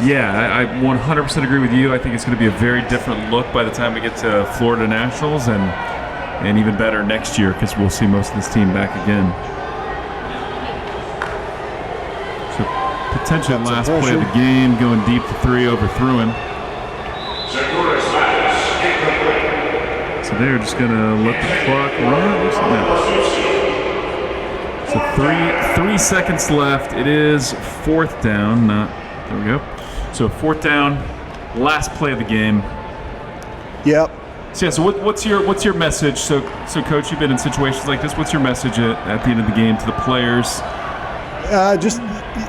yeah, I 100% agree with you. I think it's going to be a very different look by the time we get to Florida Nationals, and even better next year because we'll see most of this team back again. So potentially last play of the game, going deep to 3, overthrew him. So they're just going to let the clock run. So 3 seconds left. It is 4th down, not There we go. So 4th down, last play of the game. Yep. So yeah, so what's your message? So Coach, you've been in situations like this. What's your message at the end of the game to the players? Just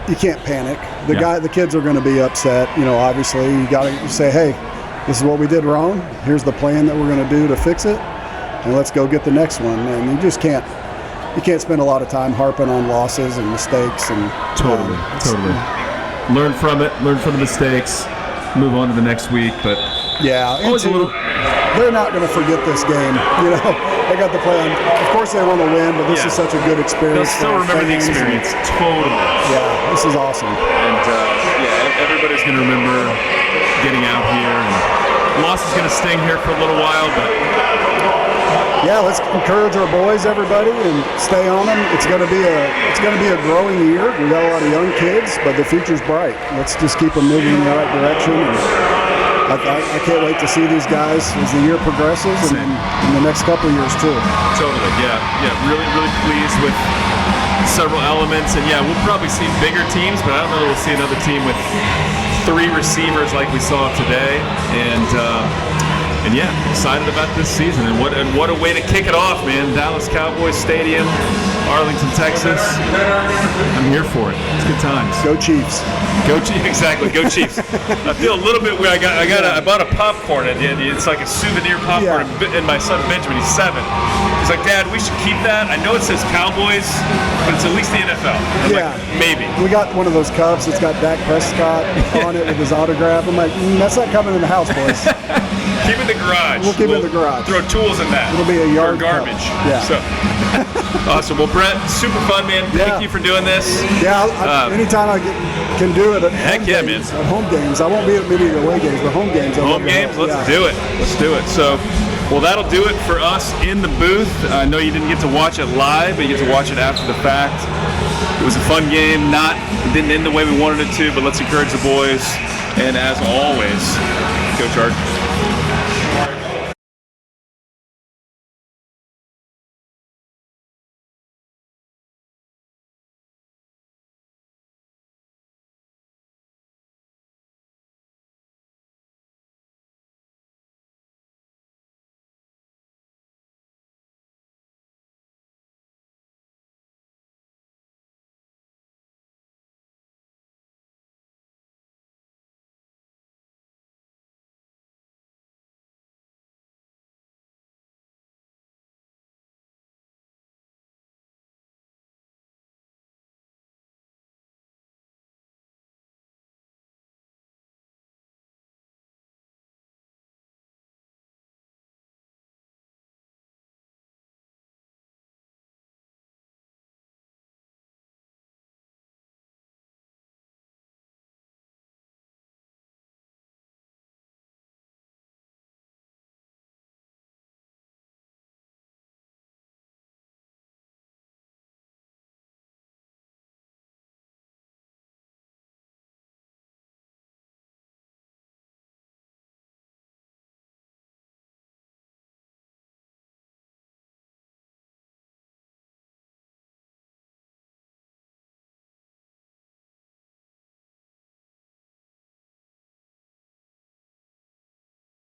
you can't panic. The kids are going to be upset. Obviously, you got to say, hey, this is what we did wrong. Here's the plan that we're going to do to fix it, and let's go get the next one. And you just can't. You can't spend a lot of time harping on losses and mistakes and totally. Learn from it. Learn from the mistakes. Move on to the next week. But always a little. They're not going to forget this game. They got the plan. Of course, they want to win, but this is such a good experience. They'll still remember the experience. Totally. Yeah, this is awesome. And everybody's going to remember getting out here. And loss is going to sting here for a little while, but yeah, let's encourage our boys, everybody, and stay on them. It's going to be a growing year. We got a lot of young kids, but the future's bright. Let's just keep them moving in the right direction. And I can't wait to see these guys as the year progresses and in the next couple of years too. Totally, yeah. Really, really pleased with several elements, and we'll probably see bigger teams, but I don't know that we'll see another team with 3 receivers like we saw today. And excited about this season, and what a way to kick it off, man. Dallas Cowboys Stadium, Arlington, Texas. I'm here for it. It's good times. Go Chiefs. Go Chiefs. Exactly. Go Chiefs. I feel a little bit weird. I bought a popcorn. It's like a souvenir popcorn. Yeah. And my son Benjamin, he's 7. He's like, Dad, we should keep that. I know it says Cowboys, but it's at least the NFL. I'm like, maybe. We got one of those cups. It's got Dak Prescott on it with his autograph. I'm like, that's not coming in the house, boys. Keep it in the garage. We'll keep it in the garage. Throw tools in that. It'll be a yard garbage. cup. Yeah. So, awesome. Well, Brett, super fun, man. Thank you for doing this. Yeah. Anytime I can do it at home games. I won't be at many away games, but home games. Home games. Let's do it. Let's do it. So, well, that'll do it for us in the booth. I know you didn't get to watch it live, but you get to watch it after the fact. It was a fun game. It didn't end the way we wanted it to, but let's encourage the boys. And as always, go Chargers.